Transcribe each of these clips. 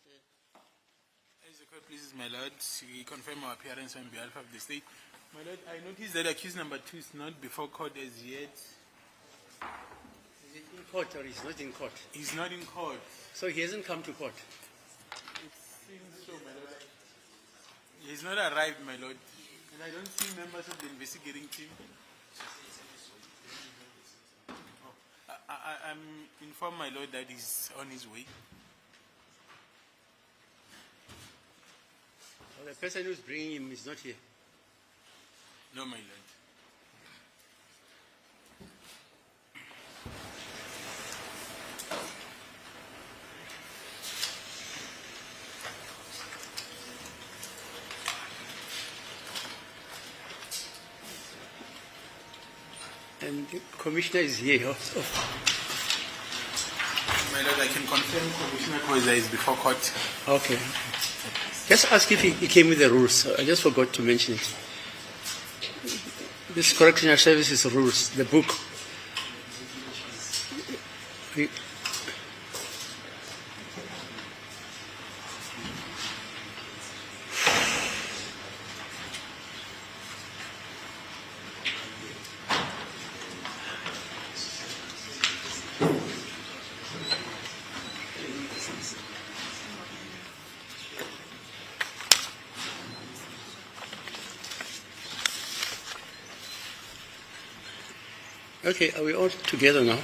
As the court pleases, my lord, we confirm our appearance on behalf of the state. My lord, I notice that accused number 2 is not before court as yet. Is it in court or he's not in court? He's not in court. So he hasn't come to court? It seems so, my lord. He's not arrived, my lord. And I don't see members of the investigating team. I'm informed, my lord, that he's on his way. Well, the person who's bringing him is not here. No, my lord. And the commissioner is here also. My lord, I can confirm Commissioner Koza is before court. Okay. Just ask if he came with the rules. I just forgot to mention it. This correctional services rules, the book. Okay, are we all together now?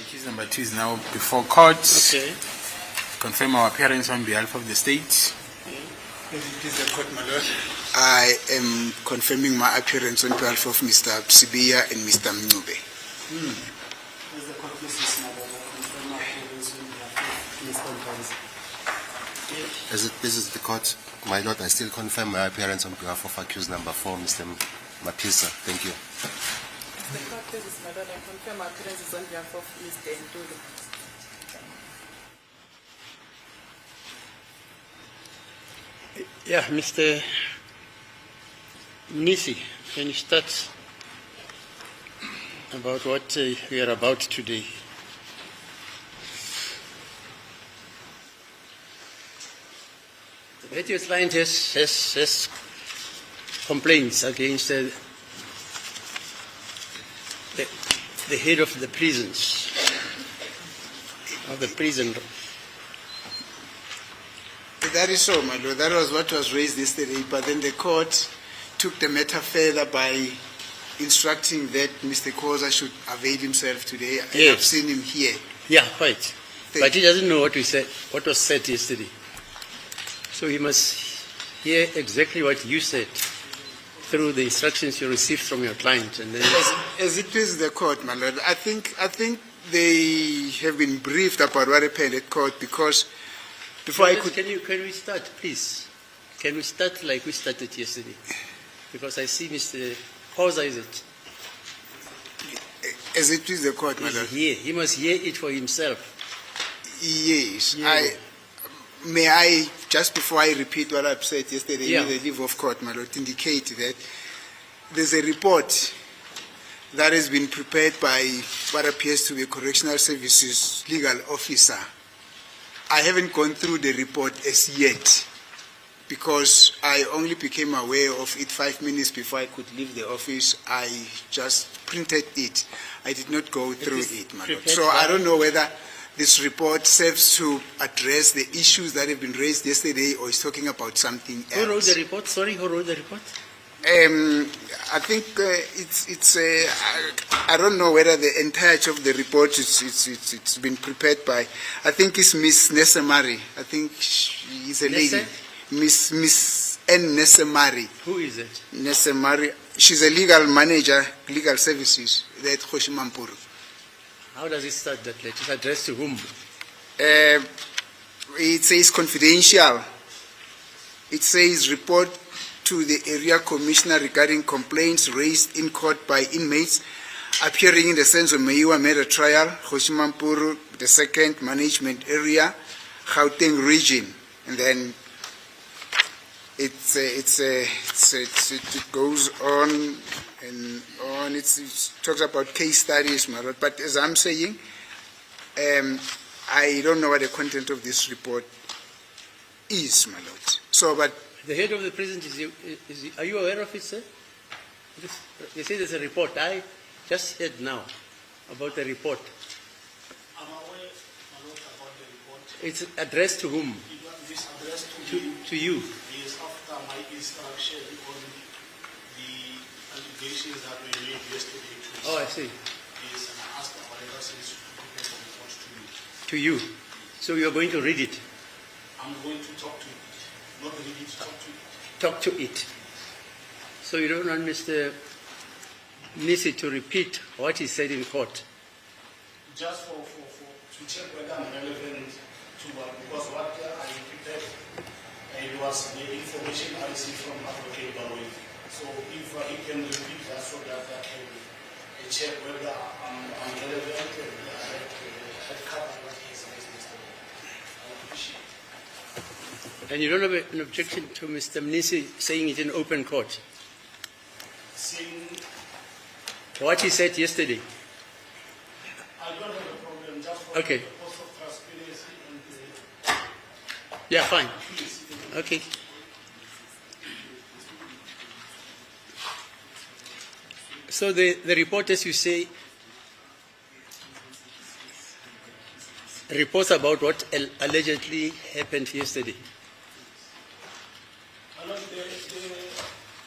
Accused number 2 is now before court. Okay. Confirm our appearance on behalf of the state. Please, the court, my lord. I am confirming my appearance on behalf of Mr. Sibiya and Mr. Mncube. As the court pleases, my lord, I confirm our appearance on behalf of Mr. Mncube. As it pleases the court, my lord, I still confirm my appearance on behalf of accused number 4, Mr. Mapisa. Thank you. The court pleases, my lord, I confirm my appearance on behalf of Mr. Ntuli. Yeah, Mr. Mnisi, can you start about what we are about today? The British client has complaints against the head of the prisons, of the prison. That is so, my lord. That was what was raised yesterday, but then the court took the matter further by instructing that Mr. Koza should avail himself today. Yes. I have seen him here. Yeah, right. But he doesn't know what we said, what was said yesterday. So he must hear exactly what you said through the instructions you received from your client. And then As it pleases the court, my lord, I think they have been briefed about what happened at court because before I could... Can we start, please? Can we start like we started yesterday? Because I see Mr. Koza is it. As it pleases the court, my lord. He must hear it for himself. Yes. Yeah. May I, just before I repeat what I've said yesterday, Yeah. with the leave of court, my lord, indicate that there's a report that has been prepared by what appears to be a correctional services legal officer. I haven't gone through the report as yet because I only became aware of it 5 minutes before I could leave the office. I just printed it. I did not go through it, my lord. So I don't know whether this report serves to address the issues that have been raised yesterday or is talking about something else. Who wrote the report? Sorry, who wrote the report? I think I don't know whether the entirety of the report it's been prepared by, I think it's Miss Nesemari. I think she's a lady. Miss N. Nesemari. Who is it? Nesemari. She's a legal manager, legal services at Hoshimampuru. How does it start, that letter? It's addressed to whom? It says confidential. It says report to the area commissioner regarding complaints raised in court by inmates appearing in the Senzo Meiwa murder trial, Hoshimampuru, the second management area, Gauteng region. And then it goes on and on. It talks about case studies, my lord. But as I'm saying, I don't know what the content of this report is, my lord. So, but The head of the prison are you aware of it, sir? You say there's a report. I just heard now about the report. I'm aware, my lord, about the report. It's addressed to whom? It is addressed to me. To you. Yes, after my instruction on the allegations that were made yesterday to Oh, I see. Yes, and I asked our advisors to prepare the report to me. To you. So you're going to read it. I'm going to talk to it, not read it, talk to it. Talk to it. So you don't want Mr. Nisi to repeat what he said in court. Just to check whether I'm relevant to what, because what I prepared it was the information I received from Advocate Baroi. So if he can repeat that so that I can check whether I'm relevant and I had covered what he has raised yesterday. I appreciate it. And you don't have an objection to Mr. Nisi saying it in open court? Seeing, What he said yesterday? I don't have a problem just for Okay. the purpose of transparency and Yeah, fine. please. Okay. So the report, as you say, reports about what allegedly happened yesterday.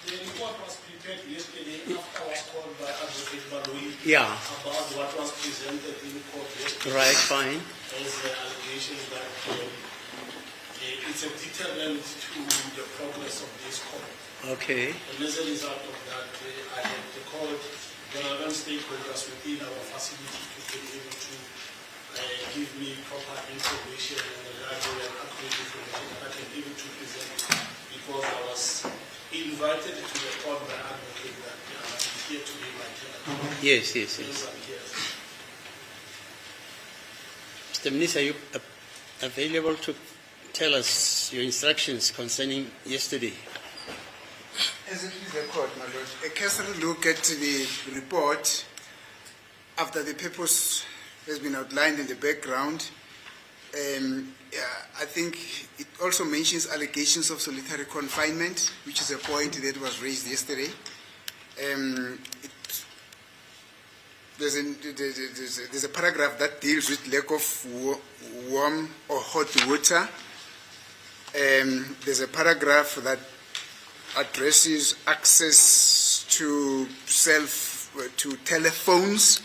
The report was prepared yesterday after I was called by Advocate Baroi Yeah. about what was presented in court yesterday. Right, fine. As allegations that it's a deterrent to the progress of this court. Okay. And as a result of that, I had called the relevant stakeholders within our facility to be able to give me proper information and reliable and accurate information that I can be able to present, because I was invited to the court by Advocate that I must be here today by 10 o'clock. Yes. Yes, I'm here. Mr. Minister, are you available to tell us your instructions concerning yesterday? as it is the court, my lord, a cursory look at the report after the purpose has been outlined in the background. I think it also mentions allegations of solitary confinement, which is a point that was raised yesterday. There's a paragraph that deals with lack of warm or hot water. There's a paragraph that addresses access to telephones,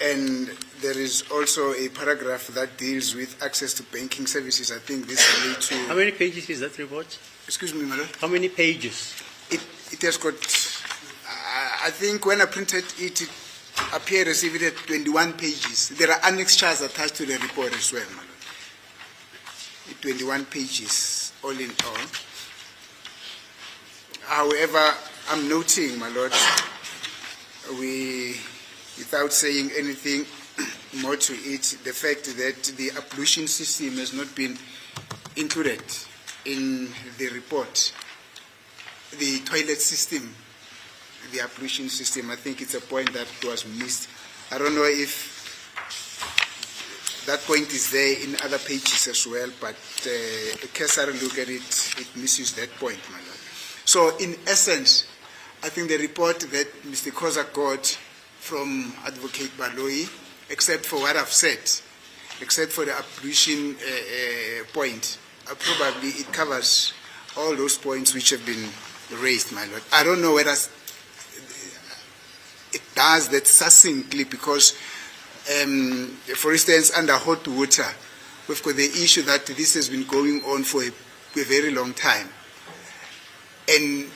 and there is also a paragraph that deals with access to banking services. I think this relates to... How many pages is that report? Excuse me, my lord. How many pages? It has got... I think when I printed it, it appeared as if it had 21 pages. There are annexures attached to the report as well, my lord. 21 pages, all in all. However, I'm noting, my lord, without saying anything more to it, the fact that the ablution system has not been included in the report. The toilet system, the ablution system, I think it's a point that was missed. I don't know if that point is there in other pages as well, but a cursory look at it, it misses that point, my lord. So in essence, I think the report that Mr. Koza got from Advocate Baroi, except for what I've said, except for the ablution point, probably it covers all those points which have been raised, my lord. I don't know whether it does that succinctly, because, for instance, under hot water, we've got the issue that this has been going on for a very long time. And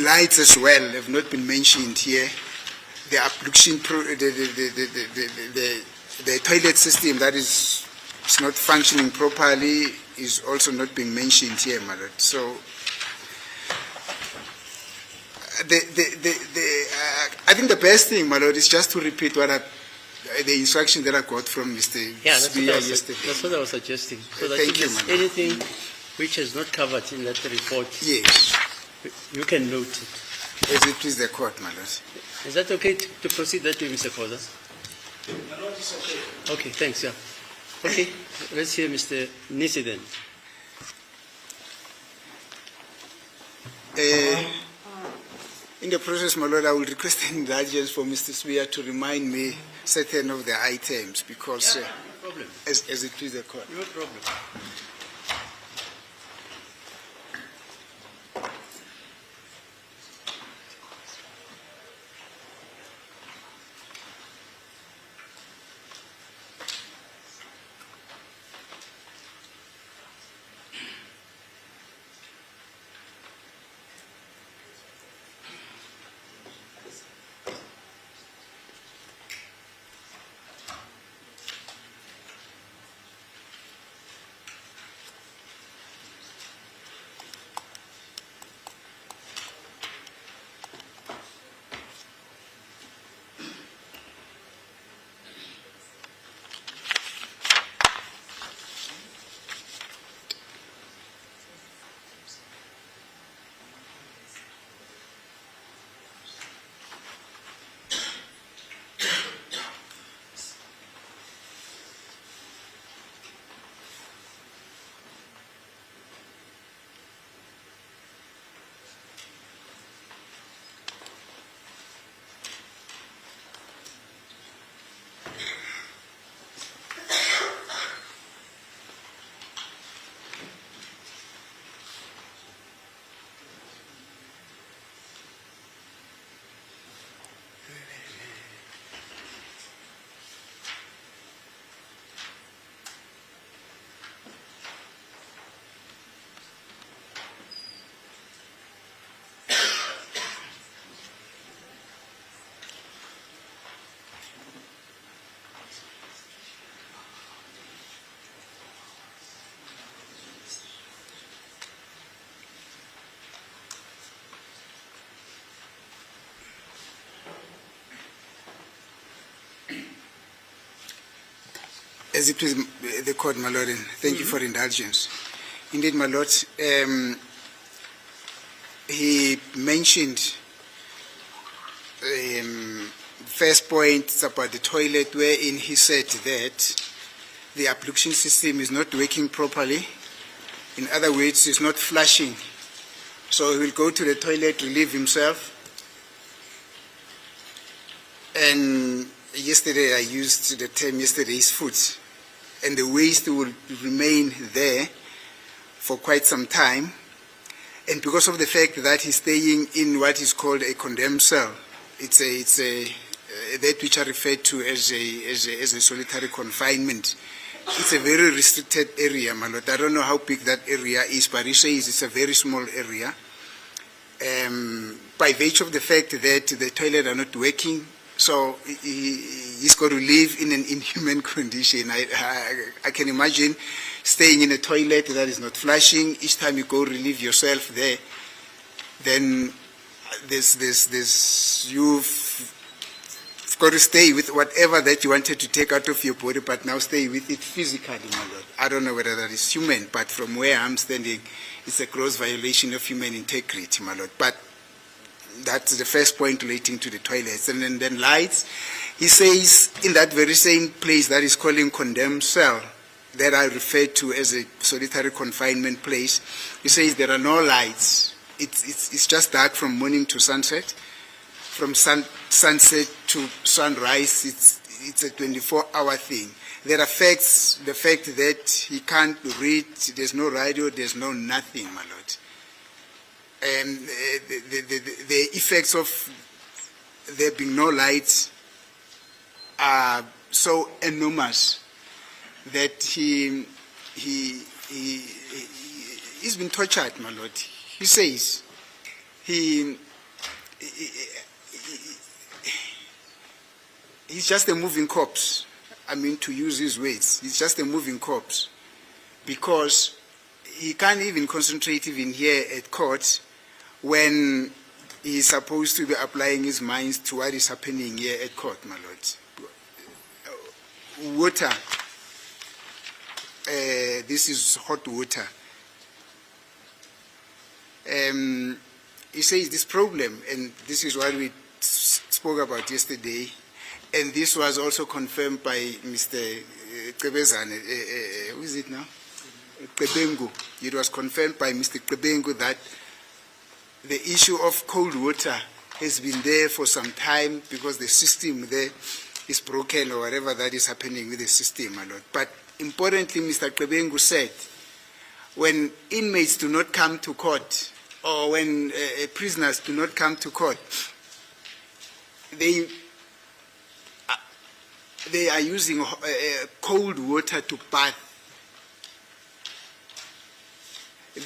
lights as well have not been mentioned here. The ablution, the toilet system that is not functioning properly is also not being mentioned here, my lord. So, I think the best thing, my lord, is just to repeat what I the instruction that I got from Mr. Yeah, that's what, Sbiya I was, yesterday. that's what I was suggesting. So that Thank if you, there's madam. anything which is not covered in that report, Yes, you can note it. as it please the court, my lord. Is that okay to proceed that way, Mr. Khoza? My lord, it's okay. Okay, thanks, yeah. Okay, let's hear Mr. Nisi then. In the process, my lord, I will request an indulgence for Mr. Sbiya to remind me certain of the items because, No problem. as it please the court. No problem. As it please the court, my lord, and thank you for indulgence. Indeed, my lord, he mentioned first point is about the toilet, wherein he said that the application system is not working properly. In other words, it's not flushing. So he will go to the toilet, relieve himself. And yesterday I used the term yesterday's food. And the waste will remain there for quite some time. And because of the fact that he's staying in what is called a condemned cell, it's that which are referred to as a solitary confinement. It's a very restricted area, my lord. I don't know how big that area is, but he says it's a very small area. By virtue of the fact that the toilet are not working, so he's got to live in an inhuman condition. I can imagine staying in a toilet that is not flushing. Each time you go relieve yourself there, then you've got to stay with whatever that you wanted to take out of your body, but now stay with it physically, my lord. I don't know whether that is human, but from where I'm standing, it's a gross violation of human integrity, my lord. But that's the first point relating to the toilets. And then lights, he says in that very same place that is calling condemned cell, that I refer to as a solitary confinement place, he says there are no lights. It's just dark from morning to sunset. From sunset to sunrise, it's a 24-hour thing. That affects the fact that he can't read, there's no radio, there's no nothing, my lord. And the effects of there being no lights are so enormous that he's been tortured, my lord. He says he's just a moving corpse. I mean, to use his words, he's just a moving corpse because he can't even concentrate even here at court when he's supposed to be applying his mind to what is happening here at court, my lord. water, this is hot water. He says this problem, and this is what we spoke about yesterday, and this was also confirmed by Mr. Qebezane, who is it now? Qebengu. It was confirmed by Mr. Qebengu that the issue of cold water has been there for some time because the system there is broken or whatever that is happening with the system a lot. But importantly, Mr. Qebengu said, when inmates do not come to court or when prisoners do not come to court, they are using cold water to bath.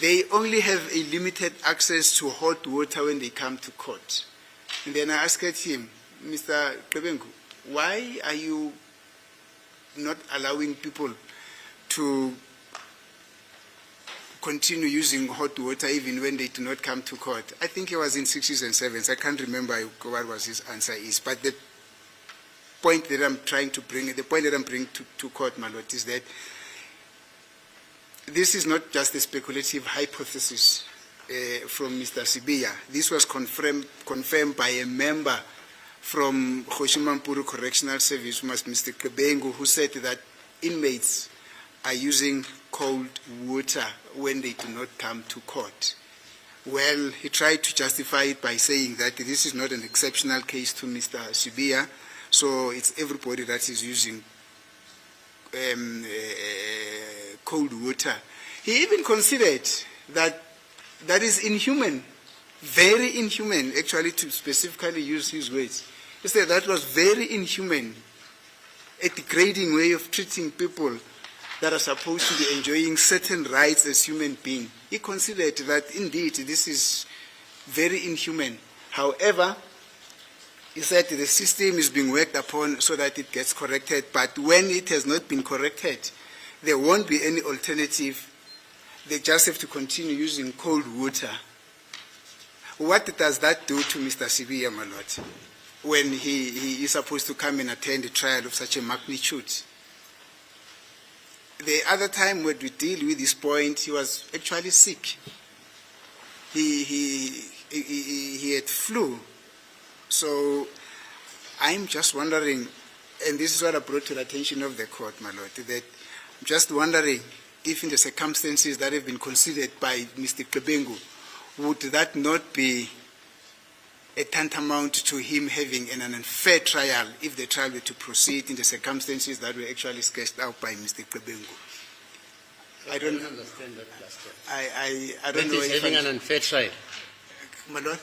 They only have a limited access to hot water when they come to court. And then I asked him, Mr. Qebengu, why are you not allowing people to continue using hot water even when they do not come to court? I think he was in 6s and 7s. I can't remember what was his answer is. But the point that I'm trying to bring, the point that I'm bringing to court, my lord, is that this is not just a speculative hypothesis from Mr. Sibiya. This was confirmed by a member from Khoshimampuru Correctional Service, Mr. Qebengu, who said that inmates are using cold water when they do not come to court. Well, he tried to justify it by saying that this is not an exceptional case to Mr. Sibiya, so it's everybody that is using cold water. He even considered that that is inhuman, very inhuman, actually, to specifically use his words. He said that was very inhuman, a degrading way of treating people that are supposed to be enjoying certain rights as human beings. He considered that indeed this is very inhuman. However, he said the system is being worked upon so that it gets corrected, but when it has not been corrected, there won't be any alternative. They just have to continue using cold water. What does that do to Mr. Sibiya, my lord, when he is supposed to come and attend a trial of such a magnitude? The other time when we deal with this point, he was actually sick. He had flu. So I'm just wondering, and this is what I brought to the attention of the court, my lord, that I'm just wondering if in the circumstances that have been considered by Mr. Qebengu, would that not be a tantamount to him having an unfair trial if the trial were to proceed in the circumstances that were actually sketched out by Mr. Qebengu? I don't understand that last one. I don't know. That is having an unfair trial. My lord?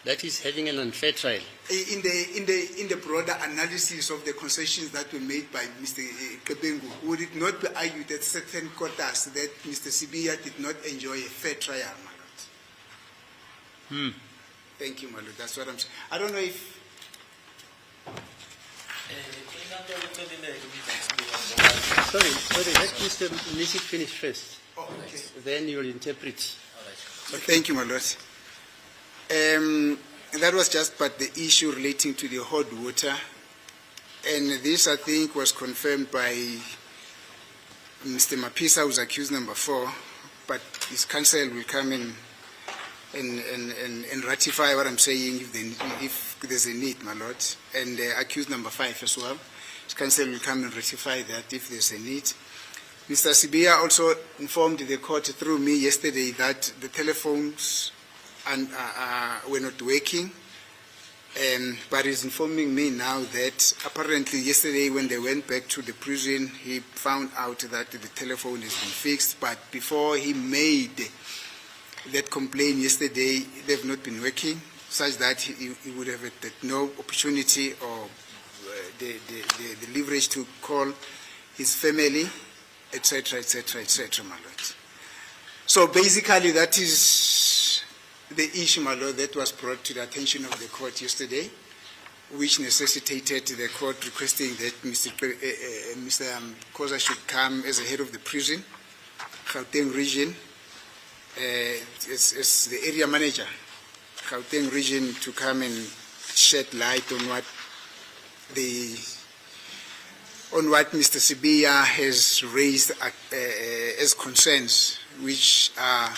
That is having an unfair trial. In the broader analysis of the concessions that were made by Mr. Qebengu, would it not be argued that certain quotas that Mr. Sibiya did not enjoy a fair trial, my lord? Thank you, my lord. That's what I'm saying. I don't know if... Sorry, let Mr. Nisik finish first. Oh, okay. Then you will interpret. Okay. Thank you, my lord. That was just but the issue relating to the hot water. And this, I think, was confirmed by Mr. Mapisa, who's accused number 4, but his counsel will come in and ratify what I'm saying if there's a need, my lord. And accused number 5 as well. His counsel will come and ratify that if there's a need. Mr. Sibiya also informed the court through me yesterday that the telephones were not working, but he's informing me now that apparently yesterday when they went back to the prison, he found out that the telephone has been fixed, but before he made that complaint yesterday, they've not been working, such that he would have had no opportunity or the leverage to call his family, etc., etc., etc., my lord. So basically that is the issue, my lord, that was brought to the attention of the court yesterday, which necessitated the court requesting that Mr. Koza should come as the head of the prison, Gauteng region, as the area manager, Gauteng region, to come and shed light on what the on what Mr. Sibiya has raised as concerns, which are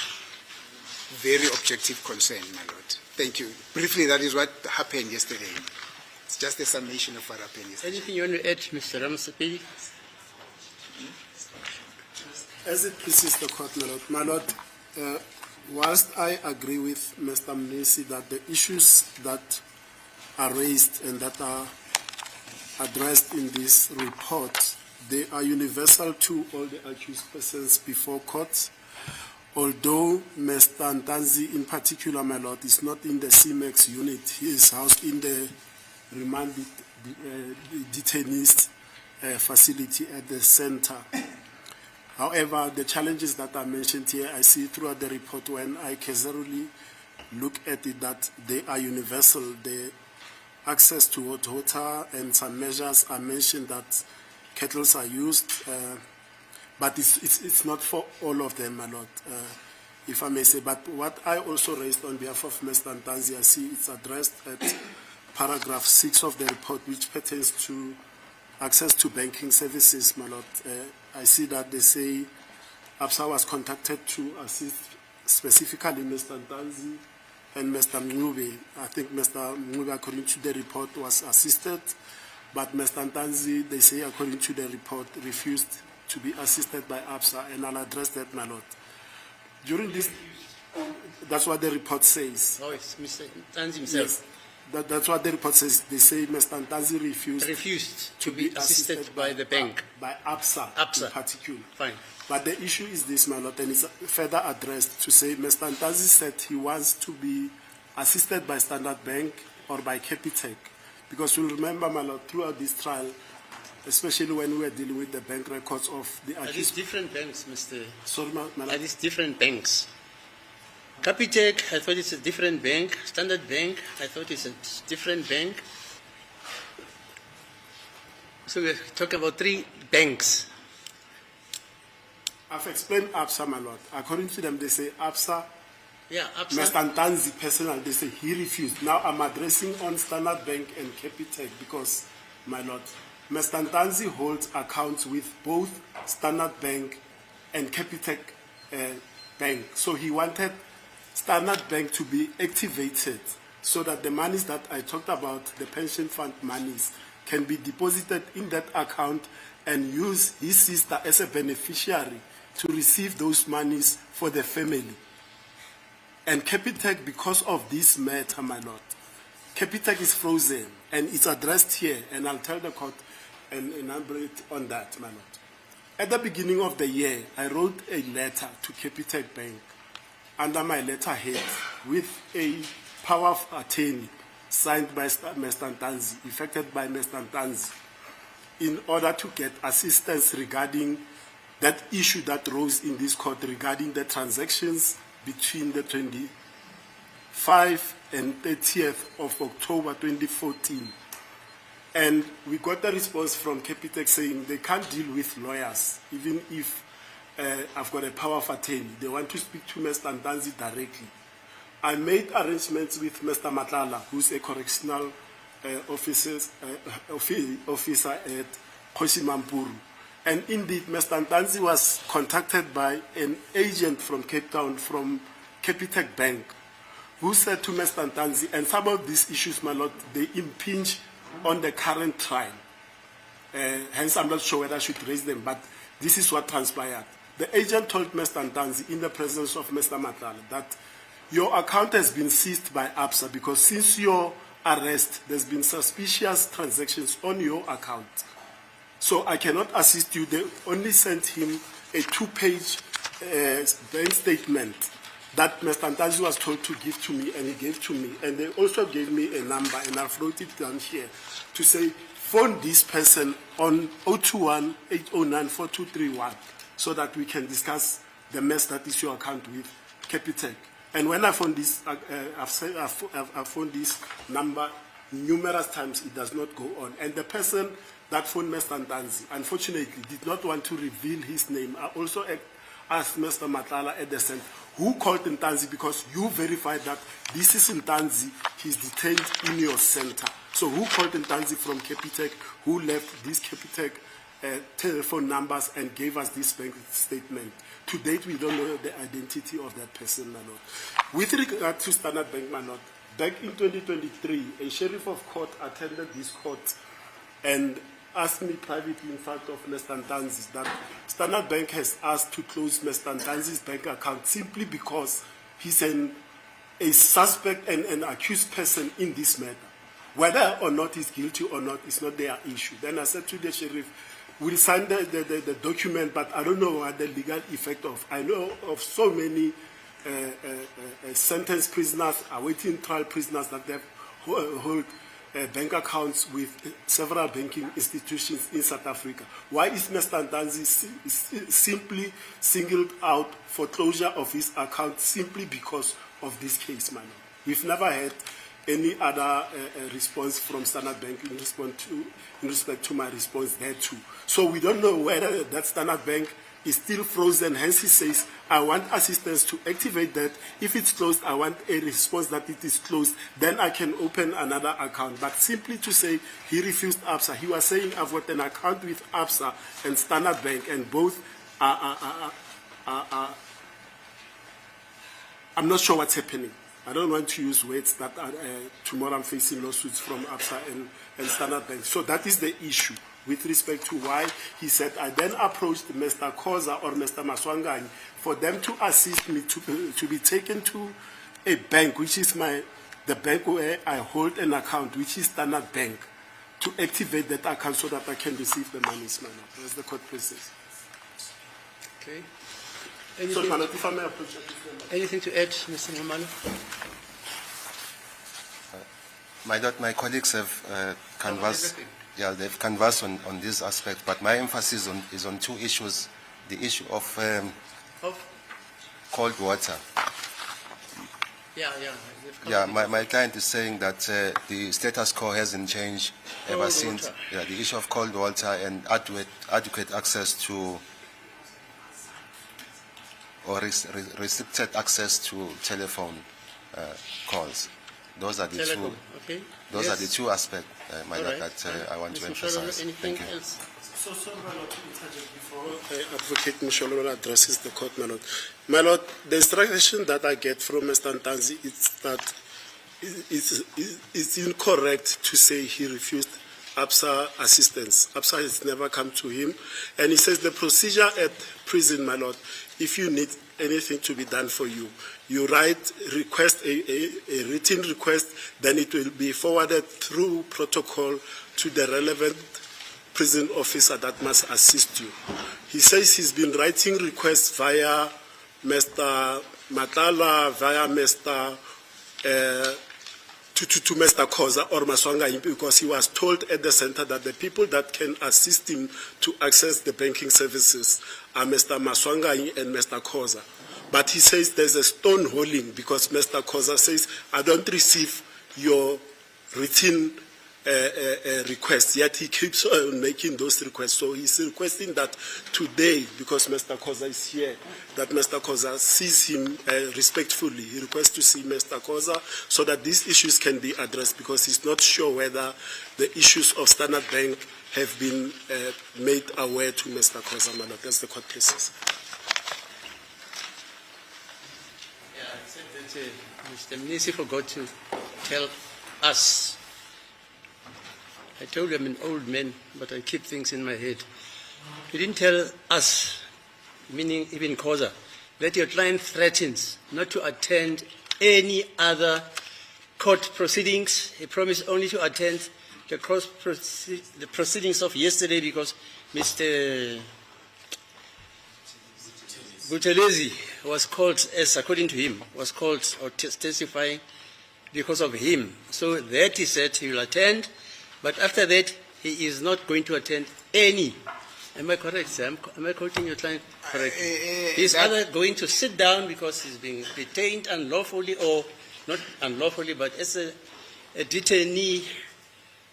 very objective concerns, my lord. Thank you. Briefly, that is what happened yesterday. It's just a summation of what happened yesterday. Anything you want to add, Mr. Ramasapedi? As it pleases the court, my lord, whilst I agree with Mr. Mnisi that the issues that are raised and that are addressed in this report, they are universal to all the accused persons before court. Although Mr. Ntanzi in particular, my lord, is not in the CMEX unit, he is housed in the remanded detainees facility at the center. However, the challenges that are mentioned here, I see throughout the report when I casually look at it that they are universal. The access to hot water and some measures are mentioned that kettles are used, but it's not for all of them, my lord, if I may say. But what I also raised on behalf of Mr. Ntanzi, I see it's addressed at paragraph 6 of the report, which pertains to access to banking services, my lord. I see that they say ABSA was contacted to assist specifically Mr. Ntanzi and Mr. Mngube. I think Mr. Mngube, according to the report, was assisted, but Mr. Ntanzi, they say, according to the report, refused to be assisted by ABSA, and I'll address that, my lord. During this, that's what the report says. Oh, it's Mr. Ntanzi himself. Yes. That's what the report says. They say Mr. Ntanzi refused to be assisted by the bank. By ABSA in particular. Fine. But the issue is this, my lord, and it's further addressed to say Mr. Ntanzi said he wants to be assisted by Standard Bank or by Capitec. Because you'll remember, my lord, throughout this trial, especially when we were dealing with the bank records of the accused. Are these different banks, Mr. Sorry, my lord. Are these different banks? Capitec, I thought it's a different bank. Standard Bank, I thought it's a different bank. So we're talking about 3 banks. I've explained ABSA, my lord. According to them, they say ABSA. Yeah, ABSA. Mr. Ntanzi personal, they say he refused. Now I'm addressing on Standard Bank and Capitec because, my lord, Mr. Ntanzi holds accounts with both Standard Bank and Capitec Bank. So he wanted Standard Bank to be activated so that the monies that I talked about, the pension fund monies, can be deposited in that account and use his sister as a beneficiary to receive those monies for the family. And Capitec, because of this matter, my lord, Capitec is frozen and it's addressed here, and I'll tell the court and elaborate on that, my lord. At the beginning of the year, I wrote a letter to Capitec Bank under my letterhead with a power of attorney signed by Mr. Ntanzi, effected by Mr. Ntanzi, in order to get assistance regarding that issue that rose in this court regarding the transactions between the 25th and 30th of October 2014. And we got a response from Capitec saying they can't deal with lawyers, even if I've got a power of attorney. They want to speak to Mr. Ntanzi directly. I made arrangements with Mr. Matlala, who's a correctional officer at Kosimampuru. And indeed, Mr. Ntanzi was contacted by an agent from Cape Town, from Capitec Bank, who said to Mr. Ntanzi, and some of these issues, my lord, they impinge on the current trial. Hence, I'm not sure whether I should raise them, but this is what transpired. The agent told Mr. Ntanzi in the presence of Mr. Matlala that your account has been seized by ABSA because since your arrest, there's been suspicious transactions on your account. So I cannot assist you. They only sent him a 2-page bank statement that Mr. Ntanzi was told to give to me, and he gave to me. And they also gave me a number, and I wrote it down here, to say, phone this person on 021-809-4231 so that we can discuss the mess that is your account with Capitec. And when I found this, I've phoned this number numerous times, it does not go on. And the person that phoned Mr. Ntanzi, unfortunately, did not want to reveal his name. I also asked Mr. Matlala at the center, who called Ntanzi, because you verified that this is Ntanzi, he's detained in your center. So who called Ntanzi from Capitec, who left this Capitec telephone numbers and gave us this bank statement. To date, we don't know the identity of that person, my lord. With regard to Standard Bank, my lord, back in 2023, a sheriff of court attended this court and asked me privately in front of Mr. Ntanzi that Standard Bank has asked to close Mr. Ntanzi's bank account simply because he's a suspect and an accused person in this matter. Whether or not he's guilty or not is not their issue. Then I said to the sheriff, we'll sign the document, but I don't know what the legal effect of. I know of so many sentenced prisoners, awaiting trial prisoners that they hold bank accounts with several banking institutions in South Africa. Why is Mr. Ntanzi simply singled out for closure of his account simply because of this case, man? We've never had any other response from Standard Bank in respect to my response there too. So we don't know whether that Standard Bank is still frozen. Hence he says, I want assistance to activate that. If it's closed, I want a response that it is closed. Then I can open another account. But simply to say he refused ABSA. He was saying, I've got an account with ABSA and Standard Bank, and both are I'm not sure what's happening. I don't want to use words that are, tomorrow I'm facing lawsuits from ABSA and Standard Bank. So that is the issue with respect to why he said, I then approached Mr. Koza or Mr. Maswanganyi for them to assist me to be taken to a bank, which is the bank where I hold an account, which is Standard Bank, to activate that account so that I can receive the money. That's the court process. Okay. So, if I may approach Anything to add, Mr. Ngamalo? My colleagues have canvassed. Yeah, they've canvassed on this aspect, but my emphasis is on two issues: the issue of cold water. Yeah. My client is saying that the status quo hasn't changed ever since. Yeah, the issue of cold water and adequate access to, or restricted access to telephone calls. Those are the two. Okay. Those are the two aspects, my lord, Right. that I want to Mr. emphasize. Anything Thank you. else? So, my lord, to interject before Advocate Mshololo addresses the court, my lord. My lord, the instruction that I get from Mr. Ntanzi is that it's incorrect to say he refused ABSA assistance. ABSA has never come to him. And he says the procedure at prison, my lord, if you need anything to be done for you, you request a written request, then it will be forwarded through protocol to the relevant prison officer that must assist you. He says he's been writing requests via Mr. Matala, via Mr. To Mr. Koza or Maswanganyi, because he was told at the center that the people that can assist him to access the banking services are Mr. Maswanganyi and Mr. Koza. But he says there's a stonewalling because Mr. Koza says, I don't receive your written requests, yet he keeps on making those requests. So he's requesting that today, because Mr. Koza is here, that Mr. Koza sees him respectfully. He requests to see Mr. Koza so that these issues can be addressed, because he's not sure whether the issues of Standard Bank have been made aware to Mr. Koza. That's the court cases. Yeah, I said that Mr. Mnisi forgot to tell us. I told you I'm an old man, but I keep things in my head. He didn't tell us, meaning even Koza, that your client threatens not to attend any other court proceedings. He promised only to attend the proceedings of yesterday because Mr. Buthelezi was called, as according to him, was called or testifying because of him. So that he said he will attend. But after that, he is not going to attend any. Am I correct, Sam? Am I quoting your client correctly? He's either going to sit down because he's being detained unlawfully, or not unlawfully, but as a detainee,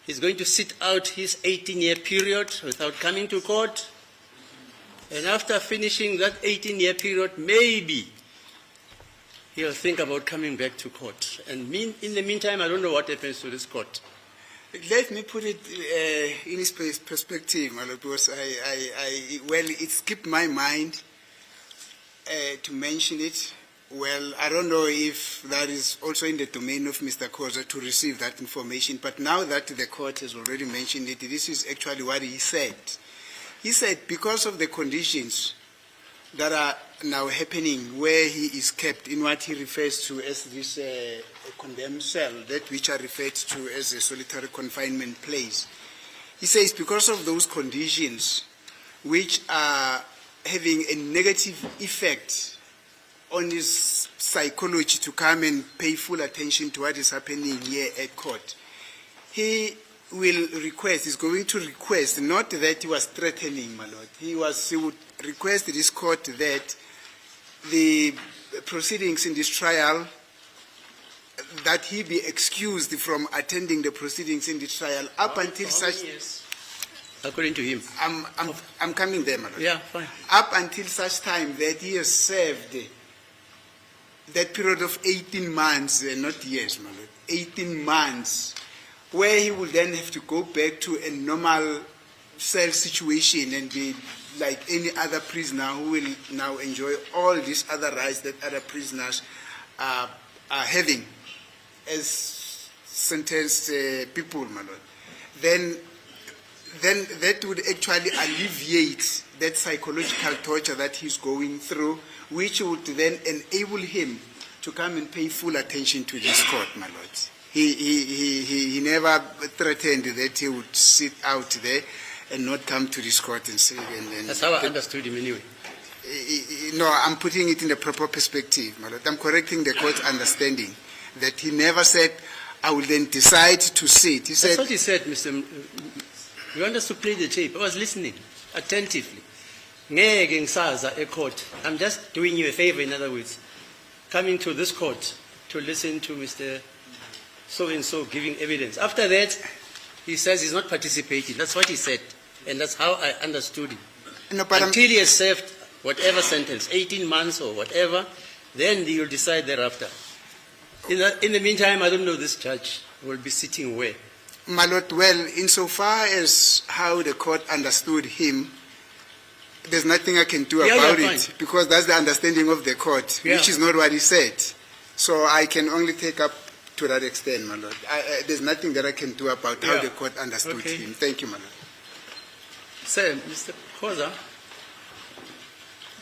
he's going to sit out his 18-year period without coming to court. And after finishing that 18-year period, maybe he'll think about coming back to court. And in the meantime, I don't know what happens to this court. Let me put it in its perspective, my lord, because well, it skipped my mind to mention it. Well, I don't know if that is also in the domain of Mr. Khoza to receive that information, but now that the court has already mentioned it, this is actually what he said. He said because of the conditions that are now happening where he is kept in what he refers to as this condemned cell, that which are referred to as a solitary confinement place. He says because of those conditions which are having a negative effect on his psychology to come and pay full attention to what is happening here at court, he will request, he's going to request, not that he was threatening, my lord, he would request this court that the proceedings in this trial, that he be excused from attending the proceedings in this trial up until such... Years? According to him. I'm coming there, my lord. Yeah, fine. Up until such time that he has served that period of 18 months, not years, my lord, 18 months, where he will then have to go back to a normal cell situation and be like any other prisoner who will now enjoy all these other rights that other prisoners are having as sentenced people, my lord. Then that would actually alleviate that psychological torture that he's going through, which would then enable him to come and pay full attention to this court, my lord. He never threatened that he would sit out there and not come to this court and say... That's how I understood him anyway. No, I'm putting it in the proper perspective, my lord. I'm correcting the court's understanding that he never said, I will then decide to sit. He said... That's what he said, Mr. You want us to play the tape? I was listening attentively. Ngeke ngisaza e-court. I'm just doing you a favor, in other words. Coming to this court to listen to Mr. So-and-so giving evidence. After that, he says he's not participating. That's what he said. And that's how I understood it. No, but until he has served whatever sentence, 18 months or whatever, then he will decide thereafter. In the meantime, I don't know this judge will be sitting where. My lord, well, insofar as how the court understood him, there's nothing I can do about it, because that's the understanding of the court, which is not what he said. So I can only take up to that extent, my lord. There's nothing that I can do about how the court understood him. Thank you, my lord. Sir, Mr. Khoza,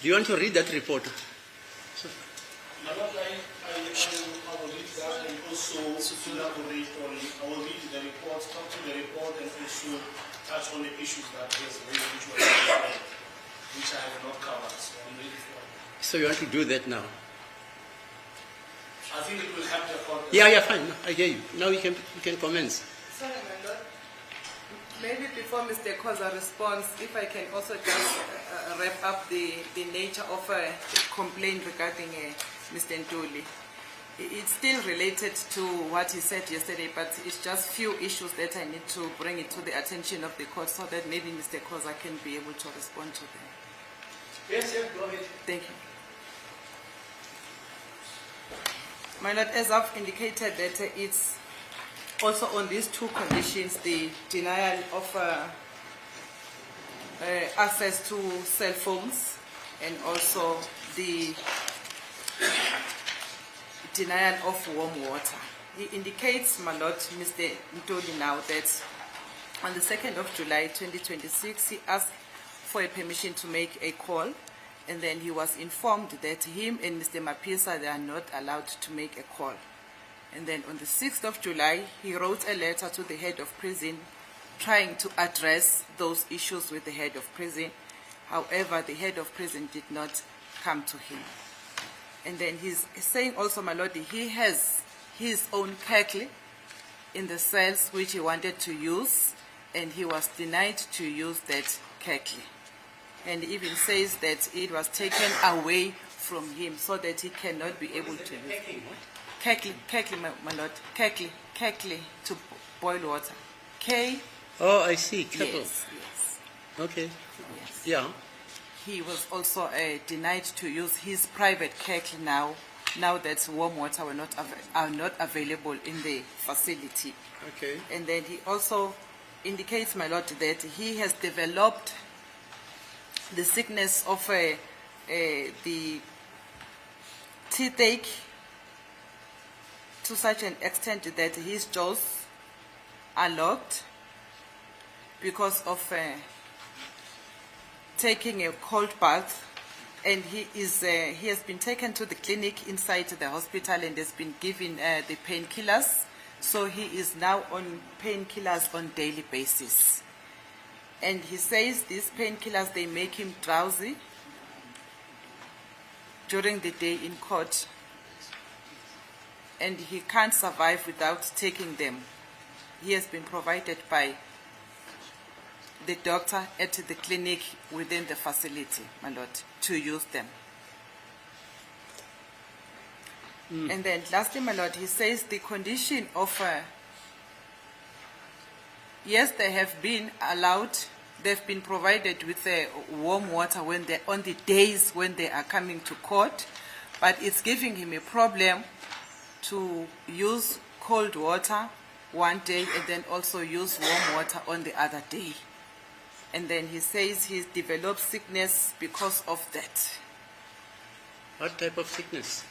do you want to read that report? My lord, I will read that and also elaborate on, I will read the report, talk to the report, and also touch on the issues that he has raised, which I have not covered, so I'm ready for it. So you want to do that now? I think it will help the court. Yeah, fine. I hear you. Now you can commence. Sorry, my lord. Maybe before Mr. Khoza responds, if I can also just wrap up the nature of a complaint regarding Mr. Ntuli. It's still related to what he said yesterday, but it's just few issues that I need to bring it to the attention of the court so that maybe Mr. Khoza can be able to respond to them. Yes, go ahead. Thank you. My lord, as I've indicated that it's also on these two conditions, the denial of access to cell phones and also the denial of warm water. He indicates, my lord, Mr. Ntuli now, that on the 2nd of July 2026, he asked for a permission to make a call, and then he was informed that him and Mr. Mapisa, they are not allowed to make a call. And then on the 6th of July, he wrote a letter to the head of prison trying to address those issues with the head of prison. However, the head of prison did not come to him. And then he's saying also, my lord, he has his own kettle in the cells which he wanted to use, and he was denied to use that kettle. And he even says that it was taken away from him so that he cannot be able to use kettle, my lord, kettle to boil water. K. Oh, I see, kettle. Yes. Okay. Yes. Yeah. He was also denied to use his private kettle now now that warm water are not available in the facility. Okay. And then he also indicates, my lord, that he has developed the sickness of the toothache to such an extent that his jaws are locked because of taking a cold bath, and he has been taken to the clinic inside the hospital and has been given the painkillers. So he is now on painkillers on daily basis. And he says these painkillers, they make him drowsy during the day in court, and he can't survive without taking them. He has been provided by the doctor at the clinic within the facility, my lord, to use them. And then lastly, my lord, he says the condition of, yes, they have been allowed, they've been provided with warm water when they on the days when they are coming to court, but it's giving him a problem to use cold water one day and then also use warm water on the other day. And then he says he's developed sickness because of that. What type of sickness?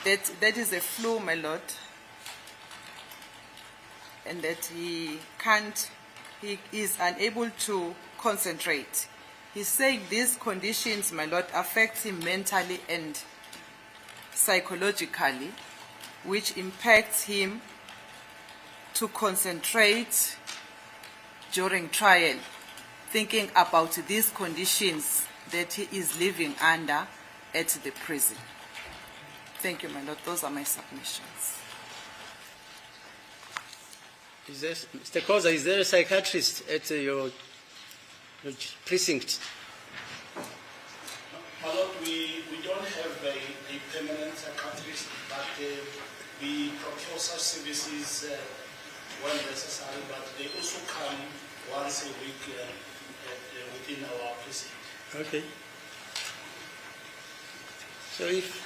That is a flu, my lord. And that he is unable to concentrate. He's saying these conditions, my lord, affect him mentally and psychologically, which impacts him to concentrate during trial, thinking about these conditions that he is living under at the prison. Thank you, my lord. Those are my submissions. Mr. Koza, is there a psychiatrist at your precinct? My lord, we don't have a permanent psychiatrist, but we procure such services when necessary, but they also come once a week within our precinct. Okay. So if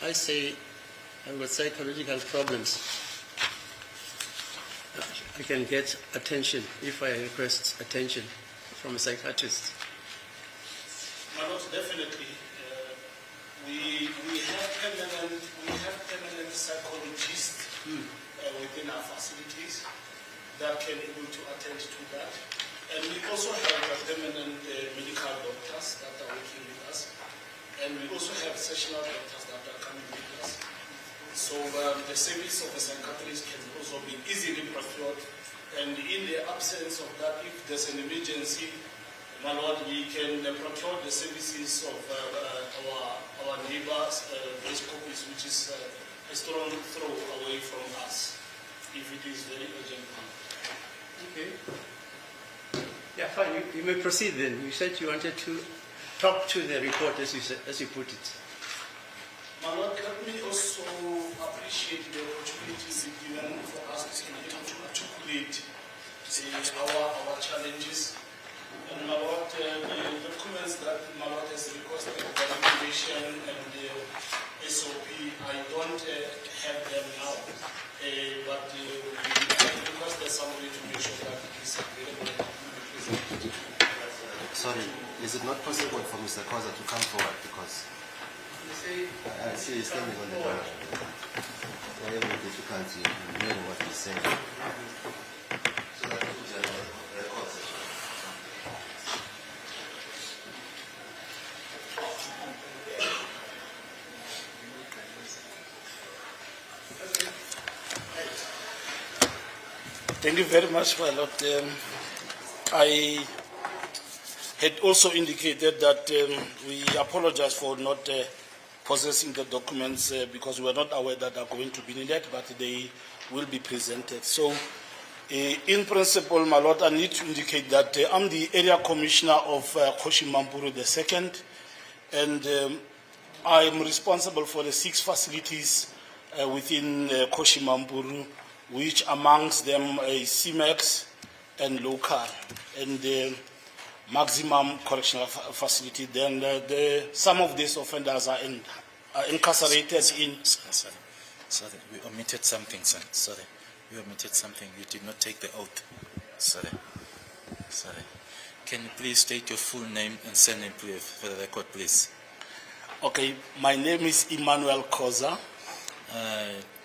I say I've got psychological problems, I can get attention if I request attention from a psychiatrist. My lord, definitely. We have permanent psychologists within our facilities that can be able to attend to that. And we also have permanent medical doctors that are working with us. And we also have sessional doctors that are coming with us. So the service of a psychiatrist can also be easily procured. And in the absence of that, if there's an emergency, my lord, we can procure the services of our neighbors, those copies, which is a strong throw away from us, if it is very urgent. Okay. Yeah, fine. You may proceed then. You said you wanted to talk to the report, as you put it. My lord, let me also appreciate the opportunities given for us to be able to articulate our challenges. And my lord, the documents that my lord has requested, the regulation and the SOP, I don't have them now, but we requested somebody to make sure that it is available. Sorry, is it not possible for Mr. Koza to come forward because I see he's standing on the door. I have a difficulty in hearing what he's saying. So that we can record. Thank you very much, my lord. I had also indicated that we apologize for not possessing the documents because we are not aware that they are going to be needed, but they will be presented. So, in principle, my lord, I need to indicate that I'm the area commissioner of Koshi-Mampuru II, and I am responsible for the 6 facilities within Koshi-Mampuru, which amongst them is CMAX and local, and the maximum correctional facility. Then some of these offenders are in incarcerated in. Sorry, we omitted something, son. Sorry, we omitted something. You did not take the oath. Sorry. Can you please state your full name and surname, please, for the record, please? Okay, my name is Emmanuel Koza.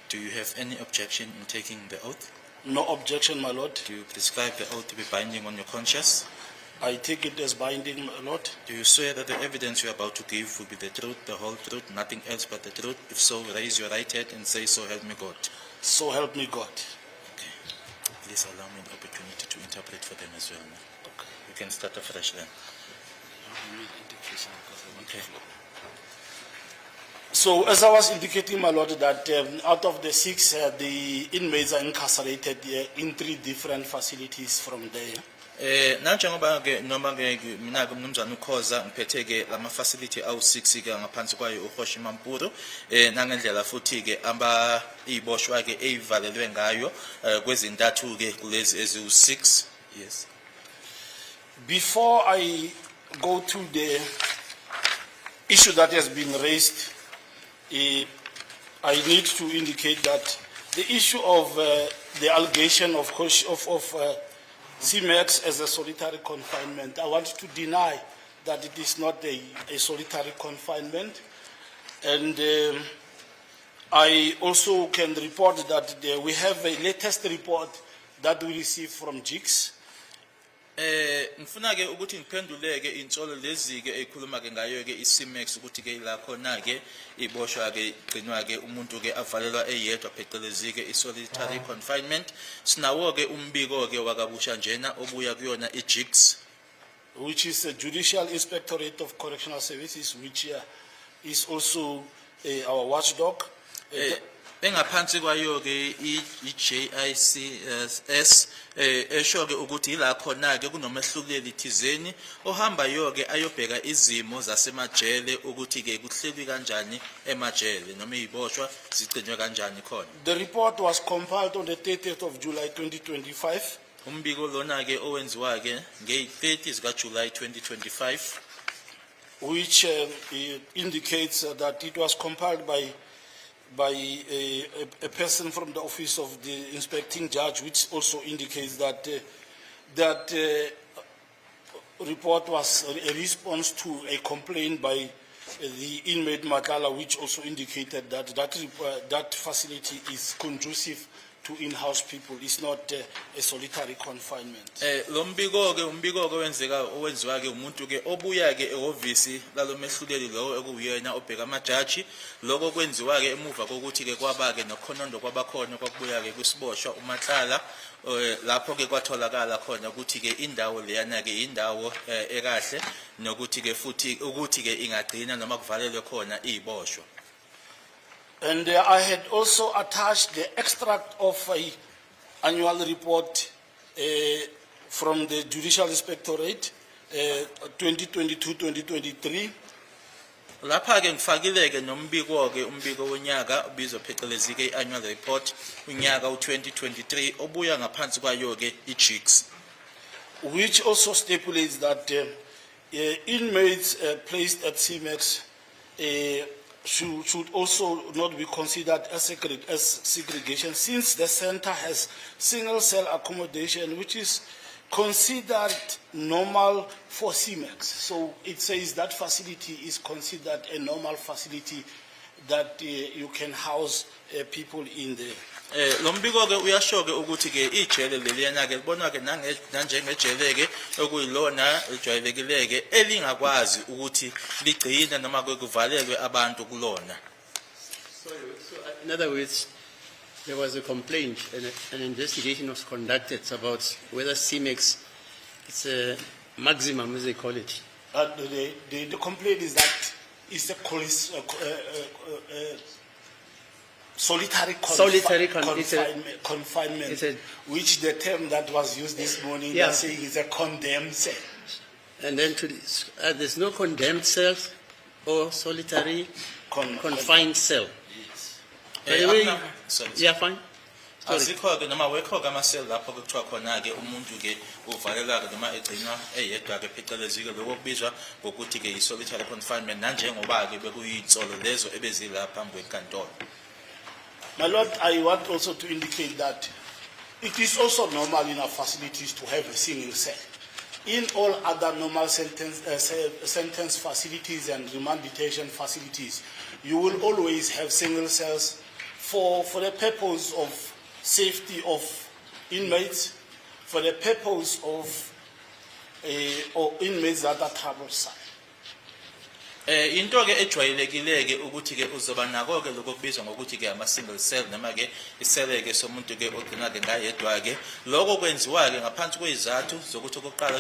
Do you have any objection in taking the oath? No objection, my lord. Do you prescribe the oath to be binding on your conscience? I take it as binding, my lord. Do you swear that the evidence you are about to give will be the truth, the whole truth, nothing else but the truth? If so, raise your right hand and say, "So help me God." So help me God. Okay. Please allow me the opportunity to interpret for them as well. Man. Okay. You can start afresh then. Okay. So as I was indicating, my lord, that out of the 6, the inmates are incarcerated in 3 different facilities from there. Nanjengoba ke noma ke mina ke umnumzana uKhoza ngiphethe ke lama facility awu6 ke ngaphansi kwayo uHoshi Mampuru nangendlela futhi ke amba iboshwa ke eyivalelwe ngayo kwezintathu ke kulezi eziwu6. Yes. Before I go to the issue that has been raised, I need to indicate that the issue of the allegation of CMAX as a solitary confinement, I want to deny that it is not a solitary confinement. And I also can report that we have a latest report that we received from Gibs. Ngifuna ke ukuthi ngiphendule ke insolo lezi ke ekhuluma ke ngayo ke iCMAX ukuthi ke la khona ke iboshwa ke igcinwa ke umuntu ke avalelwa eyedwa phecelezi ke isolitary confinement. Sinawo ke umbiko ke wakabusha njena obuya kuyona iGibs, which is a Judicial Inspectorate of Correctional Services, which is also our watchdog. Bengaphansi kwayo ke iJICS esho ke ukuthi la khona ke kunomehluleli thizeni ohamba yo ke ayobheka izimo zasemajele ukuthi ke kuhlelwi kanjani emajele noma iziboshwa zigcinwe kanjani khona. The report was compiled on the 30th of July 2025. Umbiko lona ke owenziwa ke nge-30 zika July 2025, which indicates that it was compiled by a person from the office of the inspecting judge, which also indicates that that report was a response to a complaint by the inmate Makala, which also indicated that that facility is conducive to in-house people. It's not a solitary confinement. Lombiko ke umbiko ke owenziwa ke umuntu ke obuya ke ehhovisi lalomehluleli lo ekuyena obheka amajaji. Lokho kwenziwa ke emuva kokuthi ke kwaba ke nokhonondo kwabakhona kwakubuya ke kwisiboshwa uMatlala lapho ke kwatholakala khona ukuthi ke indawo leyana ke indawo ekahle nokuthi ke futhi ukuthi ke ingagcina noma kuvalelwe khona iziboshwa. And I had also attached the extract of an annual report from the Judicial Inspectorate 2022-2023. Lapha ke ngifakile ke nombiko ke umbiko wonyaka ubizwa phecelezi ke annual report unyaka u2023 obuya ngaphansi kwayo ke iGibs, which also stipulates that inmates placed at CMAX should also not be considered as segregation, since the center has single cell accommodation, which is considered normal for CMAX. So it says that facility is considered a normal facility that you can house people in there. Lombiko ke uyasho ke ukuthi ke ijele leliyana ke libonwa ke nanjengejele ke okuyilona ejwayelekile ke elingakwazi ukuthi ligcina noma kuvalelwe abantu kulona. So in other words, there was a complaint and an investigation was conducted about whether CMAX is a maximum, as they call it. The complaint is that it's a solitary confinement, which the term that was used this morning, they're saying is a condemned cell. And then there's no condemned cell or solitary confined cell. Yes. Yeah, fine. Azikho-ke noma wekho-ke amaseli lapho kuthiwa khona-ke umuntu-ke uvalelwa-ke noma egcinwa eyedwa-ke phecelezi-ke lokho kubizwa ngokuthi-ke i-solitary confinement nanjengoba-ke bekuyiy'nsolo lezo ebezila phambi kwenkantolo. My Lord, I want also to indicate that it is also normal in our facilities to have a single cell. In all other normal sentence facilities and remand detention facilities, you will always have single cells for the purpose of safety of inmates, for the purpose of inmates that are troublesome. Into-ke ejwayelekile-ke ukuthi-ke uzoba nako-ke lokho kubizwa ngokuthi-ke ama-single cell noma-ke isele-ke somuntu-ke ogcinwa-ke ngayedwa-ke. Lokho kwenziwa-ke ngaphansi kwezizathu zokuthi okokuqala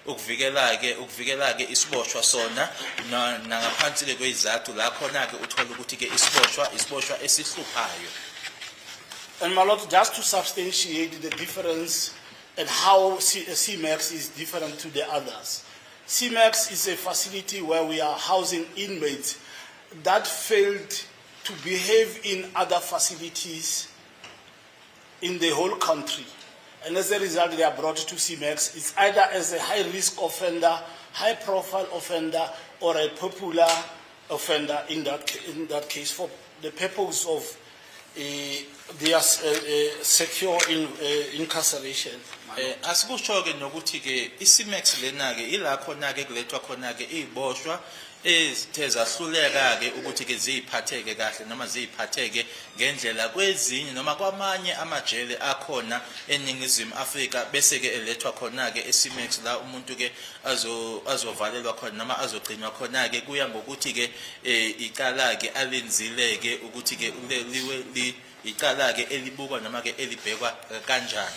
ukuvikela-ke isiboshwa sona nangaphansi-ke kwezizathu la khona-ke uthola ukuthi-ke isiboshwa esihluphayo. And my Lord, just to substantiate the difference and how CMAX is different to the others. CMAX is a facility where we are housing inmates that failed to behave in other facilities in the whole country. And as a result, they are brought to CMAX. It's either as a high-risk offender, high-profile offender, or a popular offender in that case for the purpose of their secure incarceration. Asikusho-ke nokuthi-ke i-CMAX lena-ke ila khona-ke kulethwa khona-ke iy'boshwa ezithe zahluleka-ke ukuthi-ke ziyiphatheke kahle noma ziyiphatheke ngendlela kwezinye noma kwamanye amajele akhona eNingizimu Afrika bese-ke elethwa khona-ke e-CMAX la umuntu-ke azovalelwa khona noma azogcinwa khona-ke kuya ngokuthi-ke icala-ke alenzile-ke ukuthi-ke icala-ke elibukwa noma-ke elibhekwa kanjani.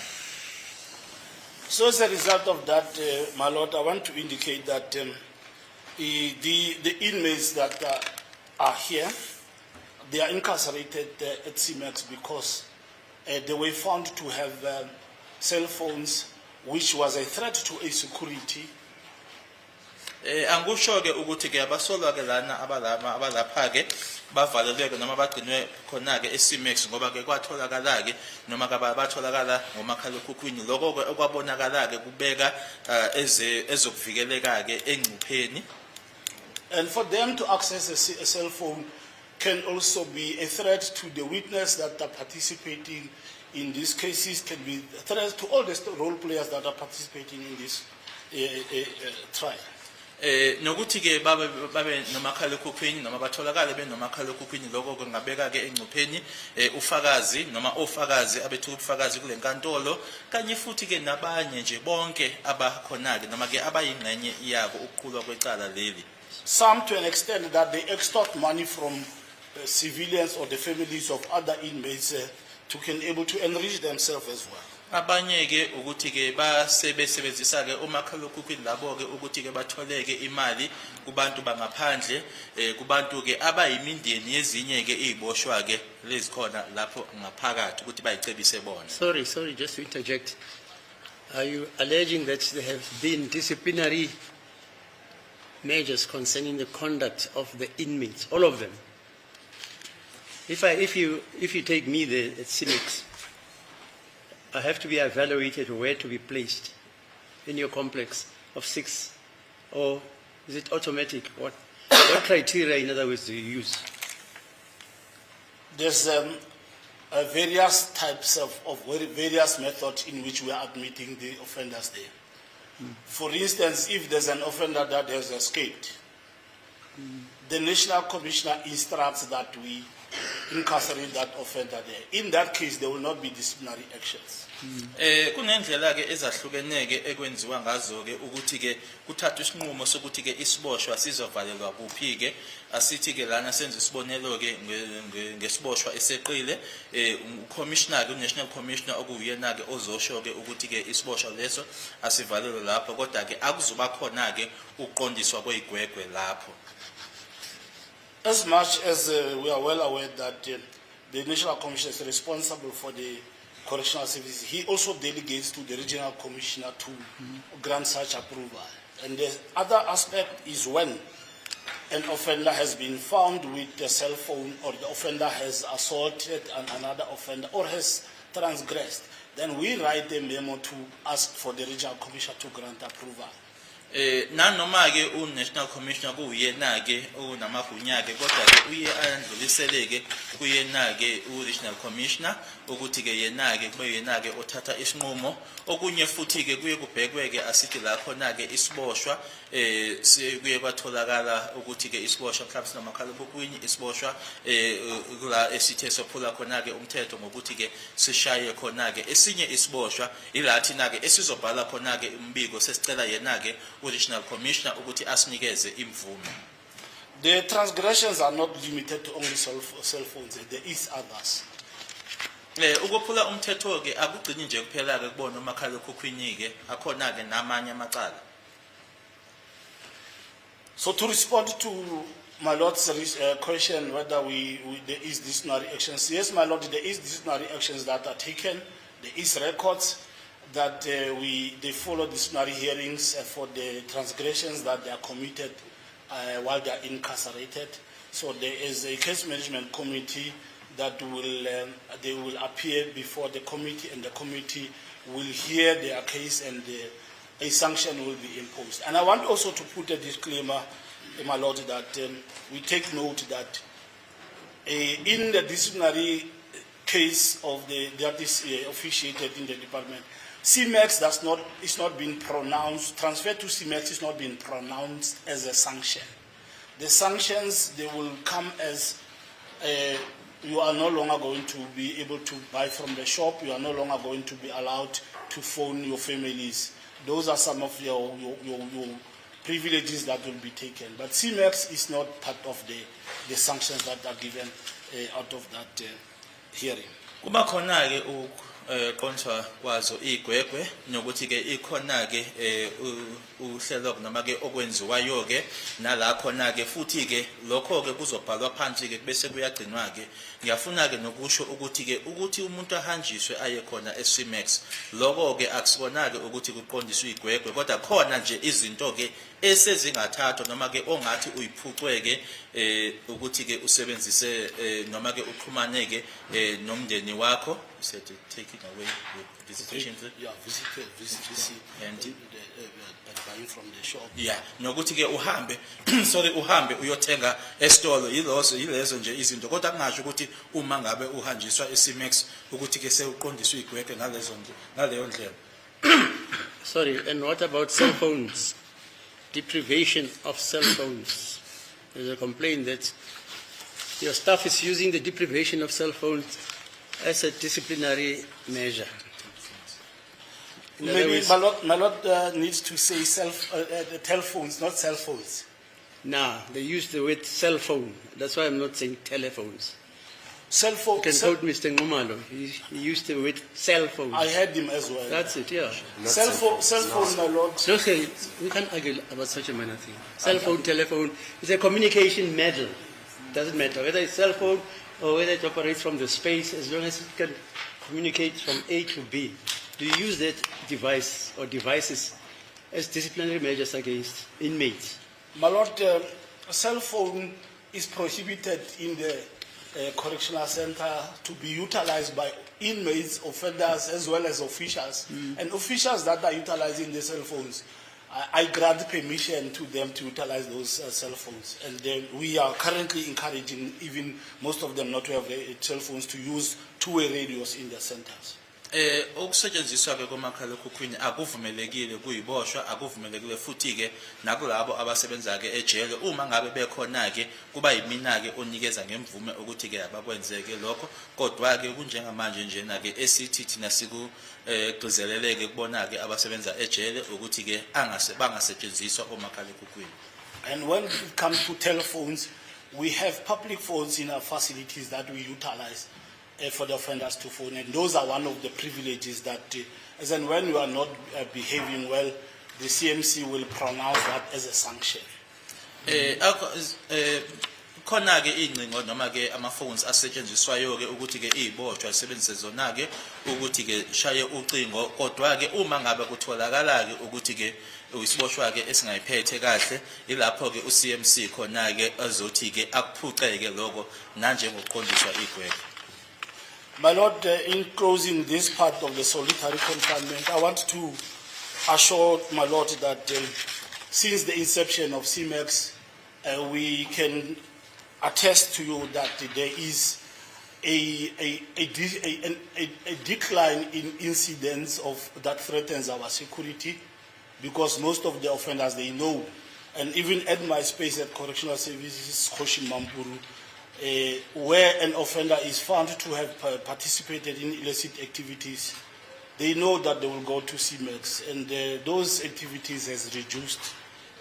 So as a result of that, my Lord, I want to indicate that the inmates that are here, they are incarcerated at CMAX because they were found to have cell phones, which was a threat to a security. Angisho-ke ukuthi-ke abasolwa-ke lana abalapha-ke bavaleleke noma bagcinwe khona-ke e-CMAX ngoba-ke kwatholakala-ke noma batholakala ngomakhalekhukhwini lokho-ke okwabonakala-ke kubeka ezokuvikeleka-ke engcupheni. And for them to access a cell phone can also be a threat to the witness that are participating in these cases, can be a threat to all the role players that are participating in this trial. Nokuthi-ke babe nomakhalekhukhwini noma batholakale benomakhalekhukhwini lokho kungabeka-ke engcupheni ufakazi noma ofakazi abethu ubufakazi kule nkantolo kanye futhi-ke nabanye nje bonke abakhona-ke noma-ke abayingxenye yabo ukuqhulwa kwecala leli. Some to an extent that they extort money from civilians or the families of other inmates to be able to enrich themselves as well. Abanye-ke ukuthi-ke basebenzisa-ke umakhalekhukhwini labo-ke ukuthi-ke batholeke imali kubantu bangaphandle kubantu-ke abayimindeni yezinye-ke iy'boshwa-ke lezi khona lapho ngaphakathi ukuthi bayicebise bona. Sorry, just to interject. Are you alleging that there have been disciplinary measures concerning the conduct of the inmates, all of them? If you take me there at CMAX, I have to be evaluated where to be placed in your complex of 6, or is it automatic? What criteria, in other words, do you use? There's various types of various methods in which we are admitting the offenders there. For instance, if there's an offender that has escaped, the National Commissioner instructs that we incarcerate that offender there. In that case, there will not be disciplinary actions. Kunendlela-ke ezahlukeneke ekwenziwa ngazo-ke ukuthi-ke kuthathwa isinqumo sokuthi-ke isiboshwa sizovalelwa kuphi-ke asithi-ke lana senze isibonelo-ke ngesiboshwa eseqile uCommissioner-ke uNational Commissioner okuyena-ke ozosho-ke ukuthi-ke isiboshwa leso asivalelwe lapho kodwa-ke akuzoba khona-ke ukuqondiswa kwey'gwegwe lapho. As much as we are well aware that the National Commissioner is responsible for the correctional services, he also delegates to the Regional Commissioner to grant such approval. And the other aspect is when an offender has been found with the cell phone, or the offender has assaulted another offender or has transgressed, then we write a memo to ask for the regional commissioner to grant approval. Nanoma ke National Commissioner kuyena ke unamagunya ke kodwa ke uye andluliseleke kuyena ke Regional Commissioner ukuthi ke yena ke kube yena ke othatha isinqumo. Okunye futhi ke kuye kubhekwe ke asithi la khona ke isiboshwa kuye kwatholakala ukuthi ke isiboshwa mhlawumbe sinamakhala bokwini isiboshwa la esithe sophula khona ke umthetho ngokuthi ke sishaye khona ke esinye isiboshwa ilathi na ke esizobhala khona ke umbiko sesicela yena ke Regional Commissioner ukuthi asinikeze imvume. The transgressions are not limited to only cell phones. There is others. Ukuphula umthetho ke akugcini nje kuphela ke kubona umakhala ekhukhwini ke akhona ke namanye amacala. So to respond to my Lord's question whether there is disciplinary actions, yes, my Lord, there is disciplinary actions that are taken. There is records that they follow disciplinary hearings for the transgressions that they are committed while they are incarcerated. So there is a case management committee that they will appear before the committee, and the committee will hear their case, and a sanction will be imposed. And I want also to put a disclaimer, my Lord, that we take note that in the disciplinary case of that is officiated in the department, CMEX is not being pronounced. Transfer to CMEX is not being pronounced as a sanction. The sanctions, they will come as you are no longer going to be able to buy from the shop. You are no longer going to be allowed to phone your families. Those are some of your privileges that will be taken. But CMEX is not part of the sanctions that are given out of that hearing. Kuba khona ke kontra kwazo igwegwe nokuthi ke ikhona ke uhlelo noma ke okwenziwayo ke nala khona ke futhi ke lokho ke kuzobhalwa phansi ke bese kuyagcinwa ke. Ngiyafuna ke nokusho ukuthi ke ukuthi umuntu ahanjiswe aye khona eCMEX lokho ke akusibona ke ukuthi kuqondiswe igwegwe kodwa khona nje izinto ke esezingathathwa noma ke ongathi uyiphucwe ke ukuthi ke usebenzise noma ke uxhumane ke nomndeni wakho. You said to take it away with visitation. Yeah, visit and buying from the shop. Yeah, nokuthi ke uhambe sorry uhambe uyothenga estolo yilezo nje izinto kodwa kungasho ukuthi uma ngabe uhanjiswa eCMEX ukuthi ke sewuqondiswa igwegwe ngaleyo ndlela. Sorry, and what about cell phones? Deprivation of cell phones. There's a complaint that your staff is using the deprivation of cell phones as a disciplinary measure. Maybe my Lord needs to say the telephones, not cell phones. Nah, they use the word cell phone. That's why I'm not saying telephones. Cell phone. You can quote Mr. Ngumalo. He used the word cell phone. I heard him as well. That's it, yeah. Cell phone, my Lord. So okay, we can't argue about such a minor thing. Cell phone, telephone, it's a communication medal. Doesn't matter whether it's cell phone or whether it operates from the space, as long as it can communicate from A to B. Do you use that device or devices as disciplinary measures against inmates? My Lord, a cell phone is prohibited in the correctional center to be utilized by inmates, offenders, as well as officials. And officials that are utilizing the cell phones, I grant permission to them to utilize those cell phones. And then we are currently encouraging even most of them not to have cell phones, to use two-way radios in their centers. Okusetshenziswa ke komakhala ekhukhwini akuvumelekile kuyiboshwa akuvumelekile futhi ke nakulabo abasebenza ke ejele uma ngabe bekhona ke kuba yimina ke onikeza ngemvume ukuthi ke abakwenzeke lokho kodwa ke kunjengamanje njena ke esithi thina siku gcizeleleke kubona ke abasebenza ejele ukuthi ke bangasetshenziswa omakhala ekhukhwini. And when it comes to telephones, we have public phones in our facilities that we utilize for the offenders to phone, and those are one of the privileges that, as and when you are not behaving well, the CMC will pronounce that as a sanction. Khona ke ingcingo noma ke ama-phones asetshenziswayo ke ukuthi ke iziboshwa zisebenzise zona ke ukuthi ke shaye ucingo kodwa ke uma ngabe kutholakala ke ukuthi ke uyisiboshwa-ke esingayiphethe kahle ilapho-ke u-CMC khona-ke azothi-ke akuphuceke lokho nanjengokuqondiswa igwegwe. My Lord, in closing this part of the solitary confinement, I want to assure my Lord that since the inception of CMAX, we can attest to you that there is a decline in incidents of that threatens our security, because most of the offenders, they know. And even at my space at Correctional Services, Koshimampuru, where an offender is found to have participated in illicit activities, they know that they will go to CMAX, and those activities has reduced.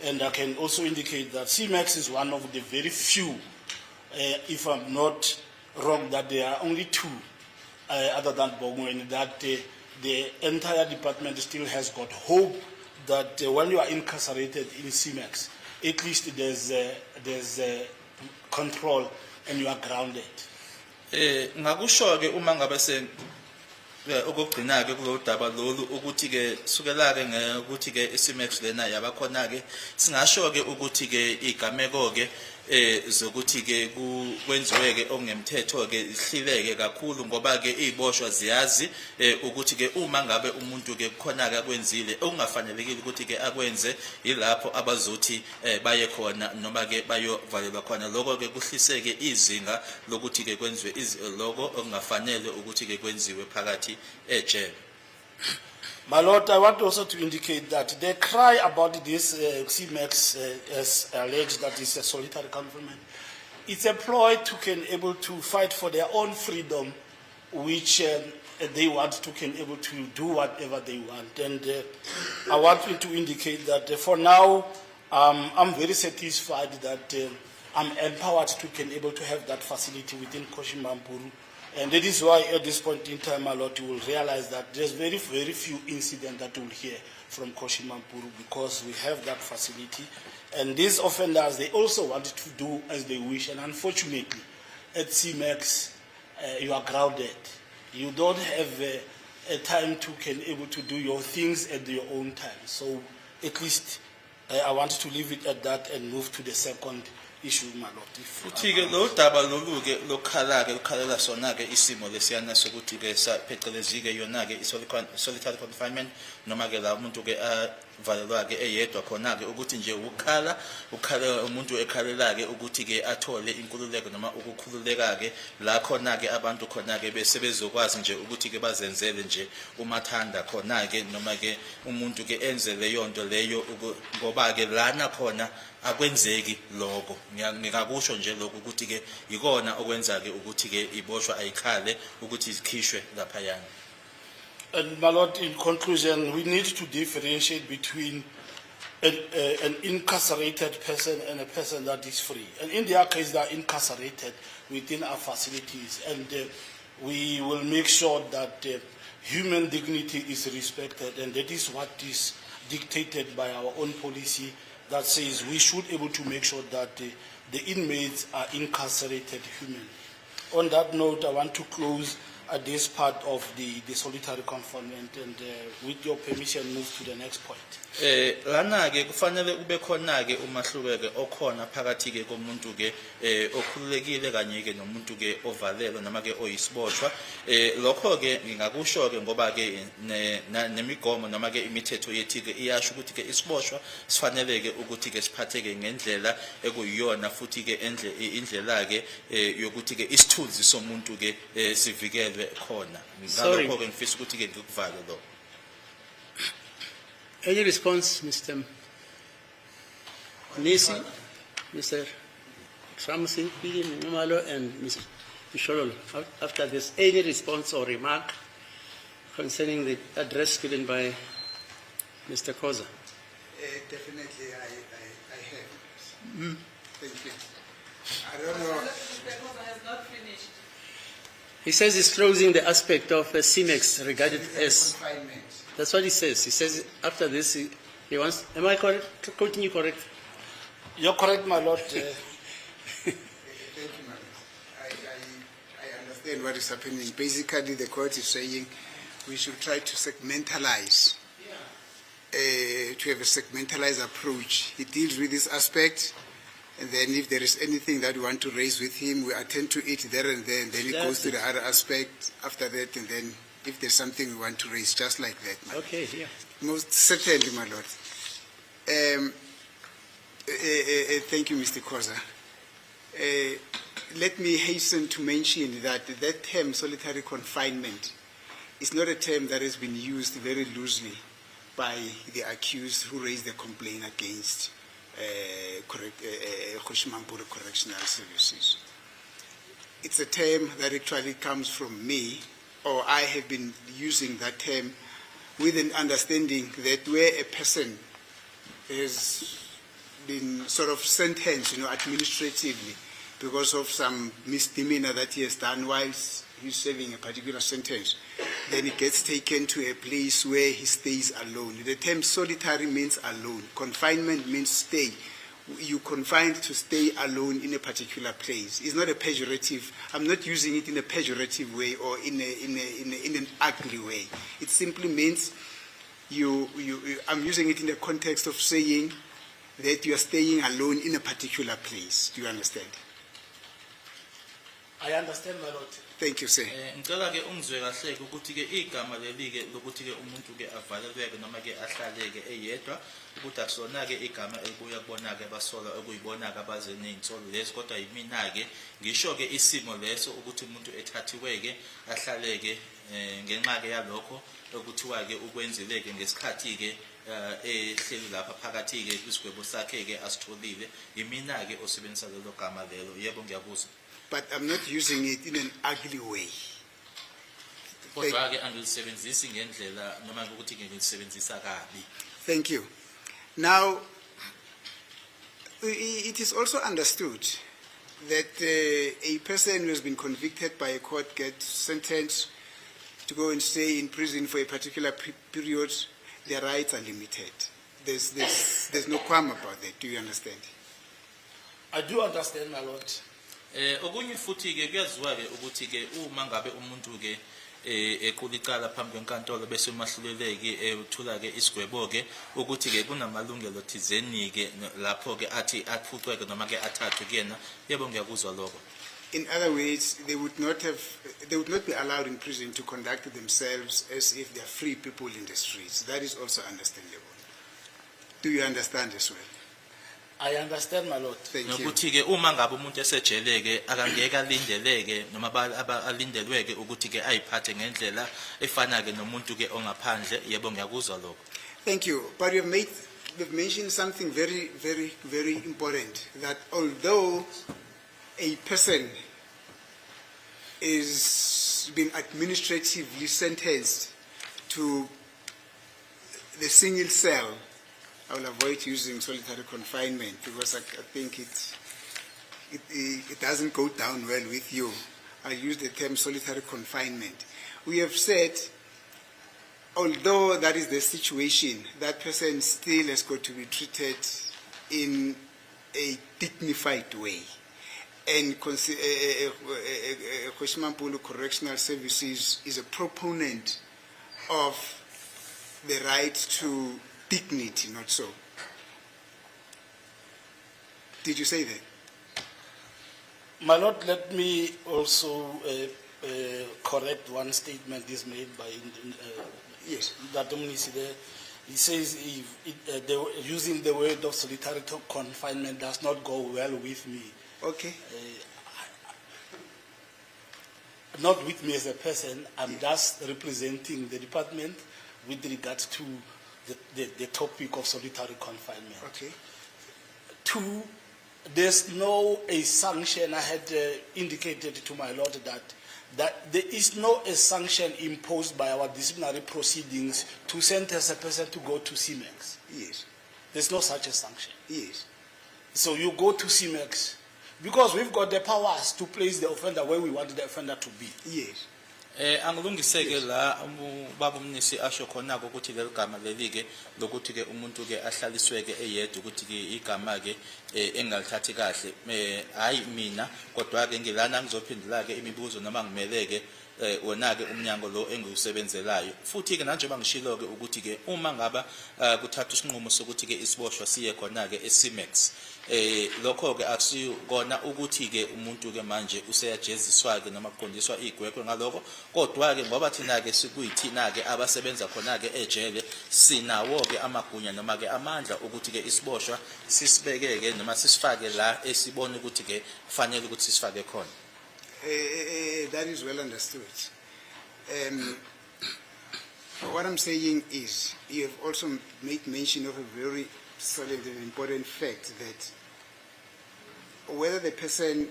And I can also indicate that CMAX is one of the very few, if I'm not wrong, that there are only two, other than Bongwen, that the entire department still has got hope that when you are incarcerated in CMAX, at least there's control and you are grounded. Ngakusho-ke uma ngabe okugcina-ke kulolu daba lolu ukuthi-ke sukela-ke ukuthi-ke i-CMAX lena yabakhona-ke singasho-ke ukuthi-ke igameko-ke zokuthi-ke kwenziwe-ke okungemthetho-ke ihlileke kakhulu ngoba-ke iy'boshwa ziyazi ukuthi-ke uma ngabe umuntu-ke kukhona-ke akwenzile okungafanelekile ukuthi-ke akwenze yilapho abazothi baye khona noma-ke bayovalelwa khona. Lokho-ke kuhliseke izinga lokuthi-ke kwenziwe lokho okungafanele ukuthi-ke kwenziwe phakathi ejele. My Lord, I want also to indicate that the cry about this CMAX as alleged that is a solitary confinement, it's a ploy to can able to fight for their own freedom, which they want to can able to do whatever they want. And I want to indicate that for now, I'm very satisfied that I'm empowered to can able to have that facility within Koshimampuru. And that is why at this point in time, my Lord, you will realize that there's very, very few incidents that you will hear from Koshimampuru, because we have that facility. And these offenders, they also want to do as they wish. And unfortunately, at CMAX, you are grounded. You don't have a time to can able to do your things at your own time. So at least I want to leave it at that and move to the second issue, my Lord. Futhi-ke lo daba lolu-ke lokhala-ke ukhalela sona-ke isimo lesiyana sokuthi-ke phecelezi-ke yona-ke solitary confinement noma-ke la umuntu-ke avalelwa-ke eyedwa khona-ke ukuthi nje ukhala umuntu ekhalela-ke ukuthi-ke athole inkululeko noma ukukhululeka-ke la khona-ke abantu khona-ke bese bezokwazi nje ukuthi-ke bazenzele nje umathanda khona-ke noma-ke umuntu-ke enze leyo nto leyo ngoba-ke lana khona akwenzeki lokho. Ngingakusho nje lokho ukuthi-ke yikona okwenza-ke ukuthi-ke iboshwa ayikhale ukuthi zikhishwe laphayana. And my Lord, in conclusion, we need to differentiate between an incarcerated person and a person that is free. And in their case, they are incarcerated within our facilities, and we will make sure that human dignity is respected, and that is what is dictated by our own policy that says we should able to make sure that the inmates are incarcerated humanly. On that note, I want to close this part of the solitary confinement, and with your permission, move to the next point. Lana-ke kufanele ube khona-ke umahluko-ke okhona phakathi-ke komuntu-ke okhululekile kanye-ke nomuntu-ke ovalelwe noma-ke oyisiboshwa. Lokho-ke ngingakusho-ke ngoba-ke nemigomo noma-ke imithetho yethi-ke iyasho ukuthi-ke isiboshwa sifanele-ke ukuthi-ke siphatheke ngendlela ekuyiyona futhi-ke indlela-ke yokuthi-ke isithunzi somuntu-ke sivikelwe khona. Ngalokho-ke ngifisa ukuthi-ke ngikuvale lokho. Any response, Mr. Nisi, Mr. Ramsey, Numalo, and Mr. Shololo? After this, any response or remark concerning the address given by Mr. Koza? Definitely, I have. Thank you. I don't know. Mr. Koza has not finished. He says he's closing the aspect of CMAX regarded as... Confinement. That's what he says. He says after this, he wants... Am I correct? Continue correct? You're correct, my Lord. Thank you, Madam. I understand what is happening. Basically, the court is saying we should try to segmentalize to have a segmentalized approach. He deals with this aspect, and then if there is anything that we want to raise with him, we attend to it there and then. Then it goes to the other aspect after that, and then if there's something we want to raise, just like that. My Okay, yeah. Most certainly, my lord. Thank you, Mr. Koza. Let me hasten to mention that that term, solitary confinement, is not a term that has been used very loosely by the accused who raised the complaint against Koshimampuru Correctional Services. It's a term that actually comes from me, or I have been using that term with an understanding that where a person has been sort of sentenced, administratively because of some misdemeanor that he has done whilst he's serving a particular sentence, then he gets taken to a place where he stays alone. The term solitary means alone. Confinement means stay. You confined to stay alone in a particular place. It's not a pejorative. I'm not using it in a pejorative way or in an ugly way. It simply means I'm using it in the context of saying that you are staying alone in a particular place. Do you understand? I understand, my lord. Thank you, sir. Ngicela ke ungizwe kahle ukuthi ke igama leli ke lokuthi ke umuntu ke avaleleke noma ke ahlaleke eyedwa ukuthi akusona ke igama elibuya kubona ke basola ekuyibona ke abaze nezinsolo lezi kodwa yimina ke ngisho ke isimo leso ukuthi umuntu ethathiwe ke ahlaleke ngenxa ke yalokho okuthiwa ke ukwenzeleke ngesikhathi ke ehleli lapha phakathi ke kwisigwebo sakhe ke asitholile yimina ke osebenzisa lelo gama lelo. Yebo ngiyakuzwa. But I'm not using it in an ugly way. Kodwa ke angilisebenzisi ngendlela noma ukuthi ngilisebenzisa kabi. Thank you. Now, it is also understood that a person who has been convicted by a court gets sentenced to go and stay in prison for a particular period. Their rights are limited. There's no qualm about that. Do you understand? I do understand, my lord. Okunye futhi ke kuyaziwa ke ukuthi ke uma ngabe umuntu ke equlicala phambi kwenkantolo bese umahluleleke uthula ke isigwebo ke ukuthi ke kunamalungelo thizeni ke lapho ke athi aphucwe ke noma ke athathwe kuyena. Yebo ngiyakuzwa lokho. In other words, they would not be allowed in prison to conduct themselves as if they are free people in the streets. That is also understandable. Do you understand as well? I understand, my lord. Thank you. Nokuthi ke uma ngabe umuntu esejeleke akangeke alindeleke noma alindelweke ukuthi ke ayiphathe ngendlela efana ke nomuntu ke ongaphandle. Yebo ngiyakuzwa lokho. Thank you. But you've mentioned something very, very, very important, that although a person is being administratively sentenced to the single cell, I will avoid using solitary confinement because I think it doesn't go down well with you. I use the term solitary confinement. We have said, although that is the situation, that person still has got to be treated in a dignified way. And Koshimampuru Correctional Services is a proponent of the right to dignity, not so. Did you say that? My lord, let me also correct one statement is made by Yes. He says using the word of solitary confinement does not go well with me. Okay. Not with me as a person. I'm just representing the department with regards to the topic of solitary confinement. Okay. Two, there's no a sanction. I had indicated to my lord that there is no a sanction imposed by our disciplinary proceedings to sentence a person to go to CMEX. Yes. There's no such a sanction. Yes. So you go to CMEX because we've got the powers to place the offender where we want the offender to be. Yes. Angilungiseke la ubaba umnisi asho khona ukuthi leli gama leli ke lokuthi ke umuntu ke ahlaliswe ke eyedwa ukuthi ke igama ke engalithathi kahle hayi mina kodwa ke ngilana ngizophendula ke imibuzo noma ngimeleke wona-ke umnyango lo engiwusebenzelayo. Futhi-ke nanjengoba ngishilo-ke ukuthi-ke uma ngaba kuthatha isinqumo sokuthi-ke isiboshwa siye khona-ke e-CMEX, lokho-ke akusiyikona ukuthi-ke umuntu-ke manje useyajeziswa-ke noma kuqondiswa igwegwe ngalokho, kodwa-ke ngoba thina-ke sikuyithina-ke abasebenza khona-ke ejele, sinawo-ke amagunya noma-ke amandla ukuthi-ke isiboshwa sisibeke-ke noma sisifake la esibona ukuthi-ke kufanele ukuthi sisifake khona. That is well understood. What I'm saying is, you have also made mention of a very solid and important fact that whether the person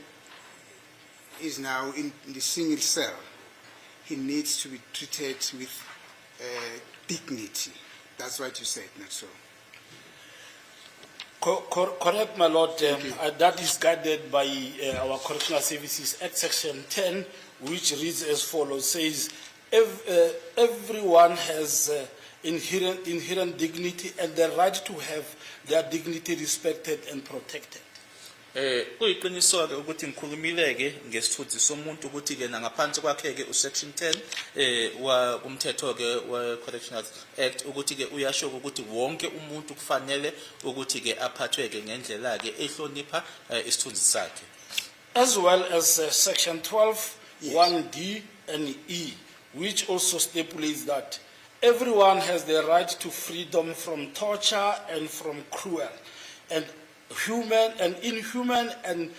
is now in the single cell, he needs to be treated with dignity. That's what you said, not so? Correct, my lord. That is guided by our Correctional Services Act Section 10, which reads as follows, says, everyone has inherent dignity and the right to have their dignity respected and protected. Kuyiqiniso-ke ukuthi ngikhulumile-ke ngesithunzi somuntu ukuthi-ke nangaphansi kwakhe-ke usection 10 kumthetho-ke we-Correctional Act ukuthi-ke uyasho ukuthi wonke umuntu kufanele ukuthi-ke aphathwe-ke ngendlela-ke ehlonipha isithunzi sakhe. As well as section 12, 1D and E, which also stipulates that everyone has the right to freedom from torture and from cruel and inhuman and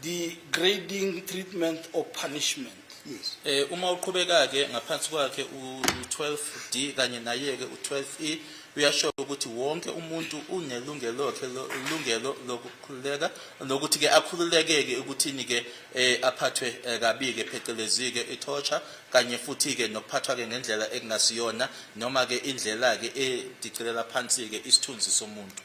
degrading treatment or punishment. Yes. Uma uqhubeka-ke ngaphansi kwakhe u-12D kanye naye-ke u-12E uyasho ukuthi wonke umuntu unelungelo lokukhululeka nokuthi-ke akhululeke-ke ukuthini-ke aphathwe kabi-ke phecelezi-ke i-torture kanye futhi-ke nokuphathwa-ke ngendlela ekungasiyona noma-ke indlela-ke edicelela phansi-ke isithunzi somuntu.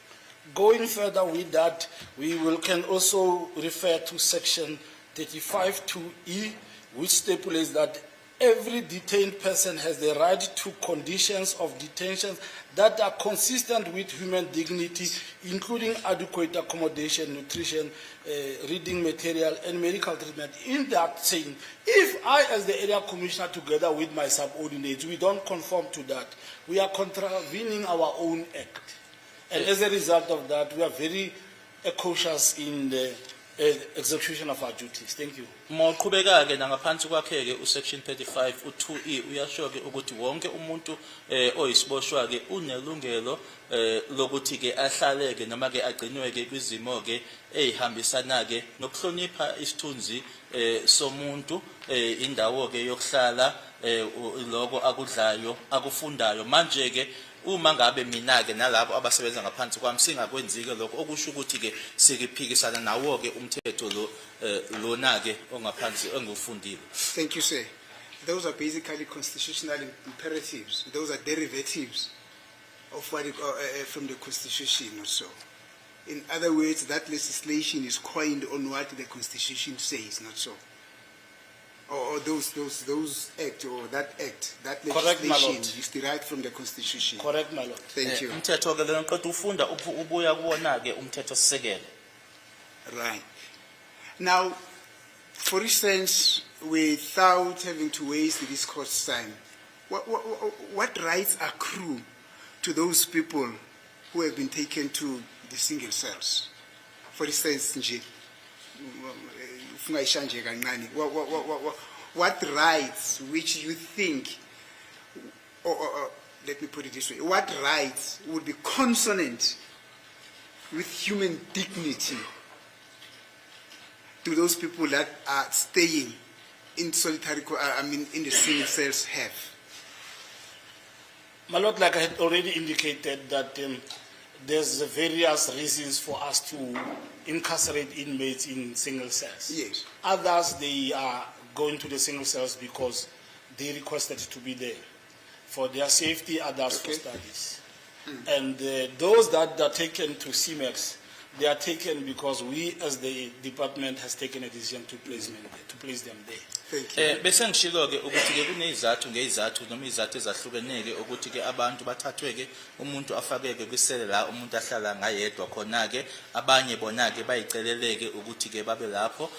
Going further with that, we can also refer to section 35(2)E, which stipulates that every detained person has the right to conditions of detention that are consistent with human dignity, including adequate accommodation, nutrition, reading material, and medical treatment. In that saying, if I, as the area commissioner, together with my subordinates, we don't conform to that, we are contravening our own act. And as a result of that, we are very cautious in the execution of our duties. Thank you. Mawuqhubeka-ke nangaphansi kwakhe-ke usection 35 u-2E uyasho-ke ukuthi wonke umuntu oyisiboshwa-ke unelungelo lokuthi-ke ahlale-ke noma-ke agcinwe-ke kwizimo-ke ey'hambisana-ke nokuhlonipha isithunzi somuntu, indawo-ke yokuhlala, lokho akudlayo akufundayo. Manje-ke uma ngabe mina-ke nalabo abasebenza ngaphansi kwami singakwenzi-ke lokho okusho ukuthi-ke sikiphikisana nawo-ke umthetho lona-ke ongaphansi engiwufundile. Thank you, sir. Those are basically constitutional imperatives. Those are derivatives of what from the Constitution or so. In other words, that legislation is coined on what the Constitution says, not so. Or those act or that act, that legislation is derived from the Constitution. Correct, my lord. Thank you. Umthetho-ke lo nqeda ufunda ubuya kuwona-ke umthetho sisekelo. Right. Now, for instance, without having to waste this court's time, what rights accrue to those people who have been taken to the single cells? For instance, what rights which you think, or let me put it this way, what rights would be consonant with human dignity do those people that are staying in solitary, in the single cells have? My lord, like I had already indicated that there's various reasons for us to incarcerate inmates in single cells. Yes. Others, they are going to the single cells because they requested to be there for their safety, others for studies. And those that are taken to CMEX, they are taken because we, as the department, has taken a decision to place them there. Thank you. Bese ngishilo ke ukuthi ke kunezathu ngezathu noma izathu ezahlukeneke ukuthi ke abantu bathathwe ke umuntu afakeke kwisele la umuntu ahlala ngayedwa khona ke abanye bona ke bayiceleleke ukuthi ke babe lapho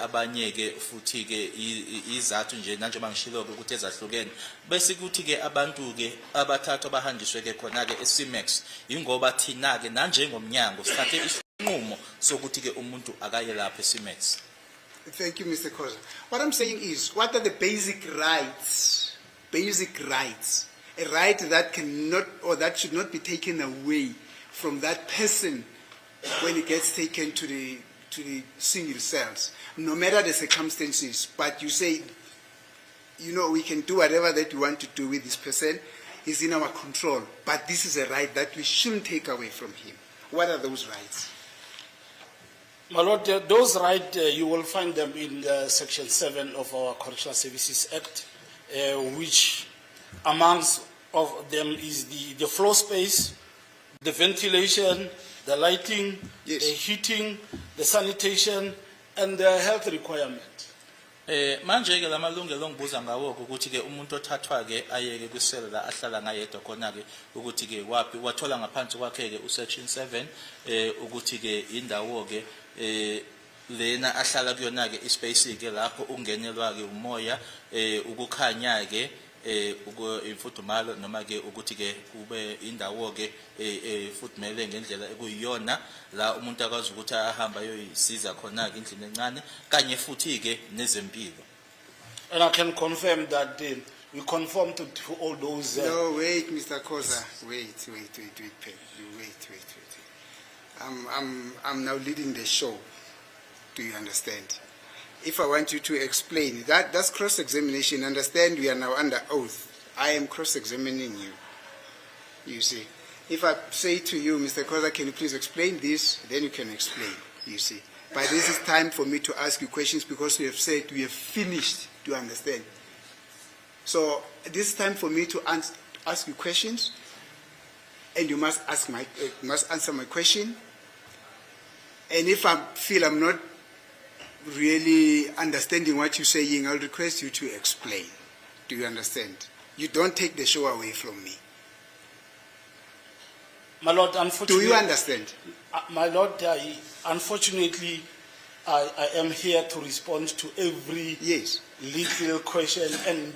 abanye ke futhi ke izathu nje manje bangishilo ke ukuthi ezahlukene bese kuthi ke abantu ke abathathu bahanjiswe ke khona ke eCimex ingoba thina ke nanje ngomnyango sithathe isinqumo sokuthi ke umuntu akaye lapha eCimex. Thank you, Mr. Khoza. What I'm saying is, what are the basic rights? Basic rights. A right that cannot or that should not be taken away from that person when he gets taken to the single cells, no matter the circumstances. But you say, you know, we can do whatever that we want to do with this person. He's in our control. But this is a right that we shouldn't take away from him. What are those rights? My Lord, those rights, you will find them in Section 7 of our Correctional Services Act, which amongst of them is the floor space, the ventilation, the lighting, Yes. the heating, the sanitation, and the health requirement. Manje ke lamalungelo ngibuza ngawo ukuthi ke umuntu othathwa ke ayeke kwisele la ahlala ngayedwa khona ke ukuthi ke wapi wathola ngaphansi kwakhe ke usection 7 ukuthi ke indawo ke lena ahlala kuyona ke ispace ke lapho ungenelwa ke umoya ukukhanya ke imfudumalo noma ke ukuthi ke kube indawo ke efudumele ngendlela ekuyiyona la umuntu akwazi ukuthi ahamba ayoyisiza khona ke endlini encane kanye futhi ke nezempilo. And I can confirm that we conform to all those. No, wait, Mr. Khoza. Wait. I'm now leading the show. Do you understand? If I want you to explain, that's cross-examination. Understand, we are now under oath. I am cross-examining you. You see. If I say to you, Mr. Khoza, can you please explain this? Then you can explain, you see. But this is time for me to ask you questions because we have said we have finished. Do you understand? So this is time for me to ask you questions, and you must answer my question. And if I feel I'm not really understanding what you're saying, I'll request you to explain. Do you understand? You don't take the show away from me. My Lord, unfortunately, do you understand? My Lord, unfortunately, I am here to respond to every little question, and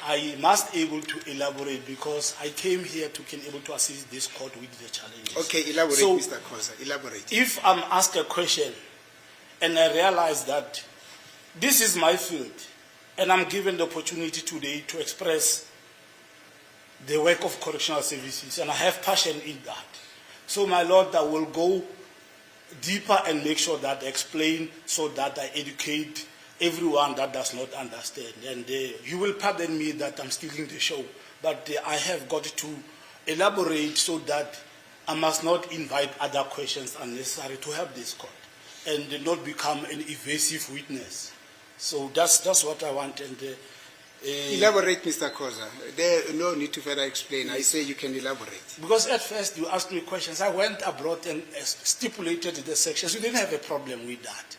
I must able to elaborate because I came here to be able to assist this court with the challenges. Okay, elaborate, so, Mr. Khoza, elaborate. If I'm asked a question and I realize that this is my field and I'm given the opportunity today to express the work of correctional services and I have passion in that. So my Lord, I will go deeper and make sure that I explain so that I educate everyone that does not understand. And you will pardon me that I'm stealing the show, but I have got to elaborate so that I must not invite other questions unnecessary to help this court and not become an evasive witness. So that's what I want. And elaborate, Mr. Khoza. There no need to further explain. Yes. I say you can elaborate. Because at first you asked me questions. I went abroad and stipulated the sections. You didn't have a problem with that.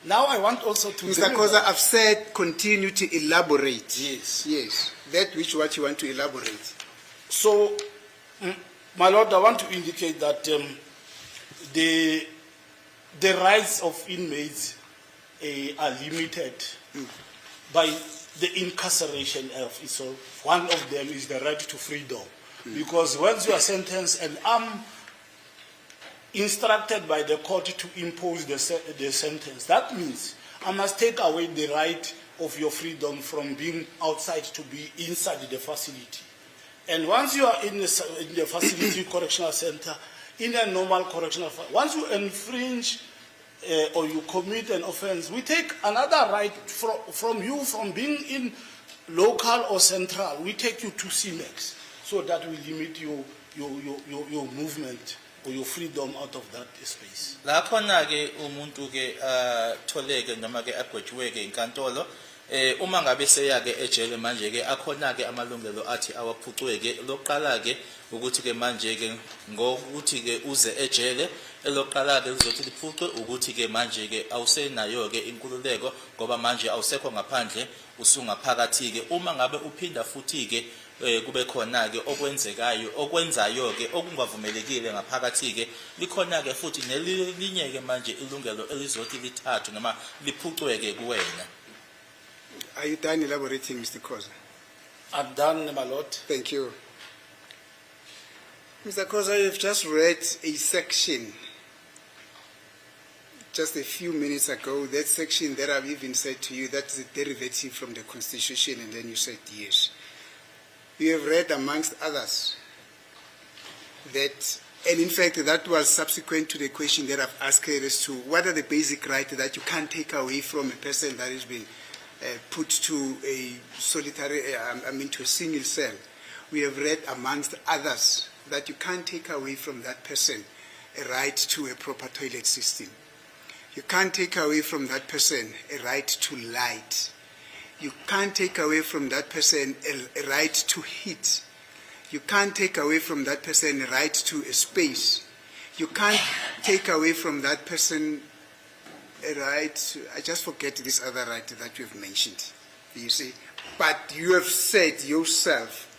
Now I want also to... Mr. Khoza, I've said continue to elaborate. Yes. Yes. That which what you want to elaborate. So, my Lord, I want to indicate that the rights of inmates are limited by the incarceration of it. So one of them is the right to freedom. Because once you are sentenced and I'm instructed by the court to impose the sentence, that means I must take away the right of your freedom from being outside to be inside the facility. And once you are in the facility correctional center, in a normal correctional, once you infringe or you commit an offense, we take another right from you from being in local or central. We take you to CIMEX so that we limit your movement or your freedom out of that space. La khona ke umuntu ke tholeke noma ke agwetshwe ke inkantolo uma ngabe seya ke ejele manje ke akhona ke amalungelo athi awaphucwe ke loqala ke ukuthi ke manje ke ngokuthi ke uze ejele Elokuqala-ke lizothi liphucwe ukuthi-ke manje-ke awusenayo-ke inkululeko ngoba manje awusekho ngaphandle usungaphakathi-ke. Uma ngabe uphinda futhi-ke kube khona-ke okwenzayo-ke okungavumelekile ngaphakathi-ke, likhona-ke futhi nelinye-ke manje ilungelo elizothi lithathwe noma liphucwe-ke kuwena. Are you done elaborating, Mr. Khoza? I'm done, my lord. Thank you. Mr. Khoza, you've just read a section just a few minutes ago, that section that I've even said to you, that's a derivative from the Constitution, and then you said yes. You have read, amongst others, that, and in fact that was subsequent to the question that I've asked as to what are the basic rights that you can't take away from a person that has been put to a solitary, to a single cell. We have read, amongst others, that you can't take away from that person a right to a proper toilet system. You can't take away from that person a right to light. You can't take away from that person a right to heat. You can't take away from that person a right to a space. You can't take away from that person a right to, I just forget this other right that you have mentioned, you see. But you have said yourself,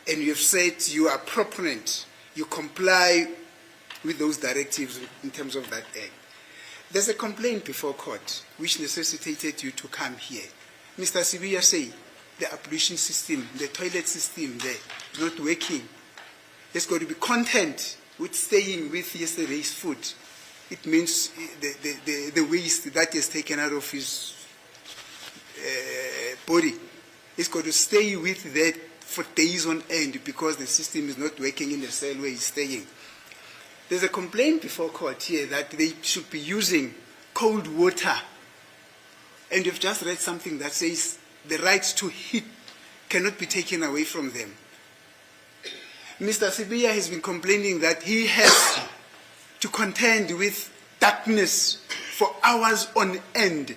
and you have said you are proponent, you comply with those directives in terms of that act. There's a complaint before court which necessitated you to come here. Mr. Sibiya said the ablution system, the toilet system there is not working. There's got to be content with staying with yesterday's food. It means the waste that is taken out of his body. It's got to stay with that for days on end because the system is not working in the cell where he's staying. There's a complaint before court here that they should be using cold water. And you've just read something that says the right to heat cannot be taken away from them. Mr. Sibiya has been complaining that he has to contend with darkness for hours on end.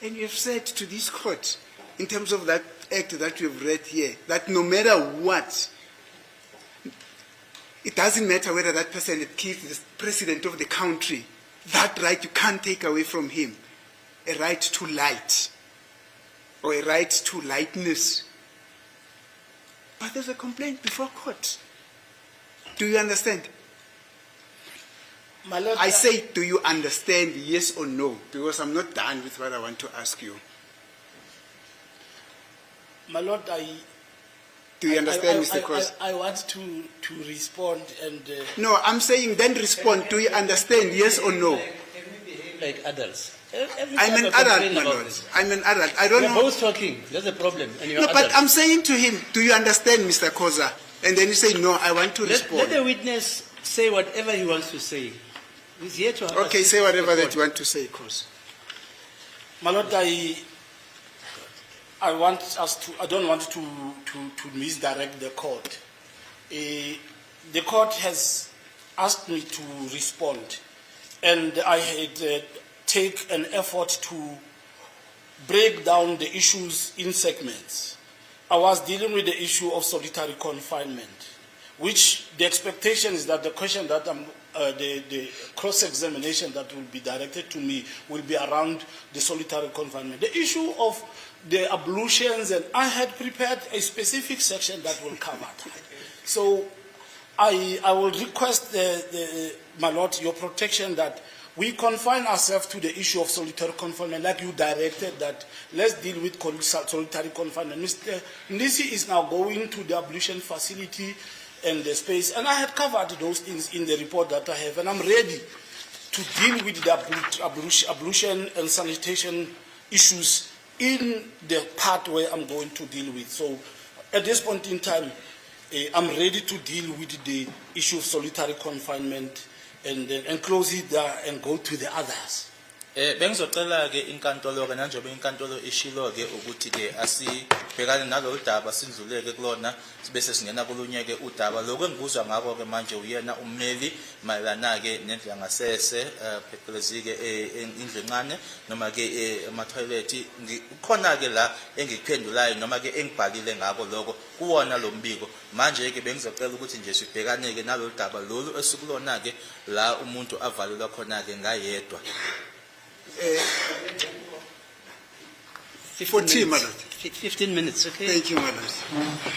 And you have said to this court, in terms of that act that you have read here, that no matter what, it doesn't matter whether that person had killed the president of the country, that right you can't take away from him. A right to light, or a right to lightness. But there's a complaint before court. Do you understand? My lord, I say, do you understand, yes or no? Because I'm not done with what I want to ask you. my lord, Do you understand, Mr. Cross? I want to respond and. No, I'm saying then respond. Do you understand, yes or no? Can we behave like adults? I'm an adult, my lord. I'm an adult. I don't We're know. both talking. That's the problem. And you're No, but adults. I'm saying to him, do you understand, Mr. Khoza? And then you say, no, I want to Let respond. the witness say whatever he wants to say. He's here to Okay, assist say whatever the that court. you want to say, Khoza. My lord, I want us to. I don't want to misdirect the court. The court has asked me to respond, and I had take an effort to break down the issues in segments. I was dealing with the issue of solitary confinement, which the expectation is that the question that the cross-examination that will be directed to me will be around the solitary confinement. The issue of the ablutions, and I had prepared a specific section that will cover that. So I will request, my lord, your protection that we confine ourselves to the issue of solitary confinement, like you directed that let's deal with solitary confinement. Mr. Ndisi is now going to the ablution facility and the space, and I had covered those things in the report that I have, and I'm ready to deal with the ablution and sanitation issues in the part where I'm going to deal with. So at this point in time, I'm ready to deal with the issue of solitary confinement and close it there and go to the others. Bengizocela ke inkantolo ke nanjobe inkantolo ishilo ke ukuthi ke asibhekane nalolu daba sindluleke kulona bese singena kulunye ke udaba lokho engibuzwa ngako ke manje uyena ummeli mayelana ke nendlu yangasese phecelezi ke indlu encane noma ke ama toilet ukhona ke la engikuphendulayo noma ke engibhalile ngako lokho kuwona lo mbiko manje ke bengizocela ukuthi nje sibhekane ke nalolu daba lolu esikulona ke la umuntu avalelwa khona ke ngayedwa. 14, my lord. 15 minutes, okay? Thank you, my lord.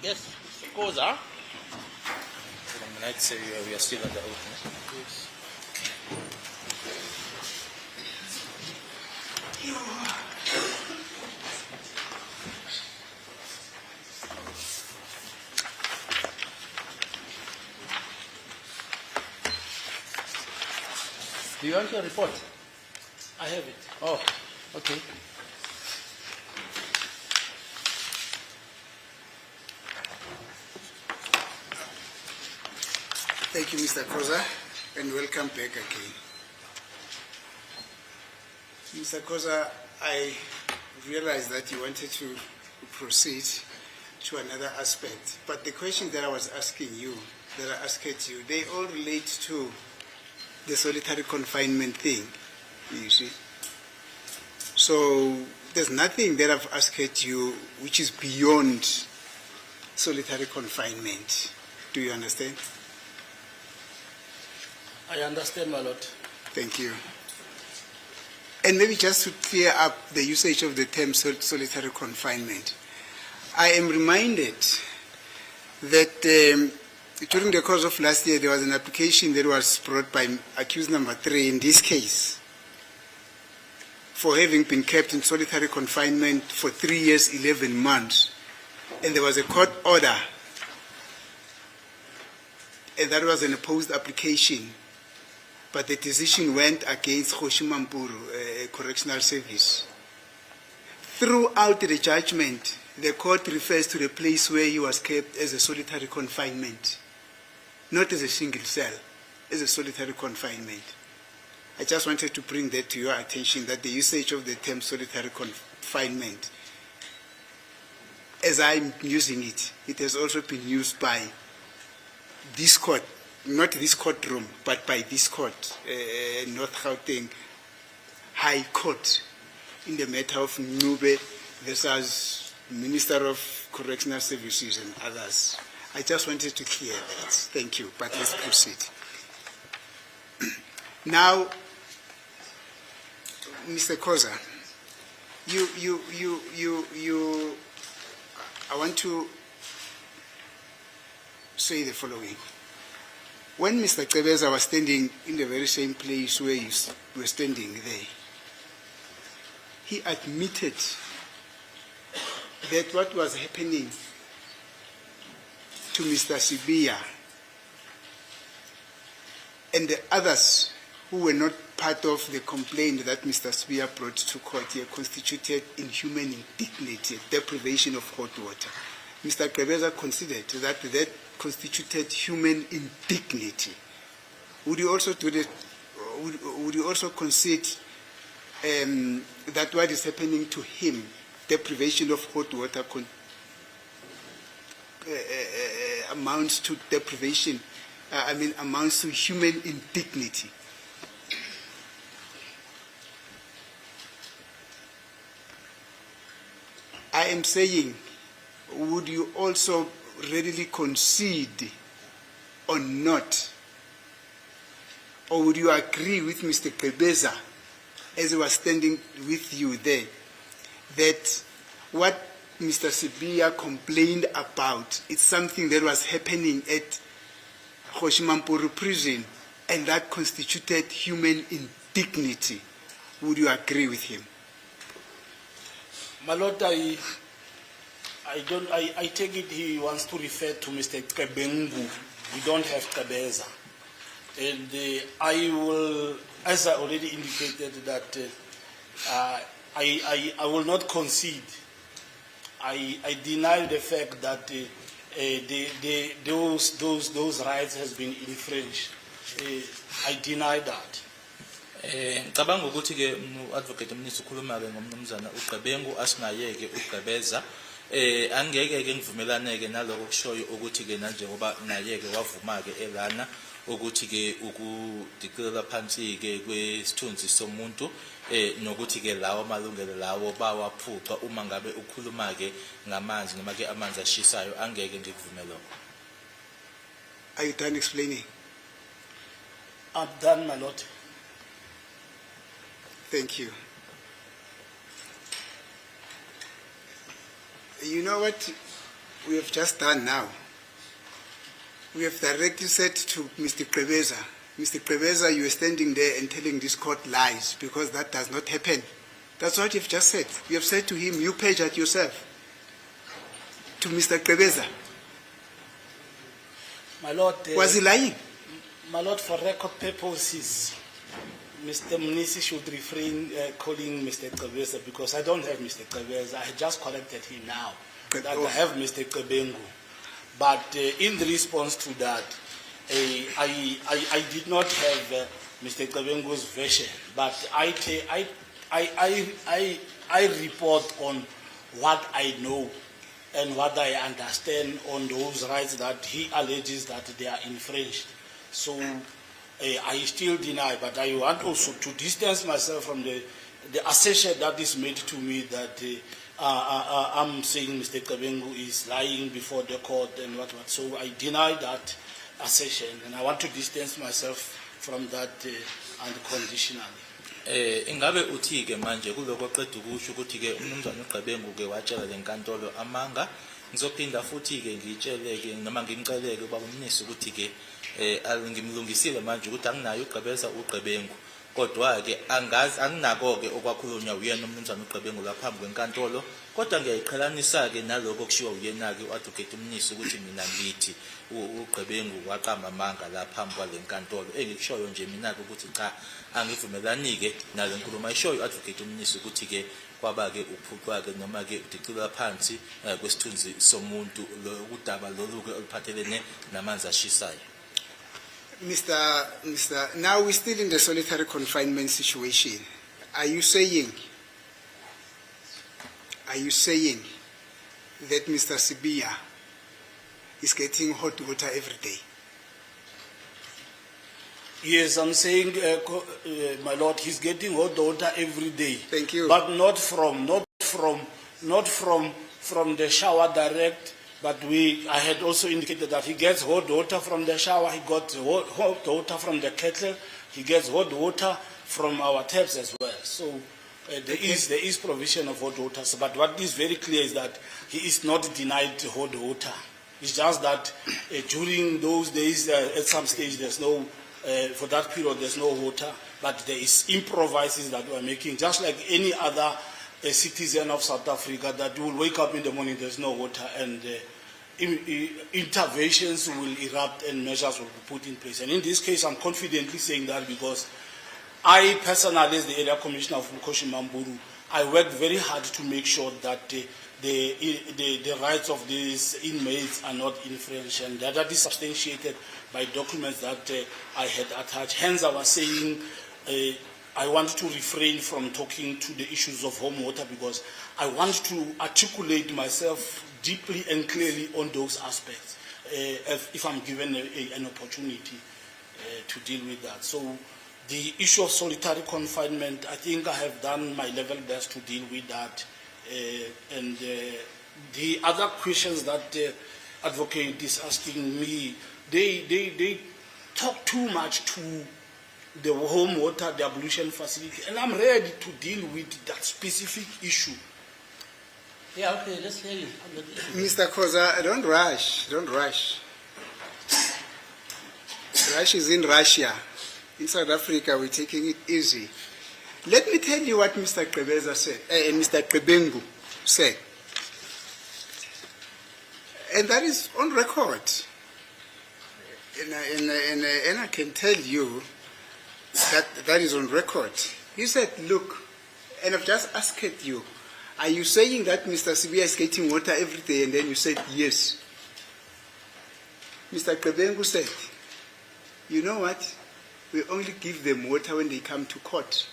Yes, of course, huh? I'd say we are still under oath. Yes. Do you want your report? I have it. Oh, okay. Thank you, Mr. Koza, and welcome back again. Mr. Koza, I realized that you wanted to proceed to another aspect, but the question that I was asking you, that I asked you, they all relate to the solitary confinement thing, you see. So there's nothing that I've asked you which is beyond solitary confinement. Do you understand? I understand, my lord. Thank you. And maybe just to clear up the usage of the term solitary confinement, I am reminded that during the course of last year, there was an application that was brought by accused number 3 in this case for having been kept in solitary confinement for 3 years, 11 months. And there was a court order, and that was an opposed application. But the decision went against Hoshimampuru Correctional Service. Throughout the judgment, the court refers to the place where he was kept as a solitary confinement, not as a single cell, as a solitary confinement. I just wanted to bring that to your attention, that the usage of the term solitary confinement, as I'm using it, it has also been used by this court, not this courtroom, but by this court, North Gauteng High Court, in the matter of Nube versus Minister of Correctional Services and others. I just wanted to clear that. Thank you, but let's proceed. Now, Mr. Koza, I want to say the following. When Mr. Kebeza was standing in the very same place where you were standing there, he admitted that what was happening to Mr. Sibia and the others who were not part of the complaint that Mr. Sibia brought to court here constituted inhuman indignity, deprivation of hot water. Mr. Kebeza considered that that constituted human indignity. Would you also do that? Would you also concede that what is happening to him, deprivation of hot water, amounts to deprivation? Amounts to human indignity. I am saying, would you also readily concede or not? Or would you agree with Mr. Kebeza, as he was standing with you there, that what Mr. Sibia complained about is something that was happening at Hoshimampuru prison, and that constituted human indignity? Would you agree with him? My lord, I take it he wants to refer to Mr. Kebengu. We don't have Kebeza. And I will, as I already indicated, that I will not concede. I deny the fact that those rights has been infringed. I deny that. Ngicabanga ukuthi ke advocate umnisi ukhuluma ke ngomnumzana uGqebengu asingayeke uGqebeza angeke ke ngivumelane ke naloko kushoyo ukuthi ke njengoba nayeke wavuma ke elana ukuthi ke ukudicela phansi ke kwesithunzi somuntu nokuthi ke lawo amalungelo lawo bawaphuca uma ngabe ukhuluma ke ngamanzi noma ke amanzi ashisayo angeke ngikuvumele lokho. Are you done explaining? I'm done, my lord. Thank you. You know what we have just done now? We have directly said to Mr. Krebeza, Mr. Krebeza, you are standing there and telling this court lies because that does not happen. That's what you've just said. You have said to him, you perjured yourself. To Mr. Krebeza. My Lord, Was he lying? my Lord, for record purposes, Mr. Mnisi should refrain calling Mr. Krebeza because I don't have Mr. Krebeza. I just corrected him now that I have Mr. Krebengu. But in response to that, I did not have Mr. Krebengu's version, but I report on what I know and what I understand on those rights that he alleges that they are infringed. So I still deny, but I want also to distance myself from the assertion that is made to me that I'm saying Mr. Krebengu is lying before the court and what. So I deny that assertion, and I want to distance myself from that unconditionally. Ingabe uthi ke manje kuloko oqeda ukusho ukuthi ke umnumzana uGqebengu ke watshela lenkantolo amanga ngizophinda futhi ke ngitshele ke noma ngimceleke ubaba umnisi ukuthi ke ngimlungisile manje ukuthi anginayo uGqebeza uGqebengu kodwa ke angazi anginako ke okwakhulunywa uyena umnumzana uGqebengu laphambi kwenkantolo kodwa ngiyayiqhelanisa ke naloko kushiwa uyena ke uadvocate umnisi ukuthi mina ngithi uGqebengu waqamba amanga laphambi kwalenkantolo engikushoyo nje mina ukuthi cha angivumelani ke nalenkulumo ayishoyo uadvocate umnisi ukuthi ke kwaba ke uphucwa ke noma ke udicula phansi kwesithunzi somuntu ukudaba lolu ke oluphathelene namanzi ashisayo. Mr. Now we're still in the solitary confinement situation. Are you saying that Mr. Sibia is getting hot water every day? Yes, I'm saying, my Lord, he's getting hot water every day. Thank you. But not from the shower direct. But I had also indicated that he gets hot water from the shower. He got hot water from the kettle. He gets hot water from our taps as well. So there is provision of hot water. So, but what is very clear is that he is not denied hot water. It's just that during those days, at some stage, there's no. For that period, there's no water, but there is improvises that we're making, just like any other citizen of South Africa that will wake up in the morning, there's no water, and interventions will erupt and measures will be put in place. And in this case, I'm confidently saying that because I personally, as the area commissioner of Mkoshi Mamburu, I worked very hard to make sure that the rights of these inmates are not infringed, and that is substantiated by documents that I had attached. Hence, I was saying I want to refrain from talking to the issues of home water because I want to articulate myself deeply and clearly on those aspects if I'm given an opportunity to deal with that. So the issue of solitary confinement, I think I have done my level best to deal with that. And the other questions that the advocate is asking me, they talk too much to the home water, the ablution facility, and I'm ready to deal with that specific issue. Yeah, okay, let's hear you. Mr. Koza, don't rush. Rush is in Russia. In South Africa, we're taking it easy. Let me tell you what Mr. Krebeza said, Mr. Krebengu said. And that is on record. And I can tell you that is on record. He said, look, and I've just asked you, are you saying that Mr. Sibia is getting water every day? And then you said, yes. Mr. Krebengu said, you know what? We only give them water when they come to court.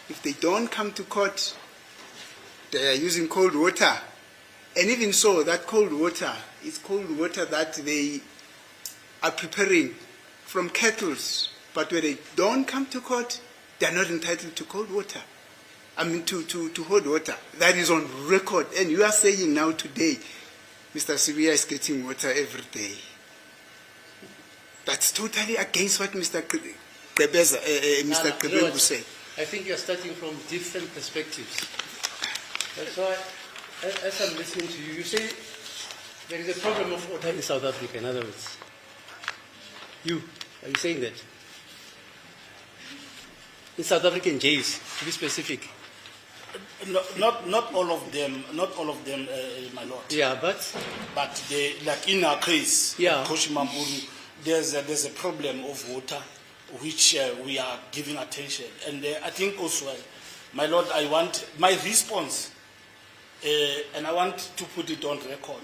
If they don't come to court, they are using cold water. And even so, that cold water is cold water that they are preparing from kettles. But when they don't come to court, they are not entitled to cold water. I mean, to hot water. That is on record. And you are saying now today, Mr. Sibia is getting water every day. That's totally against what Mr. Krebengu said. I think you're starting from different perspectives. That's why as I'm listening to you, you say there is a problem of water in South Africa, in other words. Are you saying that? In South African jails, to be specific. Not all of them, my lord. Yeah, but Like in our case, Yeah. Koshimamburu, there's a problem of water which we are giving attention. And I think also, my lord, I want my response, and I want to put it on record.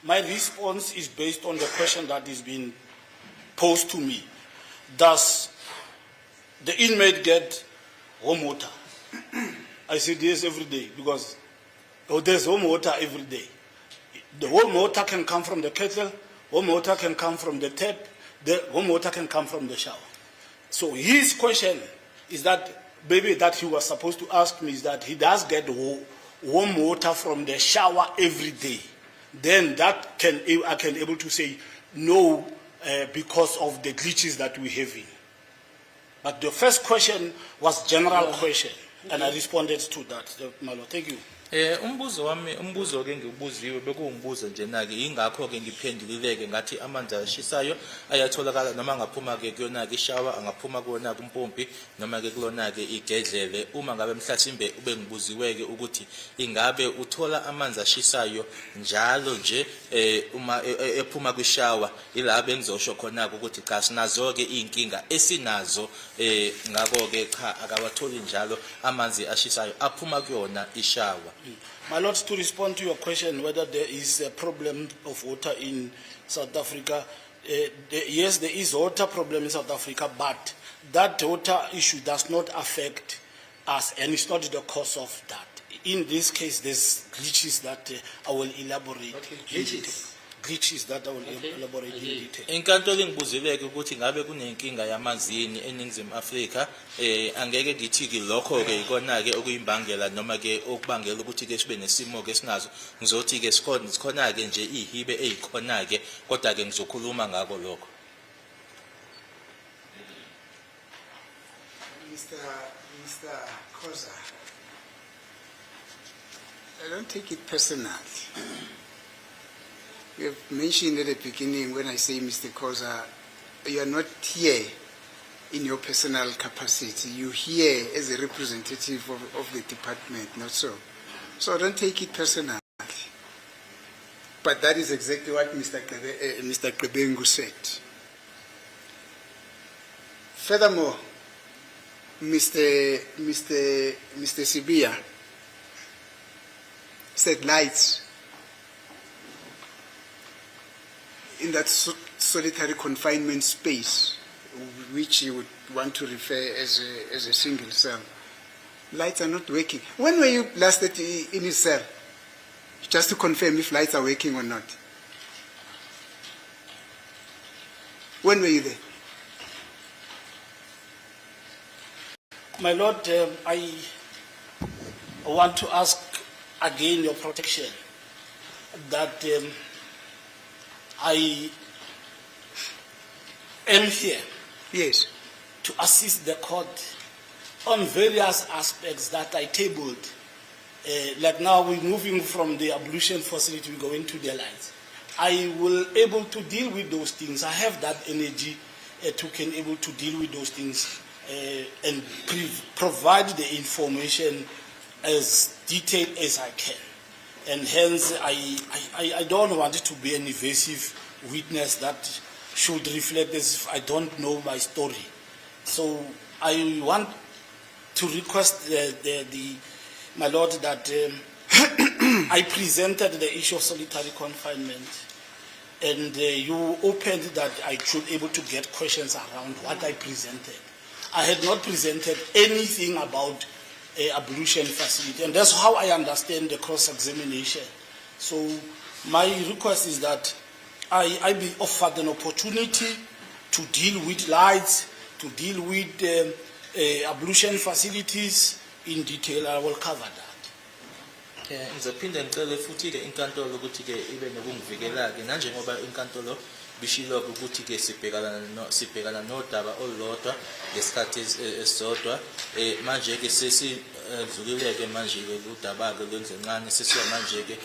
My response is based on the question that is being posed to me. Does the inmate get warm water? I said yes every day, because there's warm water every day. The warm water can come from the kettle, warm water can come from the tap, the warm water can come from the shower. So his question is that, maybe that he was supposed to ask me, is that he does get warm water from the shower every day. Then I can able to say no, because of the glitches that we have in. But the first question was general question, and I responded to that. My lord, thank you. Umbuzo ke ngibuziwe bekuwumbuzo nje nake ingakho ke ngiphendulileke ngathi amanzi ashisayo ayatholakala noma ngaphuma ke kuyona ke ishawa angaphuma kuona kumpompi noma ke kulona ke igedlele uma ngabe mhlasimbe ube ngibuziwe ke ukuthi ingabe uthola amanzi ashisayo njalo nje uma ephuma kwishawa ilabe engizosho khona ukuthi cha sinazo ke inkinga esinazo ngako ke cha akawatholi njalo amanzi ashisayo aphuma kuyona ishawa. My lord, to respond to your question whether there is a problem of water in South Africa, yes, there is water problem in South Africa, but that water issue does not affect us, and it's not the cause of that. In this case, there's glitches that I will elaborate. Okay, glitches that I will elaborate in detail. Inkantolo ngibuzileke ukuthi ngabe kunenkinga yamanzini eNingizimu Afrika angeke ngithi ke lokho ke ikona ke okuyimbangela noma ke okubangela ukuthi ke sibe nesimo ke sinazo ngizothi ke sikhona ke nje ihibe ezikhona ke kodwa ke ngizokhuluma ngako lokho. Mr. Khoza, I don't take it personal. You have mentioned at the beginning when I say, Mr. Khoza, you are not here in your personal capacity. You're here as a representative of the department, not so. So don't take it personal. But that is exactly what Mr. Krebengu said. Furthermore, Mr. Sibia said lights in that solitary confinement space, which you would want to refer as a single cell. Lights are not working. When were you last in his cell? Just to confirm if lights are working or not. When were you there? My lord, I want to ask again your protection that I am here, Yes. to assist the court on various aspects that I tabled. Like now we're moving from the ablution facility, we're going to the lights. I will able to deal with those things. I have that energy to can able to deal with those things and provide the information as detailed as I can. And hence, I don't want it to be an evasive witness that should reflect as if I don't know my story. So I want to request my lord that I presented the issue of solitary confinement, and you opened that I should able to get questions around what I presented. I had not presented anything about ablution facility, and that's how I understand the cross-examination. So my request is that I be offered an opportunity to deal with lights, to deal with ablution facilities in detail. I will cover that. Ngizophinde ngicele futhi ke inkantolo ukuthi ke ibe nokungivikela ke nanjengoba inkantolo bishilo ukuthi ke sibhekana nodaba olulodwa ngesikhathi esodwa manje ke dlulileke manje ke udaba ke lwenzencane sesiya manje ke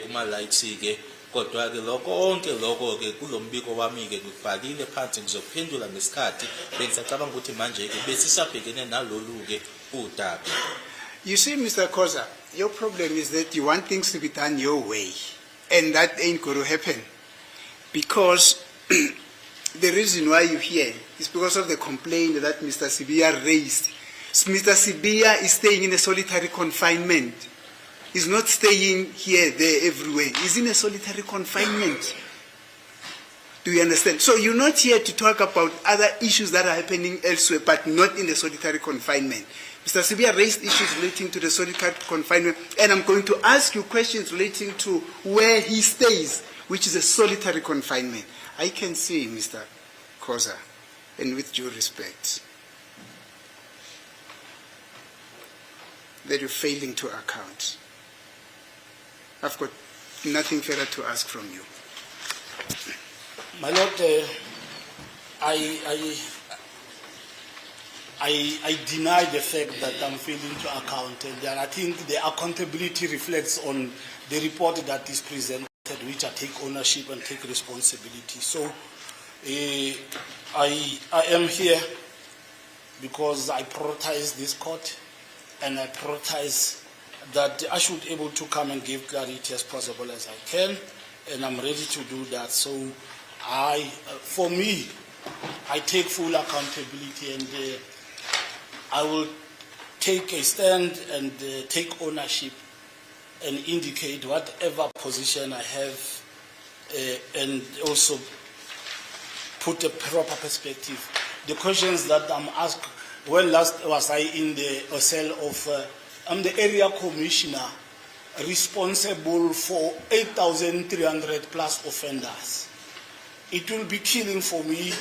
kuma lights ke kodwa ke lokho konke lokho ke kulombiko wami ke kubhalile phansi ngizophendula ngesikhathi bengisacabanga ukuthi manje ke besisabhekene nalolu ke udaba. You see, Mr. Khoza, your problem is that you want things to be done your way, and that ain't going to happen. Because the reason why you're here is because of the complaint that Mr. Sibia raised. Mr. Sibia is staying in a solitary confinement. He's not staying here, there, everywhere. He's in a solitary confinement. Do you understand? So you're not here to talk about other issues that are happening elsewhere, but not in the solitary confinement. Mr. Sibia raised issues relating to the solitary confinement, and I'm going to ask you questions relating to where he stays, which is a solitary confinement. I can see, Mr. Khoza, and with due respect, that you're failing to account. I've got nothing further to ask from you. My Lord, I deny the fact that I'm failing to account, and I think the accountability reflects on the report that is presented, which I take ownership and take responsibility. So I am here because I prioritize this court, and I prioritize that I should be able to come and give clarity as possible as I can, and I'm ready to do that. So for me, I take full accountability, and I will take a stand and take ownership and indicate whatever position I have, and also put a proper perspective. The questions that I'm asked, when last was I in the cell of, I'm the area commissioner responsible for 8,300 plus offenders. It will be killing for me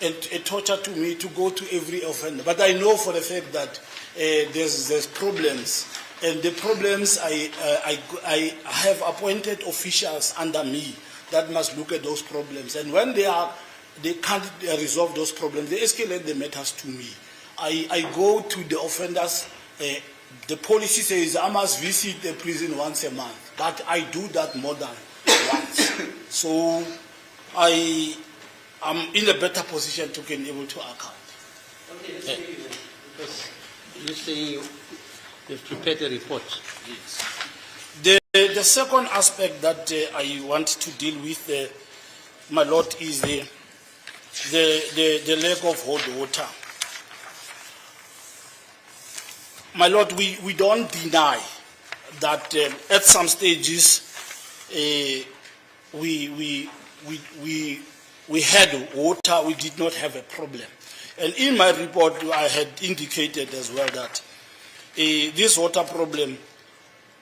and a torture to me to go to every offender. But I know for the fact that there's problems, and the problems I have appointed officials under me that must look at those problems. And when they can't resolve those problems, they escalate the matters to me. I go to the offenders. The policy says I must visit the prison once a month, but I do that more than once. So I am in a better position to be able to account. Okay, let's hear you then, because you say you've prepared a report. Yes. The second aspect that I want to deal with, my Lord, is the lack of hot water. My Lord, we don't deny that at some stages we had water, we did not have a problem. And in my report, I had indicated as well that this water problem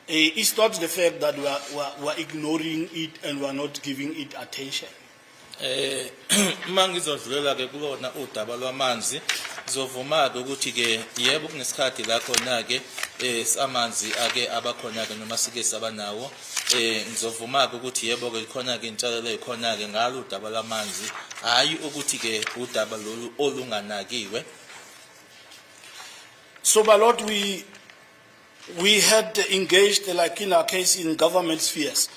is not the fact that we're ignoring it and we're not giving it attention. Mangizodlulela ke kulona udaba lwamanzi zovuma ukuthi ke yebo kunesikhathi la khona ke amanzi ake abakhona ke noma sike sabanawo ngizovuma ukuthi yebo ke khona ke intshalelo ekhona ke ngalo udaba lwamanzi hayi ukuthi ke udaba lolu olunganakiwe. So my Lord, we had engaged, like in our case, in government spheres.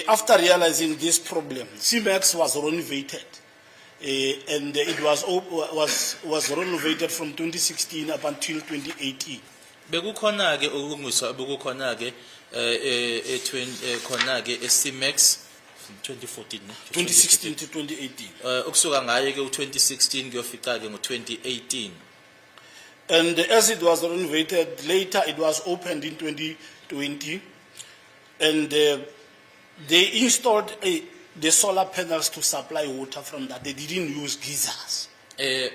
After realizing this problem, CMAX was renovated, and it was renovated from 2016 up until 2018. Bekukhona ke ukulungiswa bekukhona ke khona ke CMAX 2014 2016 to 2018. Ukusuka ngaye ke u2016 kuyofica ke ngo2018. And as it was renovated, later it was opened in 2020, and they installed the solar panels to supply water from that. They didn't use geysers.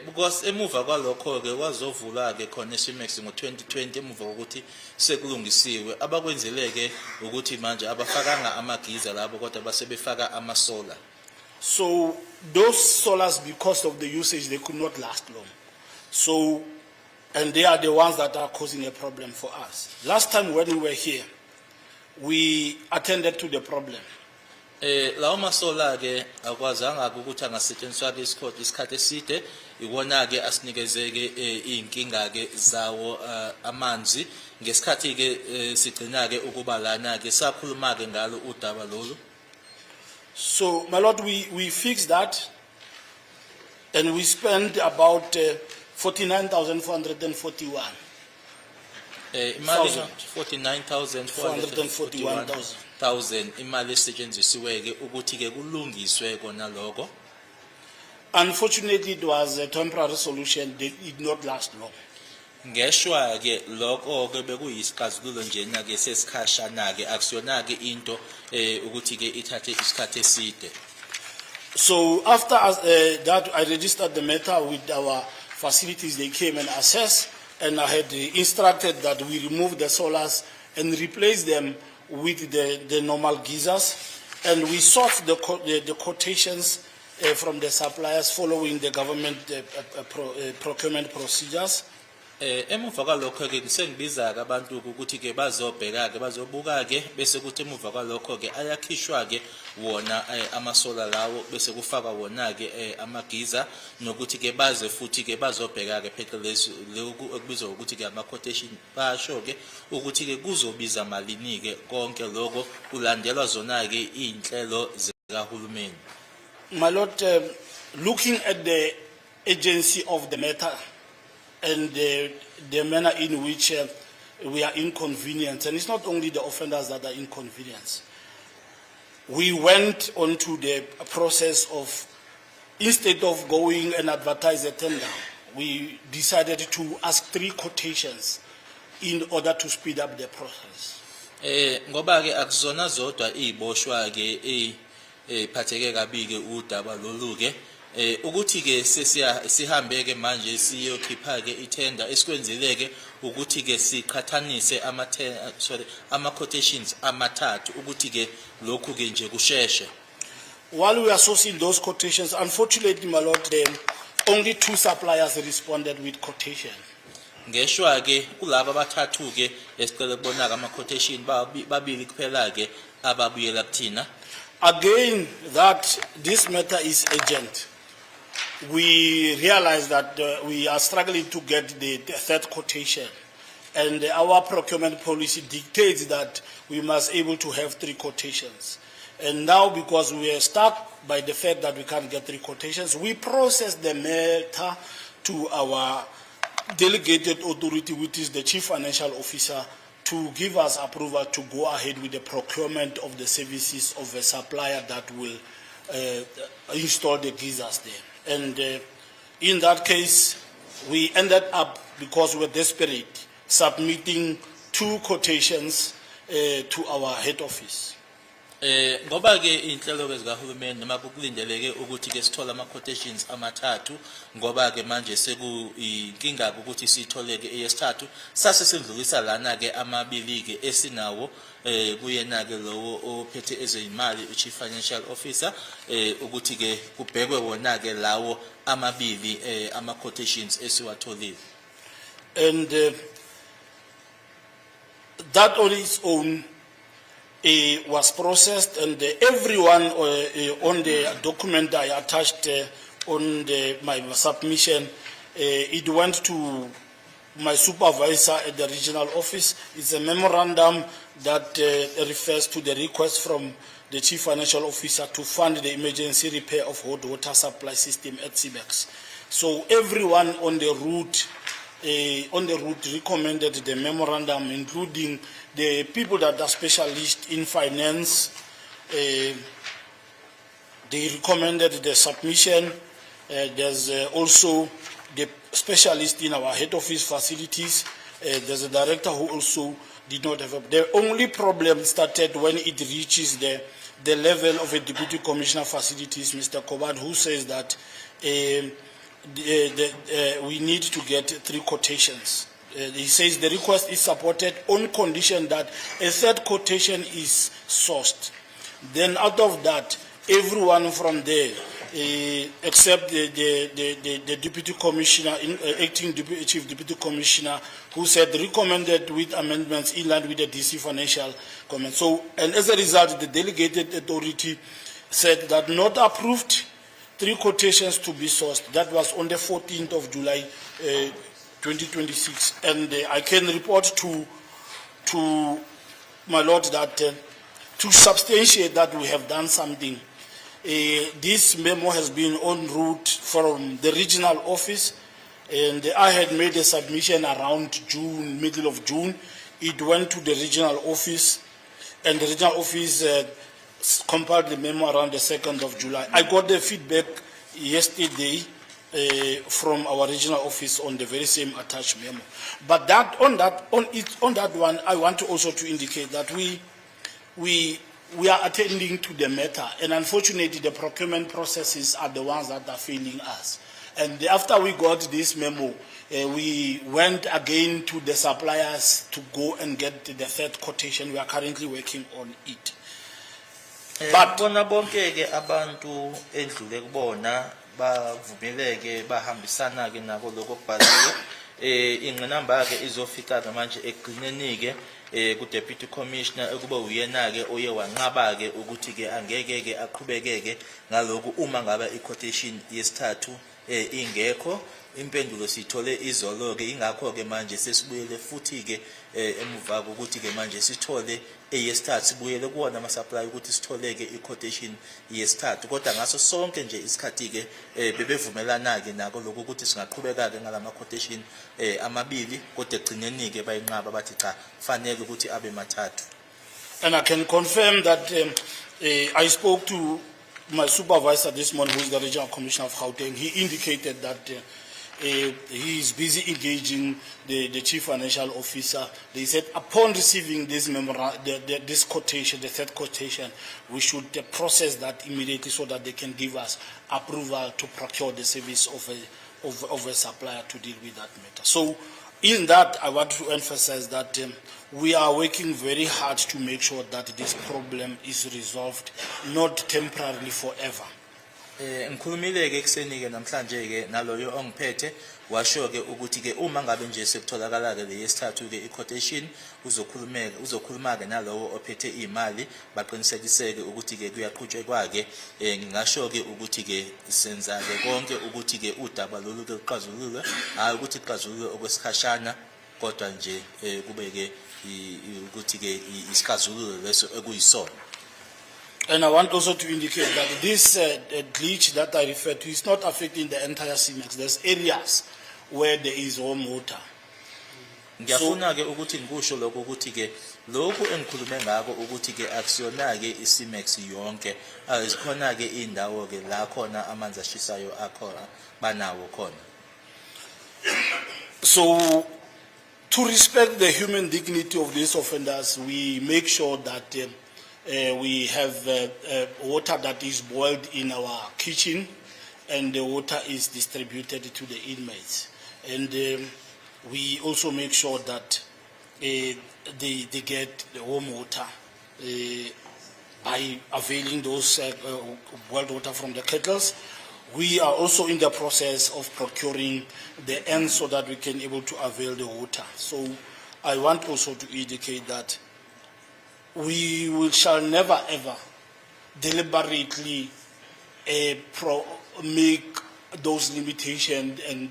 Because emuva kwalokho ke wazovula ke khona CMAX ngo2020 emuva ukuthi sekulungisiwe abakwenzeleke ukuthi manje abafakanga amagiza labo kodwa basebefaka ama solar. So those solars, because of the usage, they could not last long. So, and they are the ones that are causing a problem for us. Last time when we were here, we attended to the problem. Lawo masola ke akwazanga ukuthi angasetshenziswa ke isikhathi eside iwona ke asinikeze ke inkinga ke zawo amanzi ngesikhathi ke sigcina ke ukuba lana ke sakhuluma ke ngalo udaba lolu. So, my lord, we fixed that, and we spent about 49,441. Imali 49,441,000 imali esetshenzisiwe ke ukuthi ke kulungiswe kona lokho. Unfortunately, it was a temporary solution. It did not last long. Ngeshwa ke lokho ke bekuyisixazululo njena ke sesikhashana ke akusiyona ke into ukuthi ke ithathe isikhathi eside. So after that, I registered the matter with our facilities. They came and assessed, and I had instructed that we remove the solars and replace them with the normal geysers. And we sought the quotations from the suppliers following the government procurement procedures. Emuva kwalokho ke sengibiza ke abantu ukuthi ke bazobheka ke bazobuka ke bese kuthi emuva kwalokho ke ayakhishwa ke wona amasola lawo bese kufaka wona ke amagiza nokuthi ke baze futhi ke bazobheka ke phecelezi lokhu ekubizwa ukuthi ke ama quotation basho ke ukuthi ke kuzobiza malini ke konke lokho kulandelwa zona ke inhlelo zikahulumeni. My lord, looking at the agency of the matter and the manner in which we are inconvenienced, and it's not only the offenders that are inconvenienced. We went on to the process of, instead of going and advertise a tender, we decided to ask 3 quotations in order to speed up the process. Ngoba ke akuzona zodwa iziboshwa ke phatheke kabi ke udaba lolu ke ukuthi ke sihambe ke manje siyokhipha ke itender esikwenzile ke ukuthi ke siqhathanise ama quotations amathathu ukuthi ke lokhu ke nje kusheshe. While we are sourcing those quotations, unfortunately, my lord, only 2 suppliers responded with quotation. Ngeshwa ke kulabo abathathu ke esicela ukubona ama quotation babili kuphela ke ababuyela kuthina. Again, that this matter is urgent. We realize that we are struggling to get the 3rd quotation, and our procurement policy dictates that we must able to have 3 quotations. And now, because we are stuck by the fact that we can't get 3 quotations, we process the matter to our delegated authority, which is the Chief Financial Officer, to give us approval to go ahead with the procurement of the services of a supplier that will install the geysers there. And in that case, we ended up, because we were desperate, submitting 2 quotations to our head office. Ngoba ke inhlelo ke zikahulumeni noma kukulindeleke ukuthi ke sithola ama quotations amathathu ngoba ke manje sekuyinkinga ukuthi sithole ke eyesithathu sase sindlulisa lana ke amabili ke esinawo kuyena ke lowo ophethe ezeyimali uChief Financial Officer ukuthi ke kubhekwe wona ke lawo amabili ama quotations esiwatholile. And that on its own was processed, and everyone on the document I attached on my submission, it went to my supervisor at the regional office. It's a memorandum that refers to the request from the Chief Financial Officer to fund the emergency repair of hot water supply system at CBEX. So everyone on the route recommended the memorandum, including the people that are specialists in finance. They recommended the submission. There's also the specialist in our head office facilities. There's a director who also did not have the only problem started when it reaches the level of a deputy commissioner facilities, Mr. Kobad, who says that we need to get 3 quotations. He says the request is supported on condition that a 3rd quotation is sourced. Then out of that, everyone from there except the Deputy Commissioner, Acting Chief Deputy Commissioner, who said recommended with amendments in line with the DC financial comment. So, and as a result, the delegated authority said that not approved, 3 quotations to be sourced. That was on the 14th of July, 2026. And I can report to my Lord that to substantiate that we have done something, this memo has been en route from the regional office, and I had made a submission around June, middle of June. It went to the regional office, and the regional office compiled the memo around the 2nd of July. I got the feedback yesterday from our regional office on the very same attached memo. But on that one, I want to also to indicate that we are attending to the matter, and unfortunately the procurement processes are the ones that are failing us. And after we got this memo, we went again to the suppliers to go and get the 3rd quotation. We are currently working on it. But bona bonke ke abantu endlule kubona bavumeleke bahambisana ke nako lokho kubhaliwe ingqinamba ke izofika ke manje egcineni ke ku Deputy Commissioner ukuba uyena ke oye wanqaba ke ukuthi ke angeke ke aqhubeke ke ngaloku uma ngaba i-quotation yesithathu ingekho. Impendulo sithole izolo ke ingakho ke manje sesibuyele futhi ke emuva ukuthi ke manje sithole eyesithathu sibuyele kuwona ama supply ukuthi sithole ke i-quotation yesithathu, kodwa ngaso sonke nje isikhathi ke bebevumelana ke nako lokho ukuthi singaqhubeka ke ngalama quotation amabili, kodwa egcineni ke bayinqaba bathi cha fanele ukuthi abe mathathu. And I can confirm that I spoke to my supervisor this morning, who is the Regional Commissioner of Gauteng. He indicated that he is busy engaging the Chief Financial Officer. They said upon receiving this this quotation, the 3rd quotation, we should process that immediately so that they can give us approval to procure the service of a supplier to deal with that matter. So in that, I want to emphasize that we are working very hard to make sure that this problem is resolved, not temporarily, forever. Ngikhulumile ke kuseni ke namhlanje ke naloyo ongiphethe washo ke ukuthi ke uma ngabe nje sekutholakala ke leyesithathu ke i-quotation uzokhuluma ke nalowo ophethe imali baqinisekiseke ukuthi ke kuyaqhutshwe kwake. Ngingasho ke ukuthi ke senza ke konke ukuthi ke udaba lolu ke luxazululwe, hayi ukuthi luxazululwe okwesikhashana, kodwa nje kube ke ukuthi ke isixazululo leso ekuyisona. And I want also to indicate that this glitch that I refer to is not affecting the entire CMEX. There's areas where there is warm water. Ngiyafuna ke ukuthi ngikusho lokho ukuthi ke lokhu engikhulume ngako ukuthi ke akusiyona ke iCMEX yonke, azikhona ke indawo ke la khona amanzi ashisayo akhona banawo khona. So to respect the human dignity of these offenders, we make sure that we have water that is boiled in our kitchen, and the water is distributed to the inmates. And we also make sure that they get the warm water by availing those boiled water from the kettles. We are also in the process of procuring the ends so that we can able to avail the water. So I want also to indicate that we shall never ever deliberately make those limitations and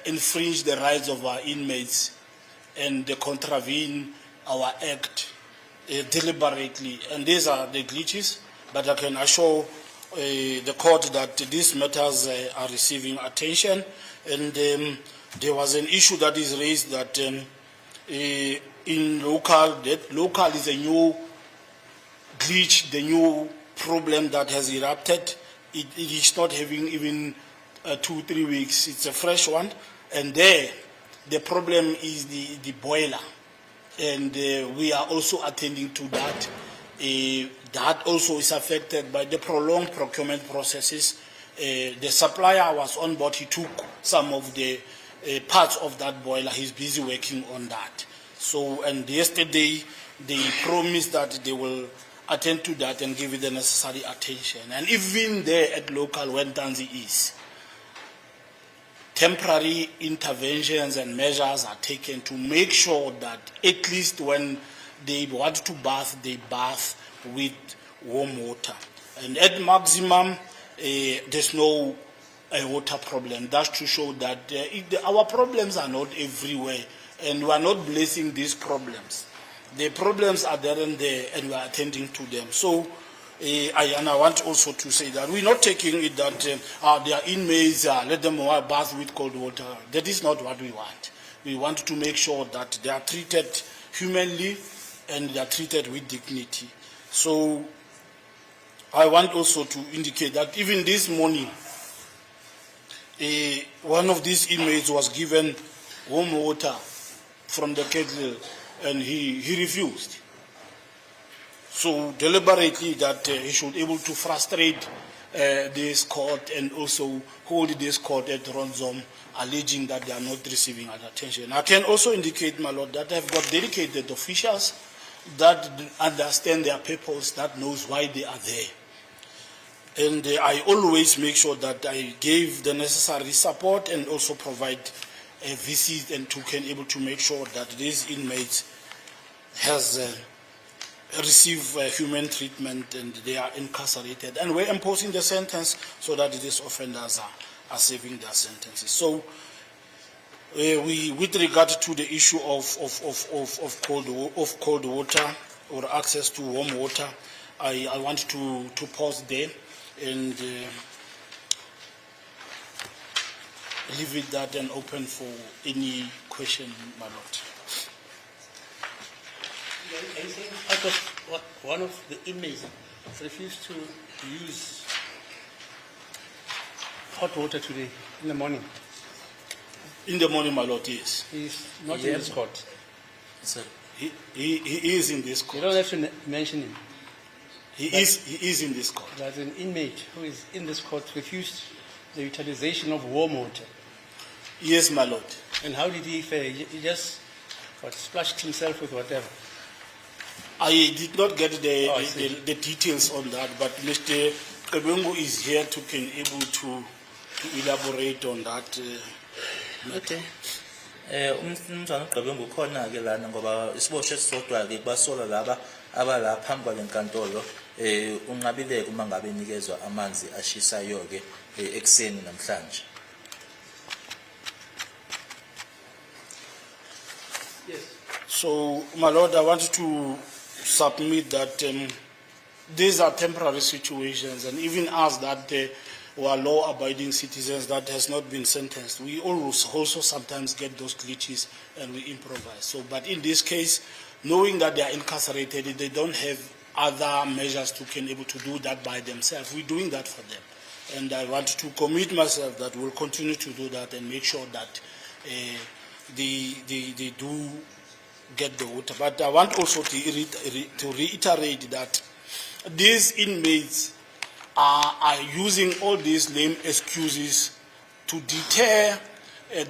infringe the rights of our inmates and contravene our act deliberately. And these are the glitches, but I can assure the court that these matters are receiving attention. And there was an issue that is raised that in local is a new glitch, the new problem that has erupted. It is not having even 2-3 weeks. It's a fresh one. And there, the problem is the boiler. And we are also attending to that. That also is affected by the prolonged procurement processes. The supplier was on board. He took some of the parts of that boiler. He's busy working on that. So, and yesterday they promised that they will attend to that and give it the necessary attention. And even there at local, when Tanzi is, temporary interventions and measures are taken to make sure that at least when they want to bath, they bath with warm water. And at maximum, there's no water problem. That's to show that our problems are not everywhere, and we are not blessing these problems. The problems are there and there, and we are attending to them. So, I want also to say that we're not taking it that they are inmates, let them bath with cold water. That is not what we want. We want to make sure that they are treated humanly and they are treated with dignity. So, I want also to indicate that even this morning, one of these inmates was given warm water from the kettle, and he refused. So deliberately that he should able to frustrate this court and also hold this court at ransom, alleging that they are not receiving attention. I can also indicate, my lord, that I've got dedicated officials that understand their purpose, that knows why they are there. And I always make sure that I give the necessary support and also provide a visit and can able to make sure that these inmates has receive human treatment and they are incarcerated. And we're imposing the sentence so that these offenders are serving their sentences. So with regard to the issue of cold water or access to warm water, I want to pause there and leave it that and open for any question, my lord. Are you saying out of one of the inmates refused to use hot water today in the morning? In the morning, my lord, yes. He's not in this court. Sir. He is in this court. You don't have to mention him. He is in this court. There's an inmate who is in this court refused the utilization of warm water. Yes, my lord. And how did he fare? He just splashed himself with whatever. I did not get the details on that, but Mr. Kabengu is here to can able to elaborate on that. Okay. Umnumzana uGqebengu ukhona ke lana ngoba isiboshwe sisodwa ke basola laba abala phambi kwale nkantolo unqabileke uma ngabe nikezwa amanzi ashisayo ke ekseni namhlanje. Yes. So, my lord, I want to submit that these are temporary situations, and even us that were law-abiding citizens that has not been sentenced, we also sometimes get those glitches and we improvise. So, but in this case, knowing that they are incarcerated, they don't have other measures to can able to do that by themselves. We're doing that for them, and I want to commit myself that we'll continue to do that and make sure that they do get the water. But I want also to reiterate that these inmates are using all these lame excuses to deter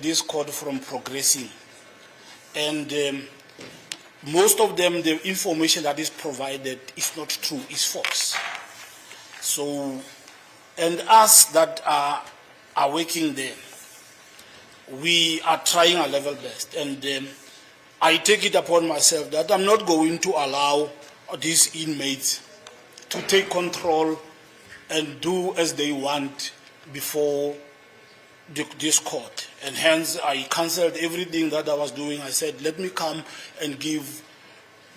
this court from progressing. And most of them, the information that is provided is not true, is false. So, and us that are working there, we are trying our level best. And I take it upon myself that I'm not going to allow these inmates to take control and do as they want before this court. And hence, I cancelled everything that I was doing. I said, let me come and give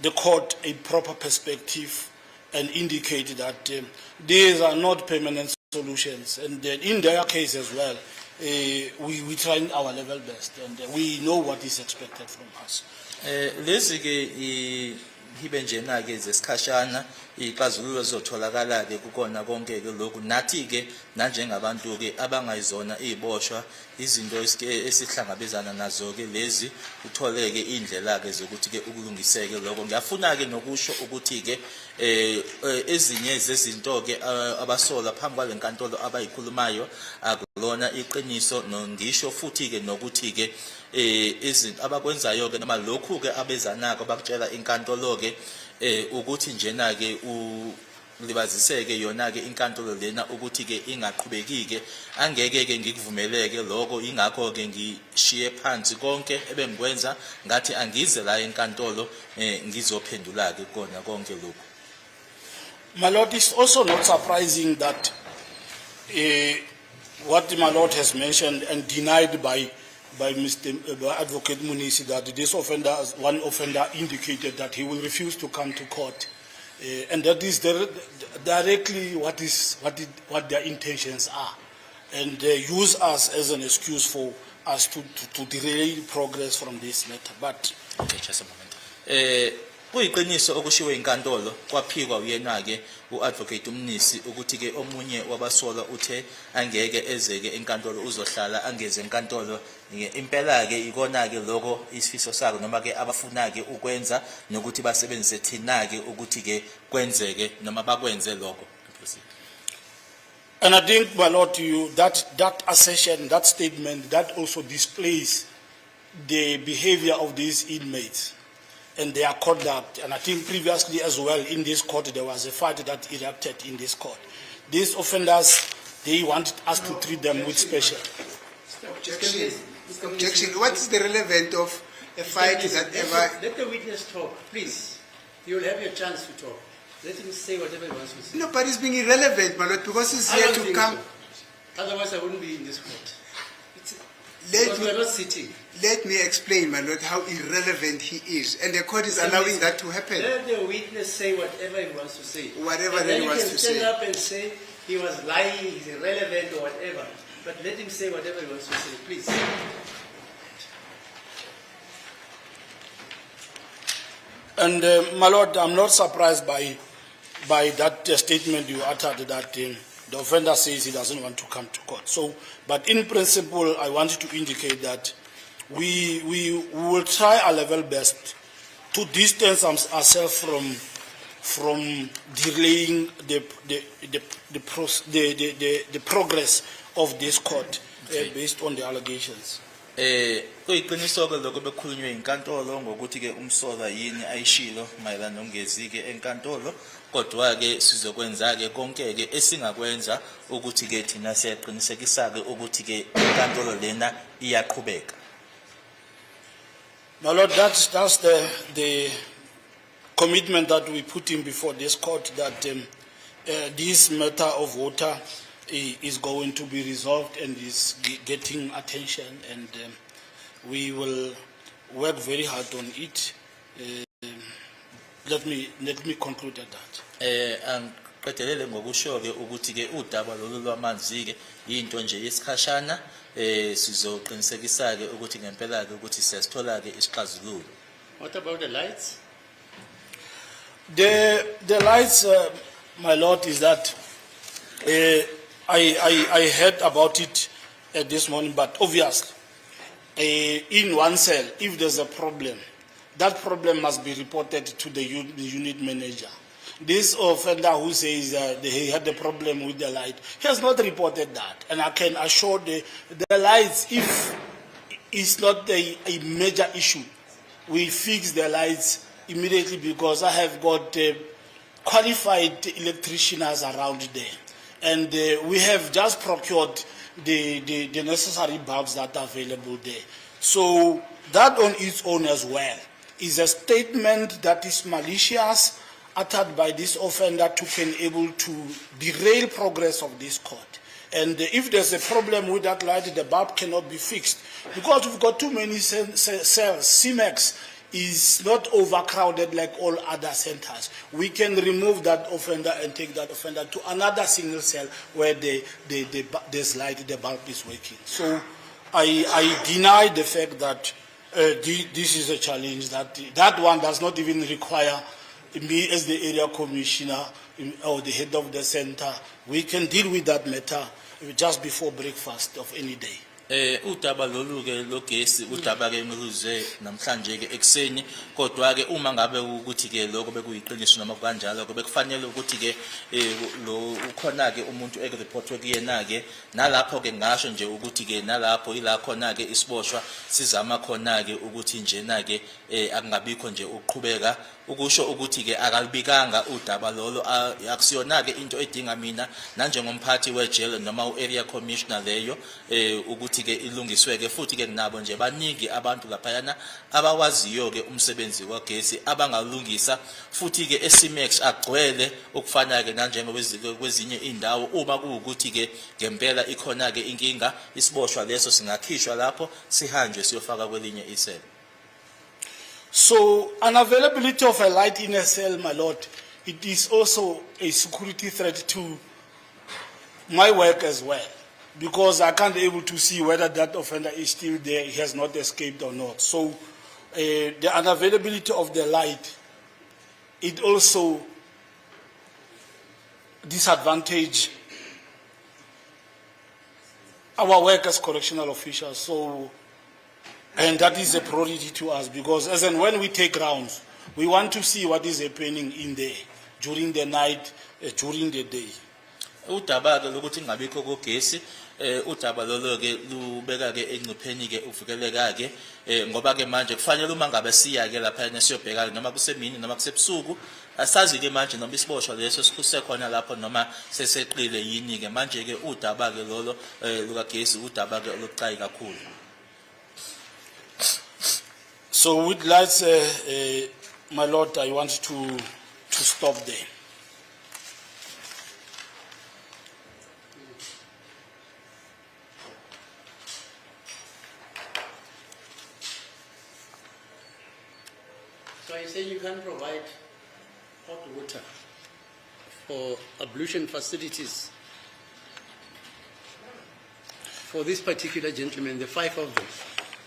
the court a proper perspective and indicate that these are not permanent solutions. And in their case as well, we try our level best, and we know what is expected from us. Lezi ke hibe njena ke zesikhashana ixazululo zotholakala ke kukona konke ke lokhu nathi ke nanjengabantu ke abangayizona iziboshwa izinto esihlangabezana nazo ke lezi utholeke indlela ke zokuthi ke ukulungiseke lokho. Ngiyafuna ke nokusho ukuthi ke ezinye zezinto ke abasola phambi kwalenkantolo abayikhulumayo lona iqiniso ngisho futhi ke nokuthi ke izinto abakwenzayo ke noma lokhu ke abezanako bakutshela inkantolo ke ukuthi njena ke libaziseke yona ke inkantolo lena ukuthi ke ingaqhubeki ke angeke ke ngikuvumeleke lokho ingakho ke ngishiye phansi konke ebengikwenza ngathi angize la enkantolo ngizophendula ke kona konke lokho. My Lord, it's also not surprising that what my Lord has mentioned and denied by Advocate Munisi, that this offender, one offender indicated that he will refuse to come to court. And that is directly what their intentions are. And they use us as an excuse for us to delay progress from this matter. But okay, just a moment. Kuyiqiniso okushiwe inkantolo kwaphikwa uyena ke uadvocate Mnisi ukuthi ke omunye wabasolwa uthe angeke ezeke enkantolo uzohlala angeze enkantolo impela ke ikona ke lokho isifiso sakhe noma ke abafuna ke ukwenza nokuthi basebenzise thina ke ukuthi ke kwenzeke noma bakwenze lokho. And I think, my Lord, to you that assertion, that statement, that also displays the behavior of these inmates and their conduct. And I think previously as well in this court there was a fight that erupted in this court. These offenders, they wanted us to treat them with special. Objection. What is the relevance of a fight that ever... Let the witness talk, please. You will have your chance to talk. Let him say whatever he wants to say. No, but it's being irrelevant, my Lord, because he's here to come... So. Otherwise I wouldn't be in this court. Because we are not sitting. Let me explain, my Lord, how irrelevant he is. And the court is allowing that to happen. Let the witness say whatever he wants to say. Whatever he wants to say. Then he can stand up and say he was lying, he's irrelevant or whatever. But let him say whatever he wants to say, please. And my Lord, I'm not surprised by that statement you uttered that the offender says he doesn't want to come to court. So, but in principle, I wanted to indicate that we will try our level best to distance ourselves from delaying the progress of this court based on the allegations. Kuyiqiniso ke lokho bekhulunywe inkantolo ngokuthi ke umsolwa yini ayishilo mayelana nongezi ke enkantolo kodwa ke sizokwenza ke konke ke esingakwenza ukuthi ke thina siyaqinisekisa ke ukuthi ke inkantolo lena iyaqhubeka. My Lord, that's the commitment that we put in before this court, that this matter of water is going to be resolved and is getting attention, and we will work very hard on it. Let me conclude at that. Angiqedelele ngokusho ke ukuthi ke udaba lolu lwamanzi ke into nje yesikhashana sizoqinisekisa ke ukuthi ngempela ke ukuthi siyasithola ke isixazululo. What about the lights? The lights, my Lord, is that I heard about it this morning, but obviously, in one cell, if there's a problem, that problem must be reported to the unit manager. This offender who says he had a problem with the light, he has not reported that. And I can assure the lights, if it's not a major issue, we fix the lights immediately, because I have got qualified electricians around there. And we have just procured the necessary bulbs that are available there. So that on its own as well is a statement that is malicious, uttered by this offender to be able to derail progress of this court. And if there's a problem with that light, the bulb cannot be fixed. Because we've got too many cells, CMEX is not overcrowded like all other centers. We can remove that offender and take that offender to another single cell where there's light, the bulb is working. So I deny the fact that this is a challenge, that one does not even require me as the area commissioner or the head of the center. We can deal with that matter just before breakfast of any day. Udaba lolu ke logesi udaba ke ngiluzwe namhlanje ke ekseni kodwa ke uma ngabe ukuthi ke lokho bekuyiqiniso noma kanjalo ke bekufanele ukuthi ke lo ukhona ke umuntu ereportwe kuyena ke nalapho ke ngasho nje ukuthi ke nalapho ila khona ke isiboshwa sizama khona ke ukuthi njena ke akungabikho nje uqhubeka ukusho ukuthi ke akalibikanga udaba lolo akusiyona ke into edinga mina nanjengomphathi wejele noma uarea commissioner leyo ukuthi ke ilungisweke futhi ke nabo nje baningi abantu laphayana abawaziyo ke umsebenzi wagesi abangalungisa futhi ke esimex agcwele ukufana ke kwezinye indawo uma kuukuthi ke ngempela ikhona ke inkinga isiboshwa leso singakhishwa lapho sihanjwe siyofaka kwelinye isebe. So, unavailability of a light in a cell, my lord, it is also a security threat to my work as well, because I can't be able to see whether that offender is still there, he has not escaped or not. So, the unavailability of the light, it also disadvantage our work as correctional officials. So, and that is a priority to us, because as and when we take rounds, we want to see what is happening in there during the night, during the day. Udaba ke lokuthi ngabikho kogesi udaba lolo ke lubeka ke engcupheni ke uvikeleka ke ngoba ke manje kufanele uma ngabe siya ke lapha nesiyobheka noma kusemini noma kusebusuku asazi ke manje noma isiboshwa leso sikusekhona lapho noma seseqile yini ke manje ke udaba ke lolo lukagesi udaba ke olucayi kakhulu. So with lights, my lord, I want to stop there. So I say you can provide hot water for ablution facilities for this particular gentleman, the 5 of them.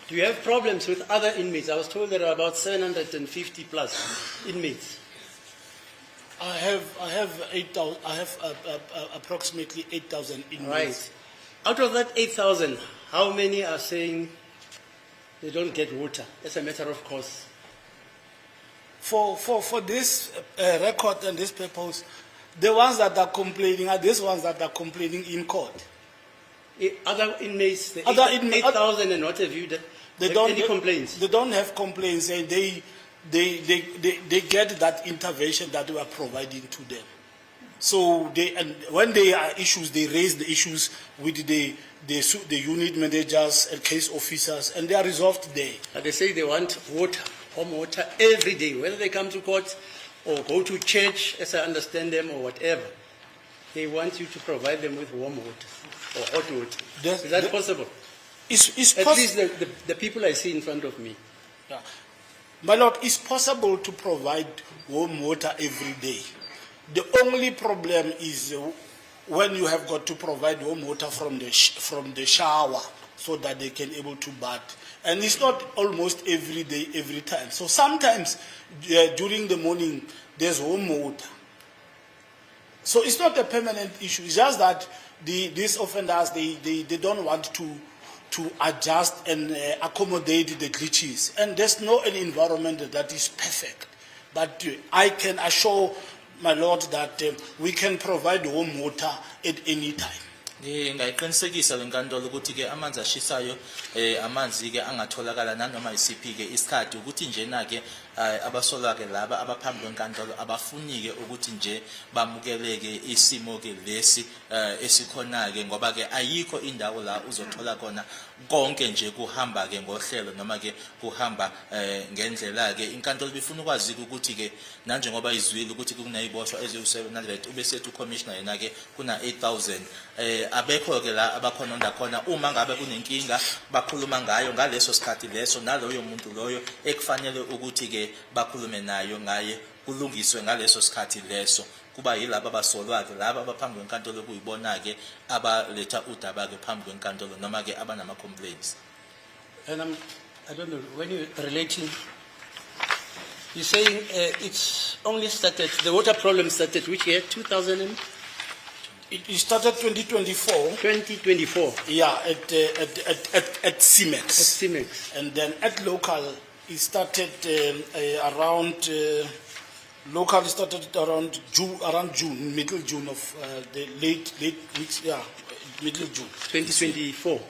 Do you have problems with other inmates? I was told there are about 750 plus inmates. I have 8,000. I have approximately 8,000 inmates. Right. Out of that 8,000, how many are saying they don't get water as a matter of course? For this record and this purpose, the ones that are complaining are these ones that are complaining in court. Other inmates, the Other 8,000 and what have you done? They Have don't any complaints? They don't have complaints, and they get that intervention that we are providing to them. So and when there are issues, they raise the issues with the unit managers and case officers, and they are resolved there. They say they want water, home water every day, whether they come to court or go to church, as I understand them, or whatever. They want you to provide them with warm water or hot water. Is that possible? At least the people I see in front of me. Yeah. My lord, it's possible to provide warm water every day. The only problem is when you have got to provide warm water from the shower so that they can able to bath. And it's not almost every day, every time. So sometimes during the morning, there's warm water. So it's not a permanent issue. It's just that these offenders, they don't want to adjust and accommodate the glitches. And there's no an environment that is perfect. But I can assure my lord that we can provide warm water at any time. Ngayiqinisekisa lenkantolo ukuthi ke amanzi ashisayo amanzi ke angatholakala nanoma isiphi ke isikhathi ukuthi njena ke abasolwa ke laba abaphambi kwenkantolo abafunike ukuthi nje bamukeleke isimo ke lesi esikhona ke ngoba ke ayikho indawo la uzothola khona konke nje kuhamba ke ngohlelo noma ke kuhamba ngendlela ke inkantolo bifuna ukwazi ukuthi ke nanje ngoba izwile ukuthi kunayiboshwa eziwu700 ubesethu commissioner yena ke kuna 8,000 abekho ke la abakhona ndakhona uma ngabe kunenkinga bakhuluma ngayo ngaleso sikhathi leso naloyo muntu loyo ekufanele ukuthi ke bakhulume nayo ngaye kulungiswe ngaleso sikhathi leso kuba yilabo abasolwa ke laba abaphambi kwenkantolo kuyibona ke abaletha udaba ke phambi kwenkantolo noma ke abanama complaints. And I don't know, when you're relating, you're saying it's only started, the water problem started which year, 2000? It started 2024. 2024 Yeah, at at CMEX. CMEX. And then at local, it started around. Local started around June, middle June of the late weeks. Yeah, middle June. 2024.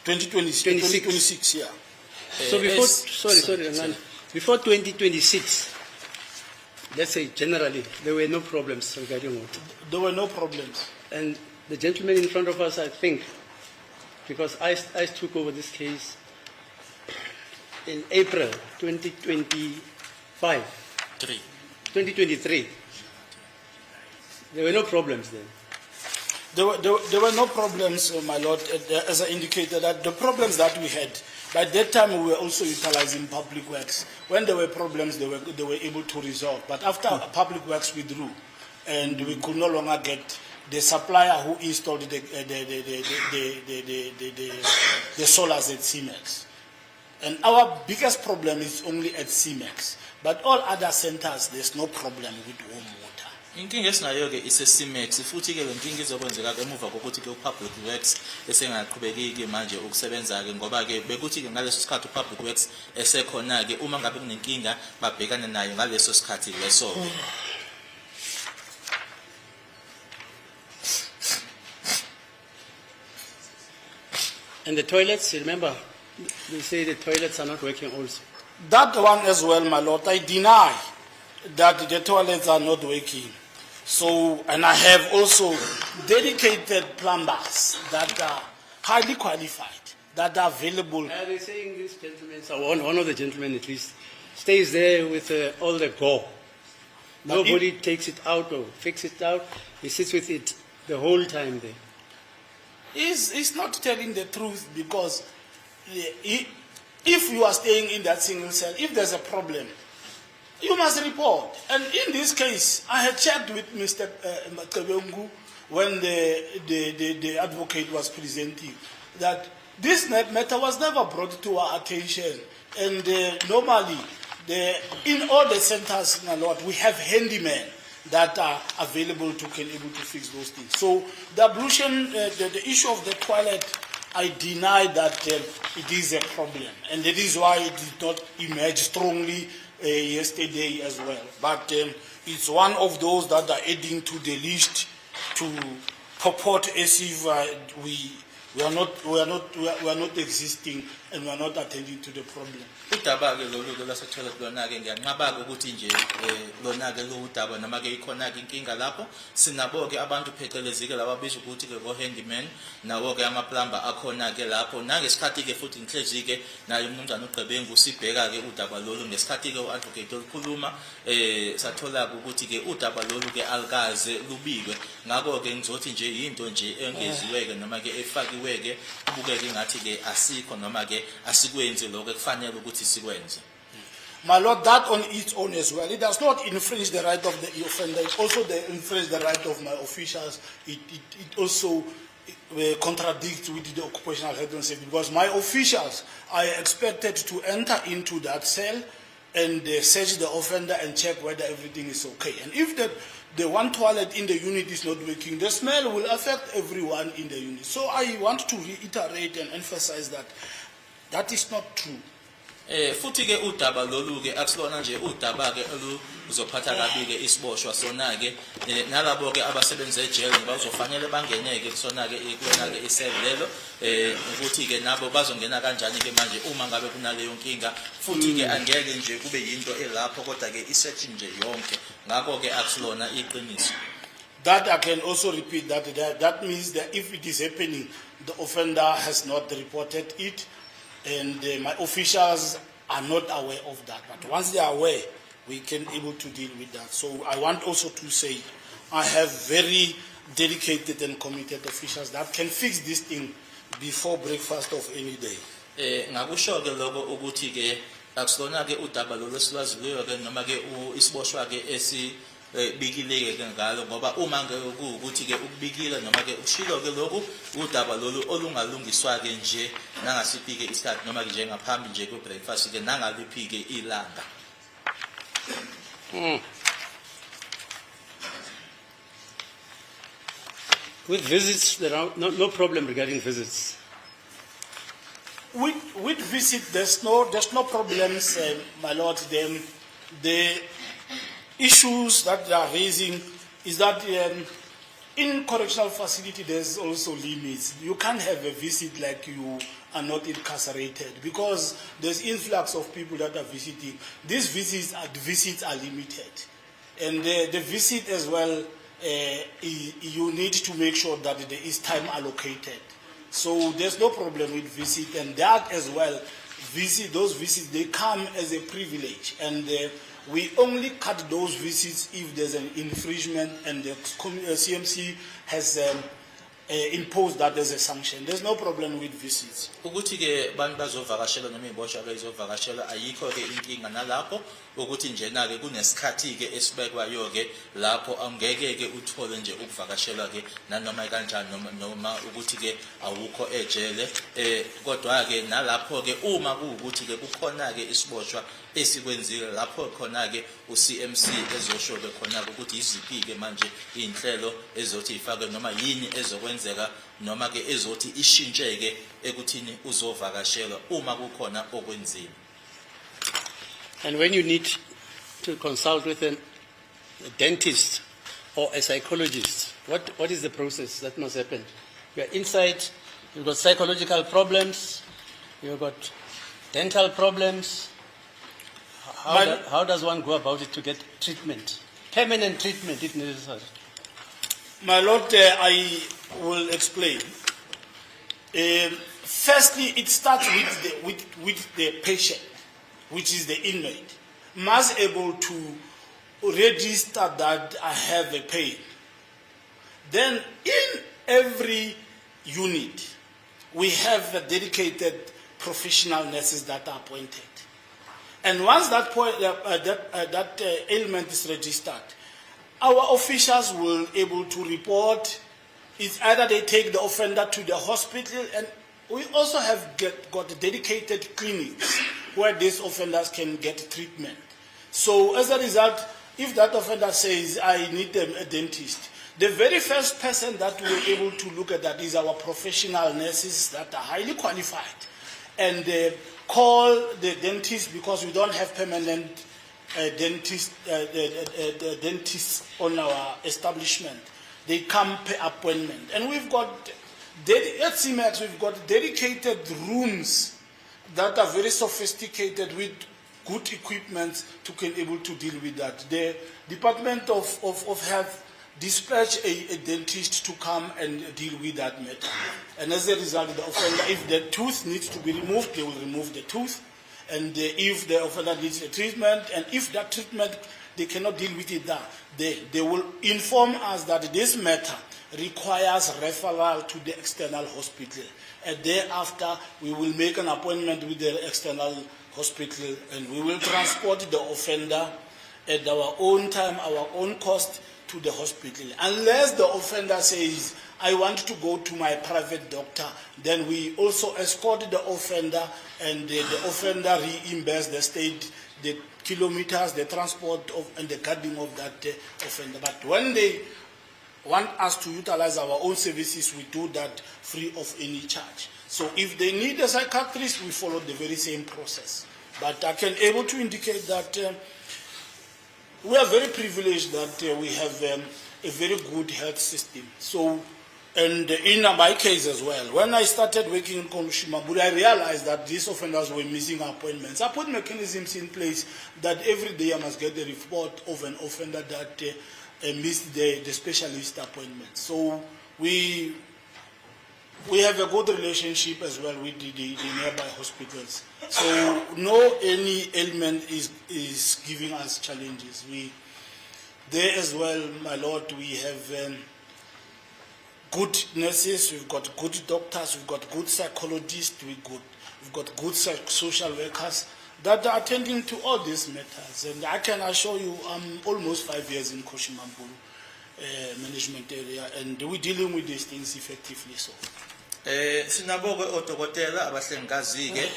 2026. Yeah. So before, sorry, before 2026, let's say generally, there were no problems regarding water. There were no problems. And the gentleman in front of us, I think, because I took over this case in April 2025. 2023. There were no problems then. There were no problems, my lord. As I indicated, that the problems that we had, by that time we were also utilizing public works. When there were problems, they were able to resolve. But after public works withdrew, and we could no longer get the supplier who installed the solars at CMEX. And our biggest problem is only at CMEX. But all other centers, there's no problem with warm water. Inkinga esinayo ke ise-CMEX futhi ke le nkinga izokwenzeka emuva kokuthi ke uPublic Works esengaqhubekeki manje ukusebenza ke ngoba ke bekuthi ke ngaleso sikhathi uPublic Works esekhona ke uma ngabe kunenkinga babhekana nayo ngaleso sikhathi leso. And the toilets, remember, they say the toilets are not working also. That one as well, my lord, I deny that the toilets are not working. So, and I have also dedicated plumbers that are highly qualified, that are available. They're saying this gentleman, so one of the gentlemen at least, stays there with all the gore. Nobody takes it out or fixes it out. He sits with it the whole time there. He's not telling the truth, because if you are staying in that single cell, if there's a problem, you must report. And in this case, I had checked with Mr. Makabengu when the advocate was presenting that this matter was never brought to our attention. And normally, in all the centers, my lord, we have handymen that are available able to fix those things. So the ablution, the issue of the toilet, I deny that it is a problem, and that is why it did not emerge strongly yesterday as well. But it's one of those that are adding to the list to purport as if we are not existing and we are not attending to the problem. Udaba ke lolu ke lasethola lona ke ngiyanqaba ukuthi nje lona ke lo udaba noma ke ikhona ke inkinga lapho sinabo ke abantu phecelezi ke lababizwa ukuthi ke go handyman nawo ke ama plumber akhona ke lapho nangesikhathi ke futhi ngihlezi ke naye umnumzana uGqebengu sibheka ke udaba lolu ngesikhathi ke uadvocate olukhuluma sathola ukuthi ke udaba lolu ke alikaze lubikwe ngakho ke ngizothi nje into nje engeziwe ke noma ke efakiwe ke ubukeke ngathi ke asikho noma ke asikwenzi lokho ekufanele ukuthi sikwenze. My lord, that on its own as well, it does not infringe the right of the offender. It also infringes the right of my officials. It also contradicts with the occupational health and safety, because my officials are expected to enter into that cell and search the offender and check whether everything is okay. And if the one toilet in the unit is not working, the smell will affect everyone in the unit. So I want to reiterate and emphasize that that is not true. Futhi ke udaba lolu ke akusilona nje udaba ke oluzophatha kabi ke isiboshwa sona ke nalabo ke abasebenza ejele bazofanele bangeneke kusona ke kuyona ke iselelo ukuthi ke nabo bazongena kanjani ke manje uma ngabe kunaleyo nkinga futhi ke angeke nje kube yinto elapho kodwa ke isearch nje yonke ngakho ke akusilona iqiniso. That I can also repeat that means that if it is happening, the offender has not reported it, and my officials are not aware of that. But once they are aware, we can able to deal with that. So I want also to say, I have very dedicated and committed officials that can fix this thing before breakfast of any day. Ngakusho ke lokho ukuthi ke akusilona ke udaba lo lesilazileyo ke noma ke isiboshwa ke bikileke ke ngalo ngoba uma ukuthi ke ukubikila noma ke ushilo ke lokhu udaba lolu olungalungiswa ke nje nangasiphi ke isikhathi noma ke nje ngaphambi nje kwe breakfast ke nangaliphi ke ilanga. With visits, there are no problem regarding visits. With visit, there's no problems, my lord. The issues that they are raising is that in correctional facility there's also limits. You can't have a visit like you are not incarcerated because there's influx of people that are visiting. These visits are limited, and the visit as well. You need to make sure that there is time allocated. So there's no problem with visit, and that as well. Those visits, they come as a privilege, and we only cut those visits if there's an infringement and the CMC has imposed that as a sanction. There's no problem with visits. Ukuthi ke bantu bazovakashela noma iboshwa bezovakashela ayikho ke inkinga nalapho ukuthi njena ke kunesikhathi ke esibekwayo ke lapho angeke ke uthole nje ukuvakashela ke nanoma kanjani noma ukuthi ke awukho ejele kodwa ke nalapho ke uma kuukuthi ke kukhona ke isiboshwa esikwenzile lapho khona ke uCMC ezosho ke khona ukuthi iziphi ke manje inhlelo ezothi ifake noma yini ezokwenzeka noma ke ezothi ishintsheke ekuthini uzovakashela uma kukhona okwenzile. And when you need to consult with a dentist or a psychologist, what is the process that must happen? You are inside, you've got psychological problems, you've got dental problems. How does one go about it to get treatment? Permanent treatment if necessary. My lord, I will explain. Firstly, it starts with the patient, which is the inmate, must able to register that I have a pain. Then in every unit, we have dedicated professional nurses that are appointed. And once that ailment is registered, our officials will able to report. It's either they take the offender to the hospital, and we also have got dedicated clinics where these offenders can get treatment. So as a result, if that offender says, I need a dentist, the very first person that will be able to look at that is our professional nurses that are highly qualified. And call the dentist, because we don't have permanent dentists on our establishment. They come per appointment. And we've got, at CMAX, we've got dedicated rooms that are very sophisticated with good equipment to be able to deal with that. The Department of Health dispatch a dentist to come and deal with that matter. And as a result, the offender, if the tooth needs to be removed, they will remove the tooth. And if the offender needs a treatment, and if that treatment, they cannot deal with it, they will inform us that this matter requires referral to the external hospital. And thereafter, we will make an appointment with the external hospital, and we will transport the offender at our own time, our own cost, to the hospital. Unless the offender says, I want to go to my private doctor, then we also escort the offender, and the offender reimburse the state the kilometers, the transport and the guarding of that offender. But when they want us to utilize our own services, we do that free of any charge. So if they need a psychiatrist, we follow the very same process. But I can able to indicate that we are very privileged that we have a very good health system. So, and in my case as well, when I started working in Komishimaburi, I realized that these offenders were missing appointments. I put mechanisms in place that every day I must get the report of an offender that missed the specialist appointment. So we have a good relationship as well with the nearby hospitals. So no any ailment is giving us challenges. There as well, my lord, we have good nurses, we've got good doctors, we've got good psychologists, we've got good social workers that are attending to all these matters. And I can assure you, I'm almost 5 years in Komishimaburi management area, and we're dealing with these things effectively. So. Sinabonge odokotela abahlengikazi ke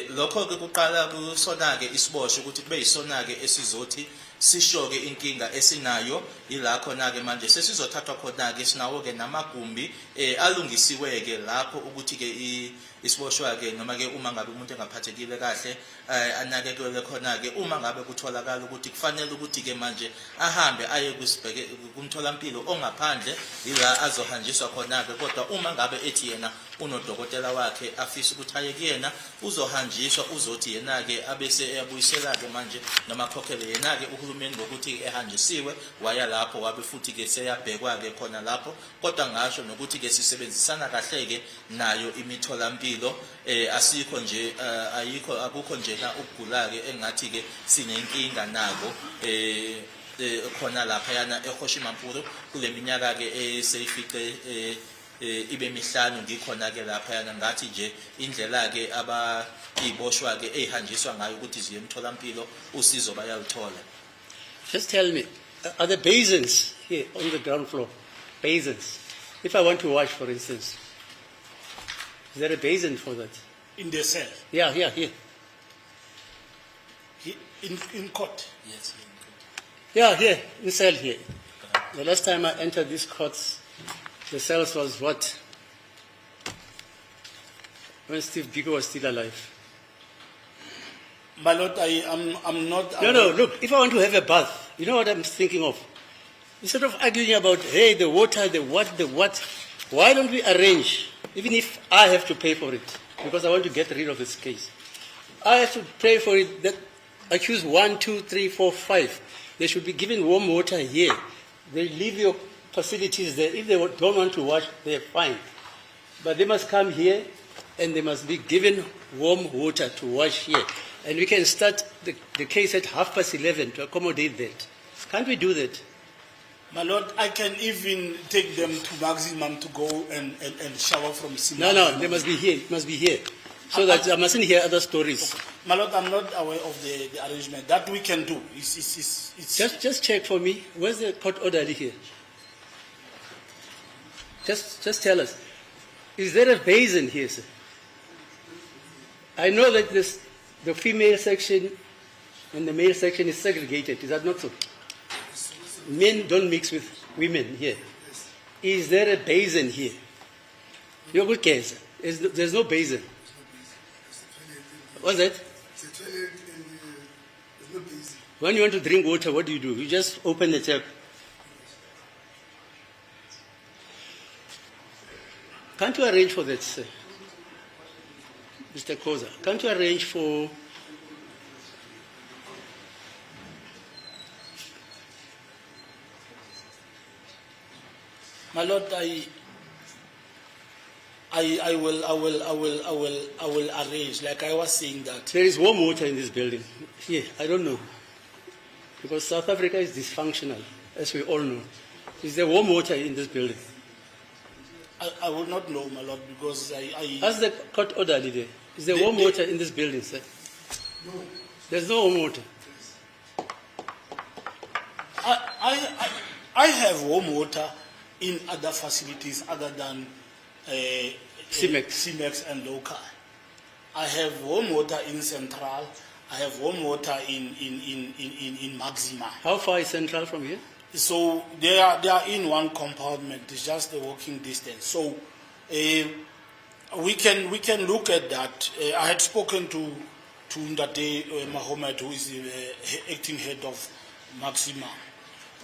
lokho ke kuqala kusona ke isiboshwe ukuthi kube yisona ke esizothi sisho ke inkinga esinayo ila khona ke manje sesizothathwa khona ke sinawo ke namagumbi alungisiwe ke lapho ukuthi ke isiboshwa ke noma ke uma ngabe umuntu engaphathekile kahle anakekelwe khona ke uma ngabe kutholakala ukuthi kufanele ukuthi ke manje ahambe aye kusibheke kumtholampilo ongaphandle ila azohanjiswa khona ke kodwa uma ngabe ethi yena unodokotela wakhe afisa ukuthi aye kuyena uzohanjiswa uzothi yena ke abese eyabuyisela ke manje noma khokhele yena ke uhulumeni ngokuthi ehanjisiwe waya lapho wabe futhi ke seyabhekwa ke khona lapho kodwa ngasho nokuthi ke sisebenzisana kahle ke nayo imitholampilo asikho nje ayikho akukho nje na ukugula ke engathi ke sinenkinga nako khona lapha yana eHoshimampuru kule minyaka ke eseyifice ibe mihlanu ngikhona ke lapha yana ngathi nje indlela ke abayiboshwa ke ehanjiswa ngayo ukuthi ziye emtholampilo usizo bayalithola. Just tell me, are the basins here on the ground floor? Basins. If I want to wash, for instance, is there a basin for that? In the cell, Yeah, here. in court. Yes. Yeah, here, in cell here. The last time I entered these courts, the cells was what? When Steve Biko was still alive. My lord, I'm not. No, look, if I want to have a bath, you know what I'm thinking of? Instead of arguing about, hey, the water, the what, why don't we arrange, even if I have to pay for it, because I want to get rid of this case. I have to pay for it, that accused 1, 2, 3, 4, 5. They should be given warm water here. They leave your facilities there. If they don't want to wash, they're fine. But they must come here and they must be given warm water to wash here. And we can start the case at 11:30 to accommodate that. Can't we do that? My lord, I can even take them to maximum to go and shower from No, they must be here. It must be here. So that I mustn't hear other stories. My lord, I'm not aware of the arrangement. That we can do. It's Just check for me. Where's the court orderly here? Just tell us. Is there a basin here, sir? I know that the female section and the male section is segregated. Is that not so? Men don't mix with women here. Is there a basin here? You're good case. There's no basin. What's that? When you want to drink water, what do? You just open the tap. Can't you arrange for that, sir? Mr. Koza, can't you arrange for my lord, I will arrange. Like I was saying that. There is warm water in this building. Yeah, I don't know. Because South Africa is dysfunctional, as we all know. Is there warm water in this building? I will not know, my lord, because I Ask the court orderly there. Is there warm water in this building, sir? No. There's no warm water. I have warm water in other facilities other than CIMEX and local. I have warm water in Central. I have warm water in Maxima. How far is Central from here? So they are in one compartment. It's just a walking distance. So we can look at that. I had spoken to Ndate Mohammed, who is the acting head of Maxima.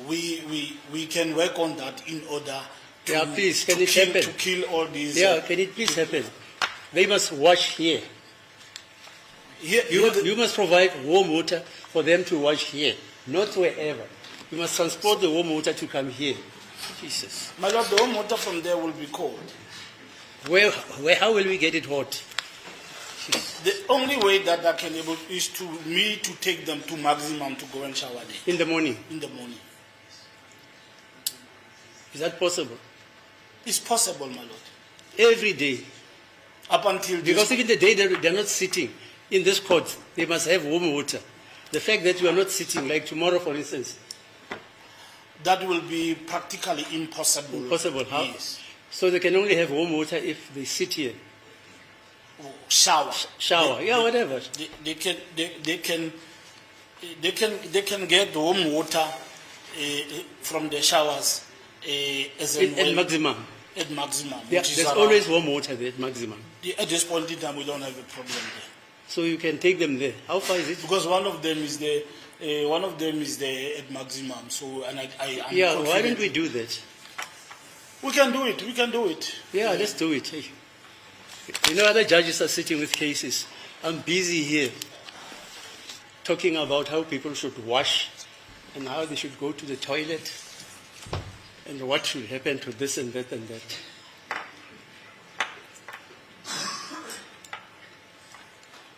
We can work on that in order to, please, can it happen? To kill all these. Can it please happen? They must wash here. You must provide warm water for them to wash here, not wherever. You must transport the warm water to come here. Jesus. My lord, the warm water from there will be cold. How will we get it hot? The only way that I can able is to take them to maximum to go and shower there. In the morning? In the morning. Is that possible? It's possible, my lord. Every day? Up until this. Because even the day they're not sitting in this court, they must have warm water. The fact that you are not sitting, like tomorrow, for instance. That will be practically impossible. Impossible. How? Yes. So they can only have warm water if they sit here. Shower. Shower. Yeah, whatever. They can they can get warm water from the showers as At maximum. At maximum. Yeah, which is there's around- always warm water there at maximum. At this point in time, we don't have a problem there. So you can take them there. How far is it? Because one of them is there at maximum. So, and I'm Yeah, why confident. don't we do that? We can do it. We can do it. Yeah, let's do it. Hey. You know, other judges are sitting with cases. I'm busy here talking about how people should wash and how they should go to the toilet and what should happen to this and that and that.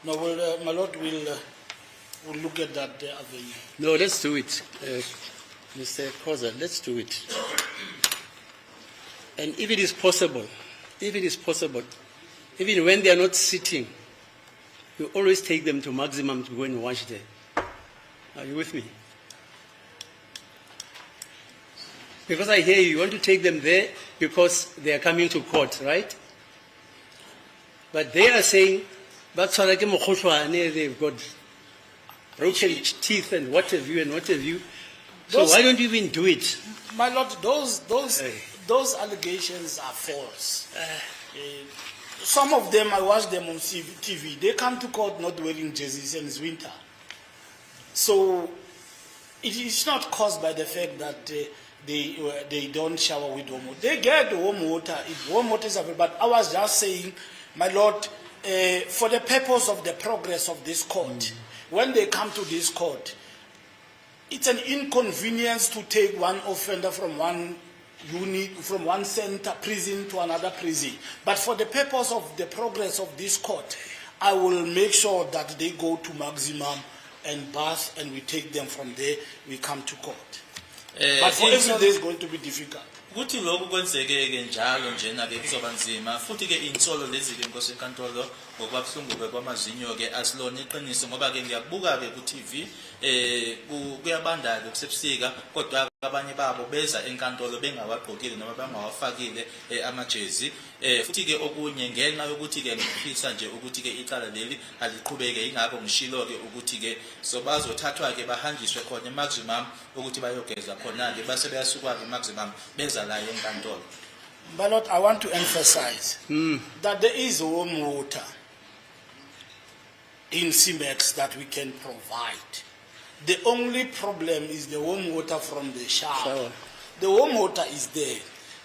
No, well, my lord will look at that avenue. No, let's do it. Mr. Khoza, let's do it. And if it is possible, even when they are not sitting, you always take them to maximum to go and wash there. Are you with me? Because I hear you want to take them there because they are coming to court, right? But they are saying, they've got broken teeth and what have you and what have you. So Those- why don't you even do it? My lord, those Hey. allegations are false. Some of them, I watch them on TV. They come to court not wearing jerseys and it's winter. So it is not caused by the fact that they don't shower with warm water. They get warm water. If warm water is available, but I was just saying, my lord, for the purpose of the progress of this court, when they come to this court, it's an inconvenience to take one offender from one unit, from one center prison to another prison. But for the purpose of the progress of this court, I will make sure that they go to maximum and bath, and we take them from there, we come to court. But for every day is going to be difficult. Ukuthi lokhu kwenzeke-ke njalo njena-ke kuzoba nzima futhi-ke iy'nsolo lezi-ke nkosi enkantolo ngokwabuhlungu-ke kwamazinyo-ke asilona iqiniso ngoba-ke ngiyakubuka-ke ku-TV kuyabanda-ke kusebusika kodwa abanye babo beza enkantolo bengawagqokile noma bengawafakile amajezi futhi-ke okunye ngenxa yokuthi-ke ngiphisa nje ukuthi-ke icala leli aliqhubeke ingakho ngishilo-ke ukuthi-ke so bazothathwa-ke bahanjiswe khona e-maximum ukuthi bayogeza khona-ke base beyasuka-ke e-maximum beza la enkantolo. But Lord, I want to emphasize that there is warm water in CMEX that we can provide. The only problem is the warm water from the shower. The warm water is there.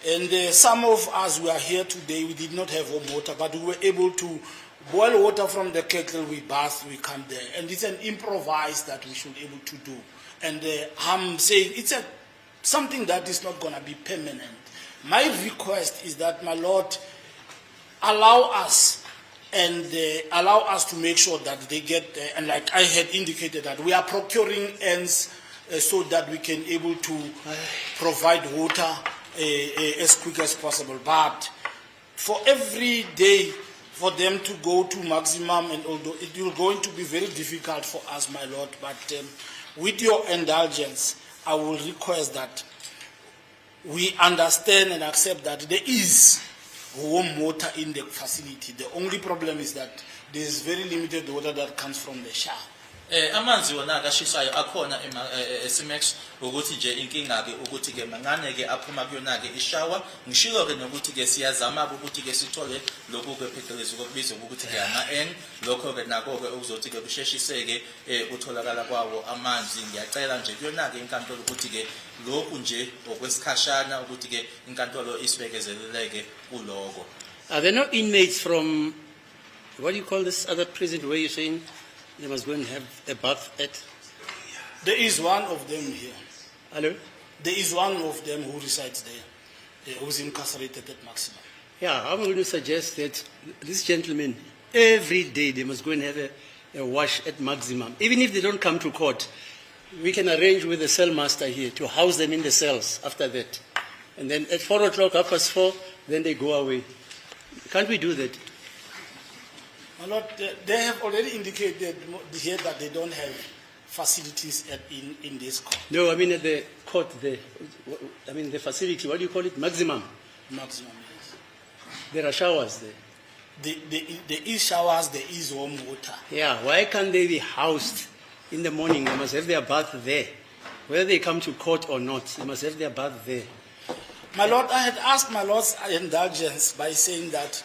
And some of us who are here today, we did not have warm water, but we were able to boil water from the kettle, we bath, we come there. And it's an improvise that we should be able to do. And I'm saying it's something that is not going to be permanent. My request is that, my Lord, allow us to make sure that they get, and like I had indicated, that we are procuring ends so that we can able to provide water as quick as possible. But for every day for them to go to maximum, and although it will going to be very difficult for us, my Lord, but with your indulgence, I will request that we understand and accept that there is warm water in the facility. The only problem is that there is very limited water that comes from the shower. Amanzi wona akashisayo akhona eSimex ukuthi nje inkinga-ke ukuthi-ke mangane-ke aphuma kuyona-ke ishawa ngishilo-ke nokuthi-ke siyazama-ke ukuthi-ke sithole lokhu-ke phecelezi kokubizwa ukuthi-ke ama-N lokho-ke nako-ke okuzothi-ke kusheshiseke kutholakala kwawo amanzi. Ngiyacela nje kuyona-ke inkantolo ukuthi-ke lokhu nje okwesikhashana ukuthi-ke inkantolo isibekezeleleke kuloko. Are there no inmates from, what do you call this other prison where you're saying they must go and have a bath at? There is one of them here. Hello? There is one of them who resides there, who's incarcerated at maximum. Yeah, I'm going to suggest that these gentlemen, every day they must go and have a wash at maximum. Even if they don't come to court, we can arrange with the cell master here to house them in the cells after that. And then at 4 o'clock, 4:30, then they go away. Can't we do that? My Lord, they have already indicated here that they don't have facilities in this court. No, I mean at the court there. I mean the facility, what do you call it? Maximum. Maximum, yes. There are showers there. There is showers, there is warm water. Yeah, why can't they be housed in the morning, they must have their bath there. Whether they come to court or not, they must have their bath there. My Lord, I had asked my Lord's indulgence by saying that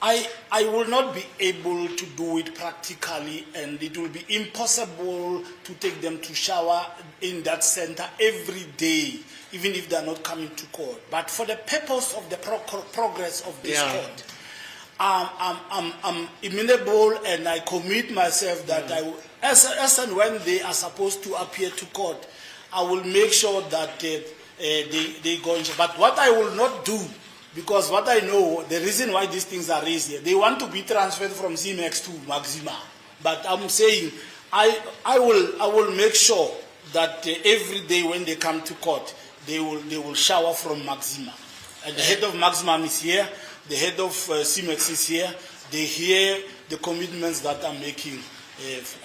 I will not be able to do it practically, and it will be impossible to take them to shower in that center every day, even if they are not coming to court. But for the purpose of the progress of this court, I'm amenable, and I commit myself that I will, as and when they are supposed to appear to court, I will make sure that they go in. But what I will not do, because what I know, the reason why these things are raised here, they want to be transferred from CMX to Maxima. But I'm saying I will make sure that every day when they come to court, they will shower from Maxima. And the head of Maximum is here, the head of CMX is here. They hear the commitments that I'm making.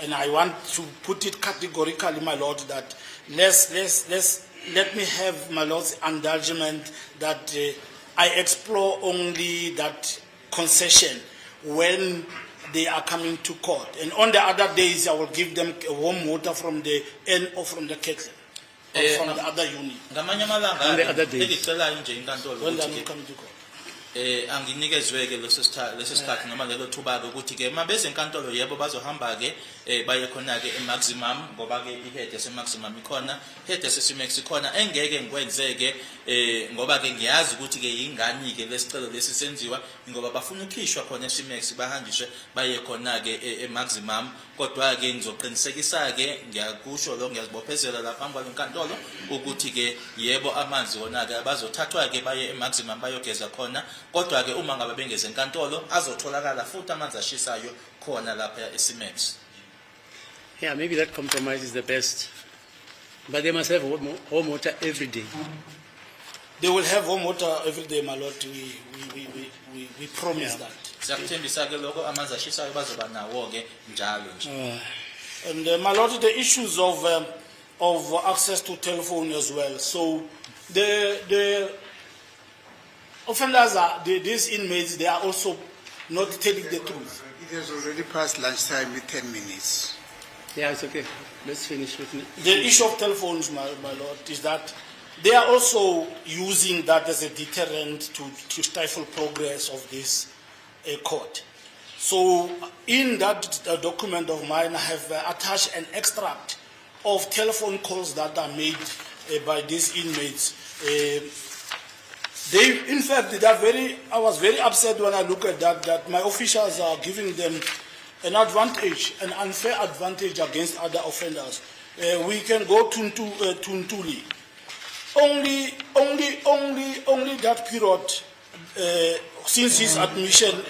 And I want to put it categorically, my Lord, that let me have my Lord's indulgence that I explore only that concession when they are coming to court. And on the other days, I will give them warm water from the end or from the kettle, or from the other unit. On the other days. When they are not coming to court. Anginikezwe-ke leso sikhathi noma lelo thuba-ke ukuthi-ke uma beze enkantolo yebo bazohamba-ke baye khona-ke e-maximum ngoba-ke i-head yase-maximum ikhona, head yase-CMX ikhona. Engeke ngikwenze-ke ngoba-ke ngiyazi ukuthi-ke yingani-ke lesicelo lesi senziwa ngoba bafuna ukukhishwa khona e-CMX bahanjiswe baye khona-ke e-maximum. Kodwa-ke ngizoqinisekisa-ke, ngiyakusho lo, ngiyazibophezela lapha phambi kwale nkantolo ukuthi-ke yebo amanzi wona-ke abazothathwa-ke baye e-maximum bayogeza khona. Kodwa-ke uma ngabe bengeze enkantolo azotholakala futhi amanzi ashisayo khona lapha e-CMX. Yeah, maybe that compromise is the best. But they must have warm water every day. They will have warm water every day, my Lord. We promise that. Siyakuthembisa-ke lokho, amanzi ashisayo bazoba nawo-ke njalo nje. And my Lord, the issues of access to telephone as well. So the offenders are these inmates. They are also not telling the truth. It has already passed lunchtime with 10 minutes. Yeah, it's okay. Let's finish with me. The issue of telephones, my Lord, is that they are also using that as a deterrent to stifle progress of this court. So in that document of mine, I have attached an extract of telephone calls that are made by these inmates. In fact, I was very upset when I look at that my officials are giving them an advantage, an unfair advantage against other offenders. We can go to Tuntuli. Only that period since his admission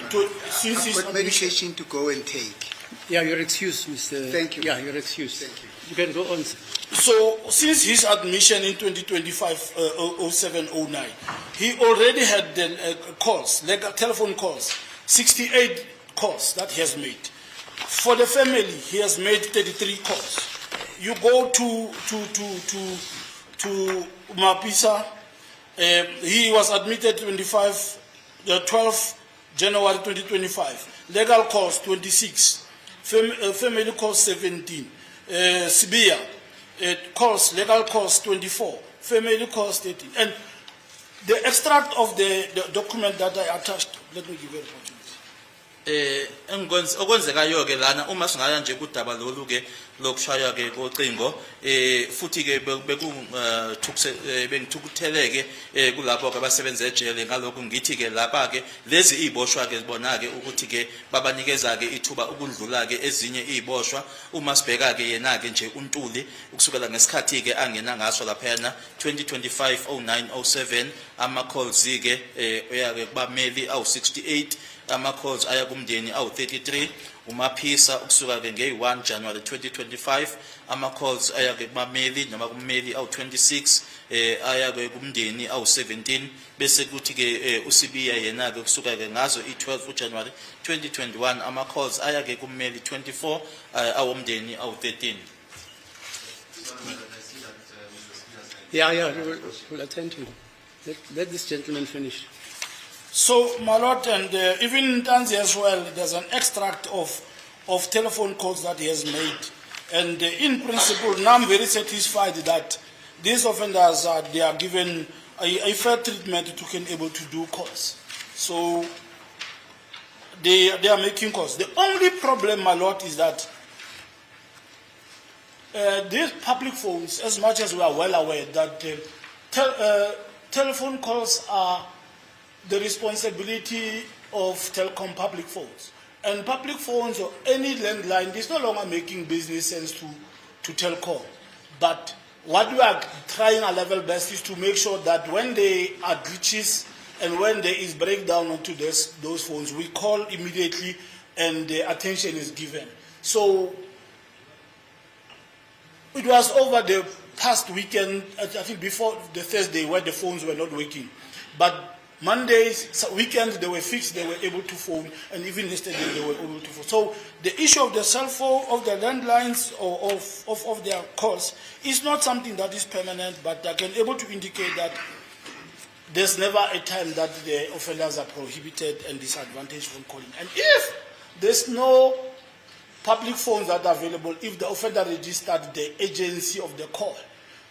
What medication to go and take? Yeah, you're excused, Mr. Thank you. Yeah, you're excused. Thank you. You can go on. So since his admission in 2025, 0709, he already had calls, telephone calls, 68 calls that he has made. For the family, he has made 33 calls. You go to Mapisa, he was admitted 12 January 2025. Legal calls 26, family calls 17. Sibia, legal calls 24, family calls 13. And the extract of the document that I attached, let me give you an opportunity. Okwenzekayo ke lana uma singaya nje kudaba lolu ke lokushaya ke kocingo futhi ke bengithukutheleke kulapho ke abasebenza ejele ngalokho ngithi ke lapha ke lezi iboshwa ke zibona ke ukuthi ke babanikeza ke ithuba ukudlula ke ezinye iboshwa uma sibheka ke yena ke nje uNtuli ukusukela ngesikhathi ke angena ngaso lapha yana 2025 0907 ama calls ke oyake kubameli awu 68 ama-calls aya kumndeni awu-33 uMaphisa ukusuka ke nge-1 January 2025 ama-calls aya ke kumameli noma kummeli awu-26 aya ke kumndeni awu-17 bese kuthi ke uSibiya yena ke kusuka ke ngazo i-12 January 2021 ama-calls aya ke kummeli 24 awomndeni awu-13. Yeah, we'll attend to it. Let this gentleman finish. So, my Lord, and even in Tanzania as well, there's an extract of telephone calls that he has made And in principle, now I'm very satisfied that these offenders they are given a fair treatment to be able to do calls. So they are making calls. The only problem, my lord, is that these public phones, as much as we are well aware that telephone calls are the responsibility of telecom public phones. And public phones or any landline is no longer making business sense to telecom. But what we are trying our level best is to make sure that when there are glitches and when there is breakdown onto those phones, we call immediately and the attention is given. So it was over the past weekend, I think before the Thursday, where the phones were not working. But Mondays, weekends, they were fixed, they were able to phone, and even yesterday they were able to phone. So the issue of the cell phone, of the landlines, or of their calls is not something that is permanent, but they can able to indicate that there's never a time that the offenders are prohibited and disadvantaged from calling. And if there's no public phones that are available, if the offender registered the agency of the call,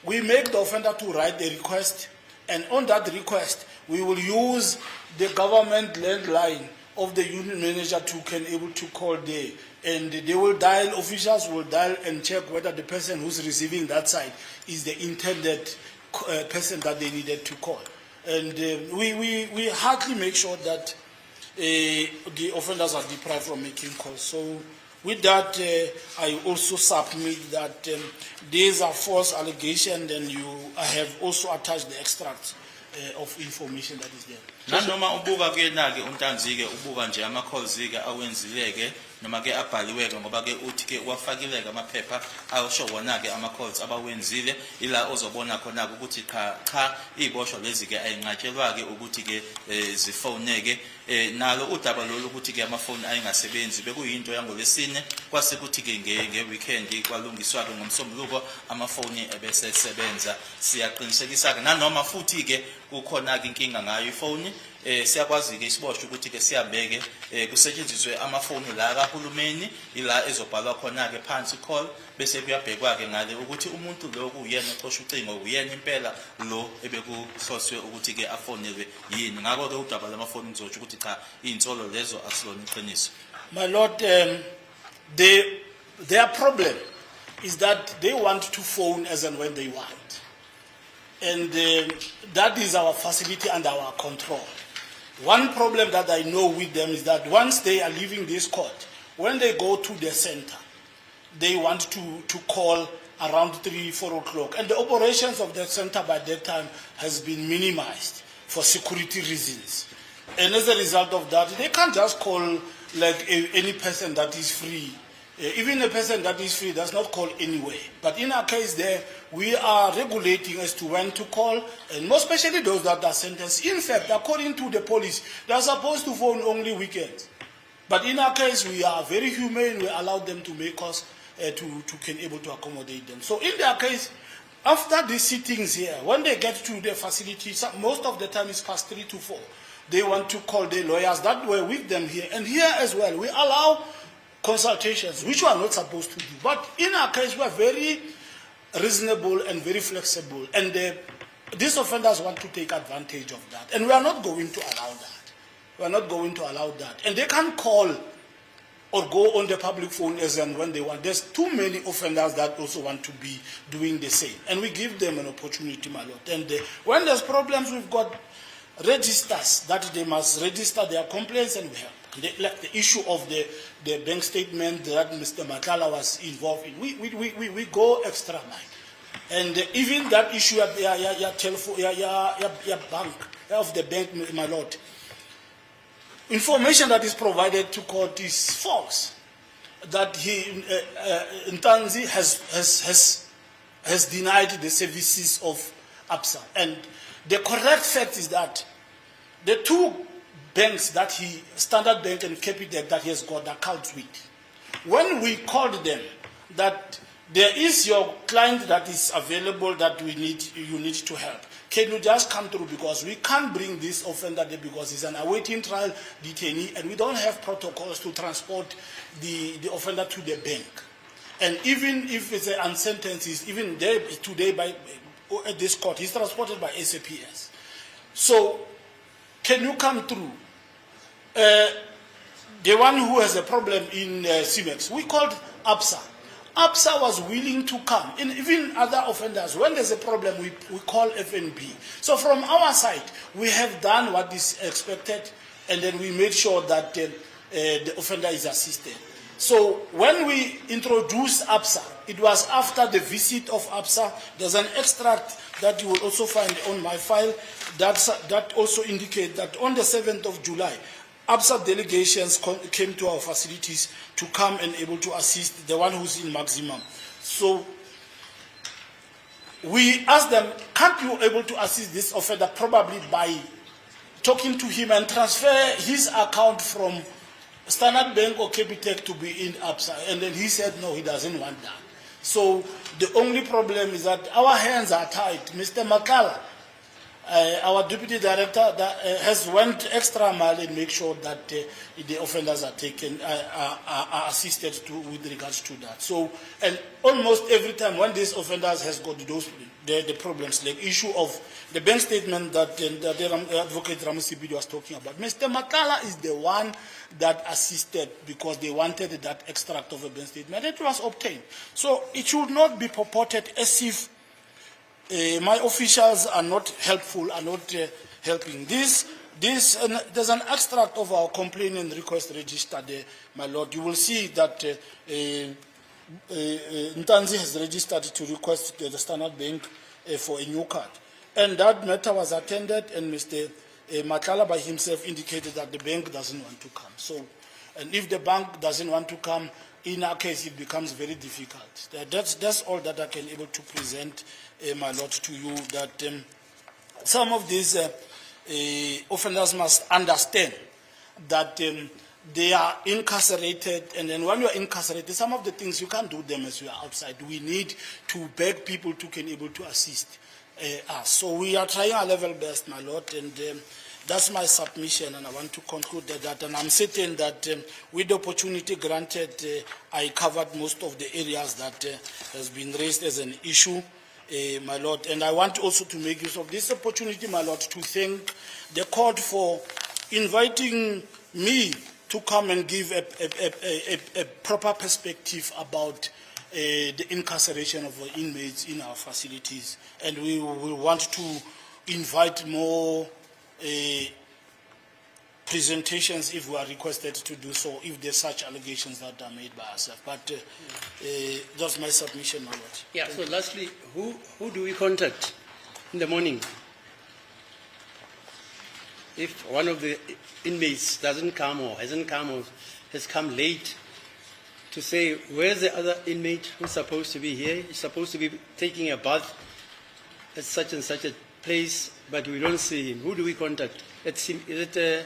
we make the offender to write the request, and on that request, we will use the government landline of the unit manager to can able to call there. And they will dial, officials will dial and check whether the person who's receiving that side is the intended person that they needed to call. And we hardly make sure that the offenders are deprived from making calls. So with that, I also submit that these are false allegations, and I have also attached the extracts of information that is there. Nanoma ubuka ke nake uNtanzike ubuka nje ama calls ke awenzileke noma ke abhaliweke ngoba ke uthi ke wafakileka amaphepha awusho wona ke ama calls abawenzile ila ozobona khona ukuthi cha iboshwa lezi ke ayinqatshelwa ke ukuthi ke zifoneke nalo udaba lolu ukuthi ke amafoni ayingasebenzi bekuyinto yangolesine kwase kuthi ke ngeweekend kwalungiswa ke ngomsombuluko amafoni ebese sebenza siyaqinisekisa ke nanoma futhi ke kukhona ke inkinga ngayo ifoni siyakwazi ke isiboshwe ukuthi ke siyabeke kusetshenziswe amafoni la kahulumeni ila ezobhalwa khona ke phansi call bese kuyabhekwa ke ngale ukuthi umuntu lo kuyena oxosha ucingo uyena impela lo ebekuhloswe ukuthi ke afonelwe yini ngakho ke udaba lamafoni ngizotsho ukuthi cha insolo lezo asilona iqiniso. My lord, their problem is that they want to phone as and when they want, and that is our facility and our control. One problem that I know with them is that once they are leaving this court, when they go to the center, they want to call around 3-4 o'clock. And the operations of the center by that time has been minimized for security reasons. And as a result of that, they can't just call like any person that is free. Even a person that is free does not call anyway. But in our case there, we are regulating as to when to call, and more especially those that are sentenced. In fact, according to the police, they are supposed to phone only weekends. But in our case, we are very humane. We allow them to make us to can able to accommodate them. So in their case, after these sittings here, when they get to the facility, most of the time it's past 3 to 4. They want to call their lawyers that were with them here. And here as well, we allow consultations, which we are not supposed to do. But in our case, we are very reasonable and very flexible. And these offenders want to take advantage of that. And we are not going to allow that. We are not going to allow that. And they can call or go on the public phone as and when they want. There's too many offenders that also want to be doing the same. And we give them an opportunity, my lord. And when there's problems, we've got registers that they must register their complaints, and we help. Like the issue of the bank statement that Mr. Makala was involved in, we go extra mile. And even that issue at your telephone, your bank, of the bank, my lord, information that is provided to court is false. That Ntanzi has denied the services of APSA. And the correct fact is that the two banks that Standard Bank and Capitec, that he has got accounts with, when we called them that there is your client that is available that you need to help, can you just come through, because we can't bring this offender there because he's an awaiting trial detainee and we don't have protocols to transport the offender to the bank. And even if it's an unsentenced, even there today at this court, he's transported by SAPS. So, can you come through? The one who has a problem in CIMEX, we called APSA. APSA was willing to come. And even other offenders, when there's a problem, we call FNB. So from our side, we have done what is expected, and then we made sure that the offender is assisted. So when we introduced APSA, it was after the visit of APSA. There's an extract that you will also find on my file that also indicates that on the 7th of July, APSA delegations came to our facilities to come and able to assist the one who's in maximum. So we asked them, can't you able to assist this offender probably by talking to him and transfer his account from Standard Bank or Capitec to be in APSA? And then he said, no, he doesn't want that. So the only problem is that our hands are tied. Mr. Makala, our deputy director has went extra mile and make sure that the offenders are taken, are assisted with regards to that. So, and almost every time when these offenders has got those the problems, like issue of the bank statement that the advocate Ramusibidi was talking about, Mr. Makala is the one that assisted because they wanted that extract of a bank statement. It was obtained. So it should not be purported as if my officials are not helpful, are not helping. There's an extract of our complaint and request register there, my lord. You will see that Ntanzi has registered to request the Standard Bank for a new card. And that matter was attended, and Mr. Makala by himself indicated that the bank doesn't want to come. So, and if the bank doesn't want to come, in our case, it becomes very difficult. That's all that I can able to present, my lord, to you, that some of these offenders must understand that they are incarcerated, and then when you are incarcerated, some of the things you can't do them as you are outside. We need to beg people to can able to assist us. So we are trying our level best, my lord, and that's my submission, and I want to conclude that, and I'm certain that with the opportunity granted, I covered most of the areas that has been raised as an issue, my lord. And I want also to make use of this opportunity, my lord, to thank the court for inviting me to come and give a proper perspective about the incarceration of inmates in our facilities. And we will want to invite more presentations if we are requested to do so, if there's such allegations that are made by ourselves. But that's my submission, my lord. Yeah, so lastly, who do we contact in the morning? If one of the inmates doesn't come or hasn't come or has come late, to say, where's the other inmate who's supposed to be here? He's supposed to be taking a bath at such and such a place, but we don't see him. Who do we contact? Is it the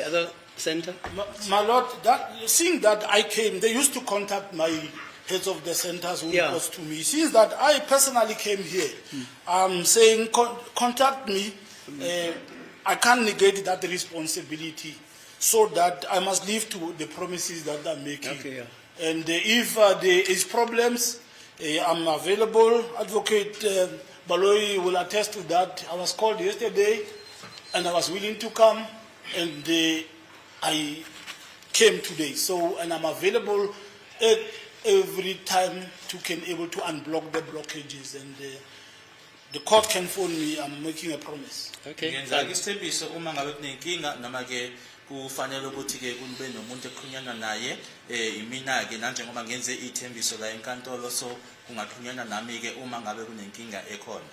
other center? My lord, seeing that I came, they used to contact my heads of the centers who was to me. Since that I personally came here, I'm saying contact me. I can't negate that responsibility, so that I must live to the promises that I'm making. Okay, And if there is problems, I'm available. Advocate Baloyi will attest to that. I was called yesterday, and I was willing to come, and I came today. So, and I'm available at every time to can able to unblock the blockages, and the court can phone me. I'm making a promise. Okay. Ngenzake isithembiso uma ngabe kunenkinga noma ke kufanele ukuthi ke kube nomuntu eqhunyana naye imina ke nanjengoba ngenze ithembiso la enkantolo, so kungaxhunyana nami ke uma ngabe kunenkinga ekhona.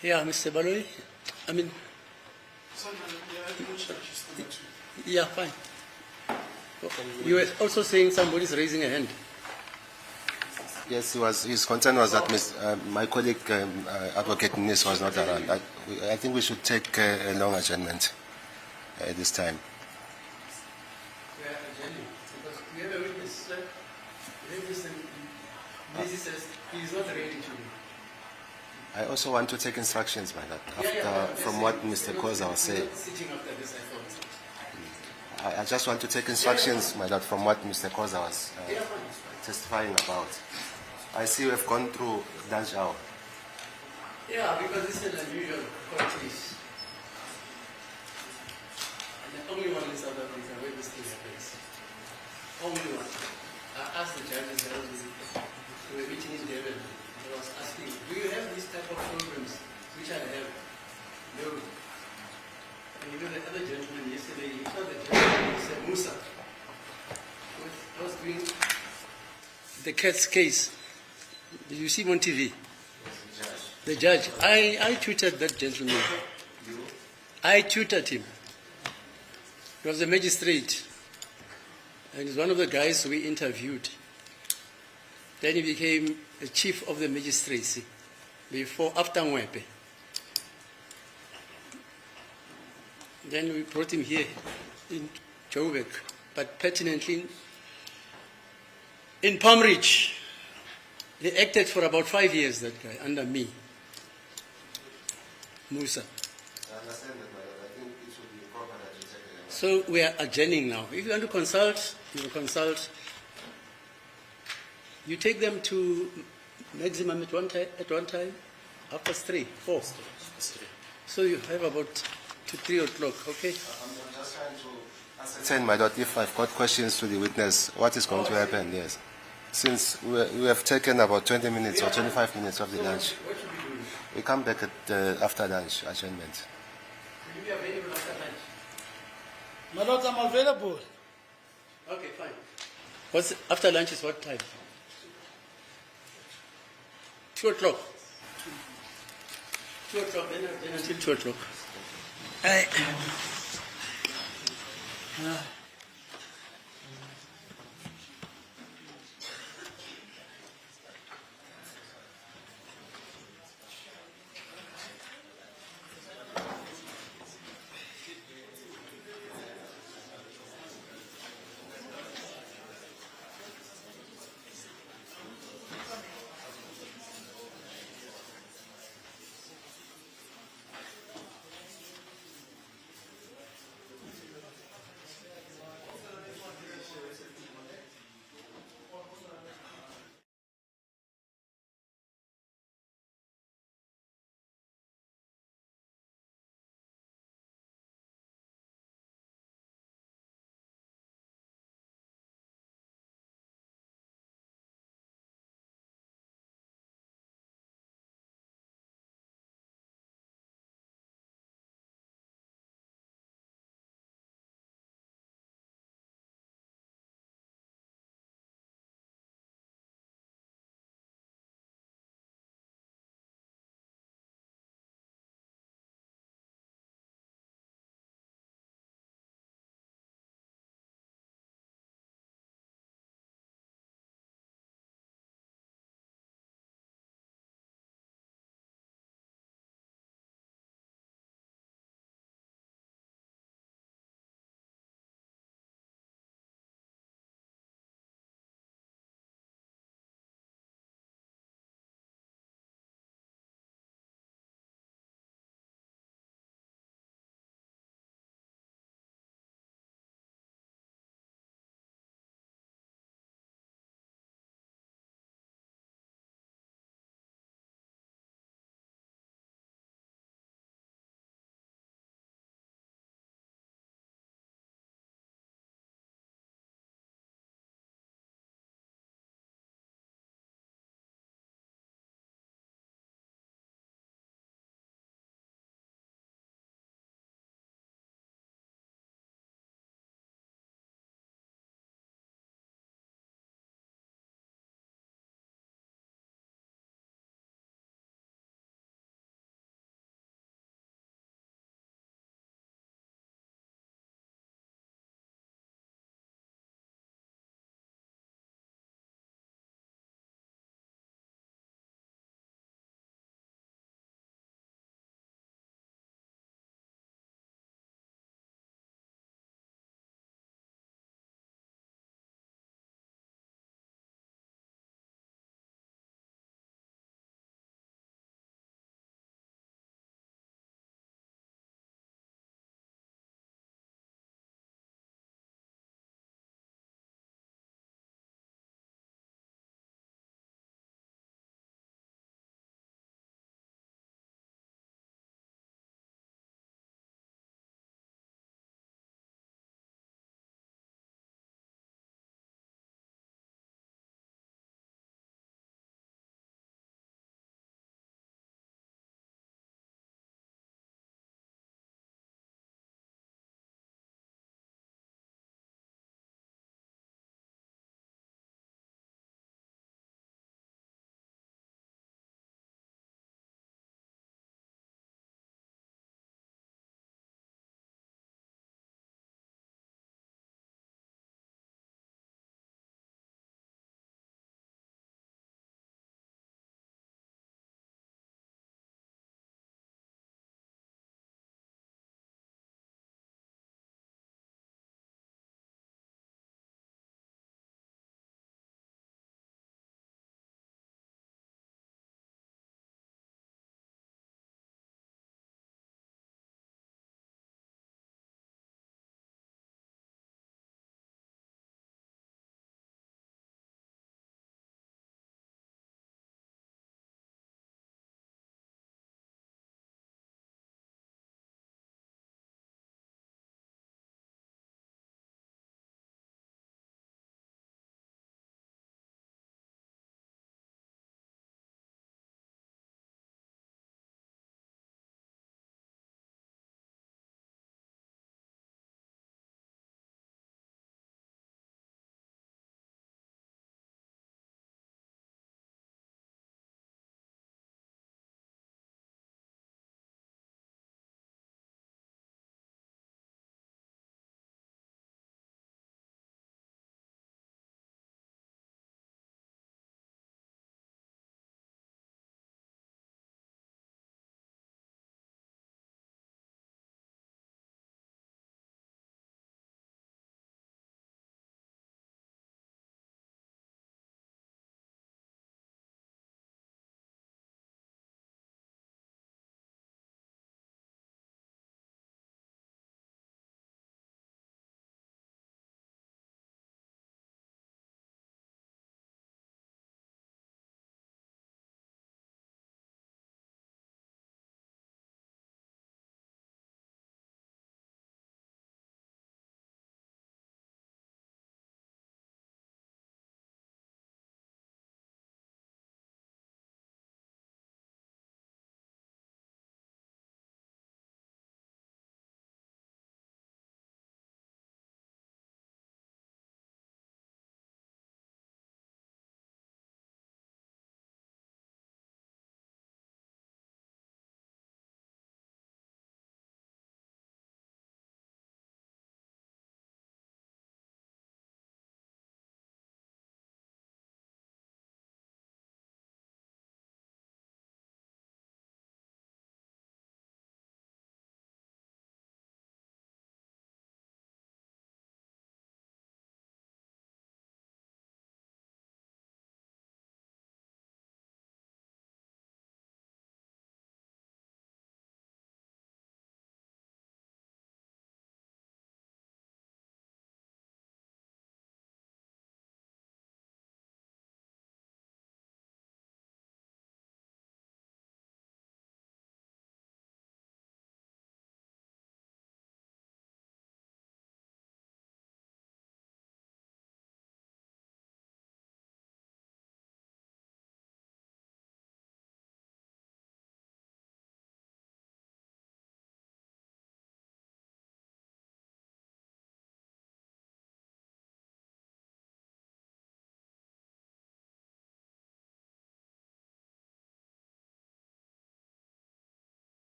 Yeah, Mr. Baloyi. I mean, yeah, fine. You were also saying somebody's raising a hand. Yes, his concern was that my colleague, Advocate Nis, was not around. I think we should take a long adjournment at this time. We are adjourning because we have a witness. This says he is not ready to. I also want to take instructions by that, from what Mr. Koza was saying. Sitting after this, I thought. I just want to take instructions, my lord, from what Mr. Koza was testifying about. I see we have gone through Danjao. Yeah, because this is an unusual court case. And the only one in South Africa where this thing happens. Only one. I asked the judges that we were meeting in Devon. I was asking, do you have this type of programs? Which I have. No. And you know the other gentleman yesterday, he told the gentleman, he said, Musa, I was doing the cat's case. Did you see him on TV? The judge. I tutored that gentleman. I tutored him. He was a magistrate. And he's one of the guys we interviewed. Then he became the chief of the magistracy after Mwepe. Then we brought him here in Joburg, but pertinently in Palm Ridge. He acted for about 5 years, that guy, under me. Musa. I understand that, my lord. I think it should be proper that you take it. So we are adjourning now. If you want to consult, you will consult. You take them to maximum at one time, after 3, 4. So you have about to 3 o'clock, okay? I'm just trying to ascertain, my lord, if I've got questions to the witness, what is going to happen, yes. Since we have taken about 20 minutes or 25 minutes of the lunch. What should we do? We come back at after lunch adjournment. Will you be available after lunch? My lord, I'm available. Okay, fine. After lunch is what time? 2 o'clock. 2 o'clock, then until 2 o'clock.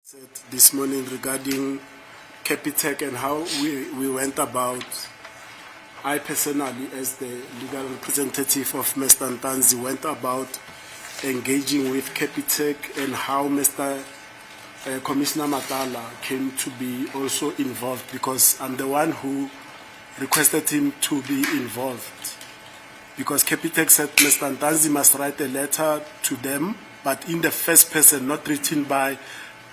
Said this morning regarding Capitec and how we went about. I personally, as the legal representative of Mr. Ntanzi, went about engaging with Capitec and how Mr. Commissioner Matala came to be also involved, because I'm the one who requested him to be involved. Because Capitec said Mr. Ntanzi must write a letter to them, but in the first person, not written by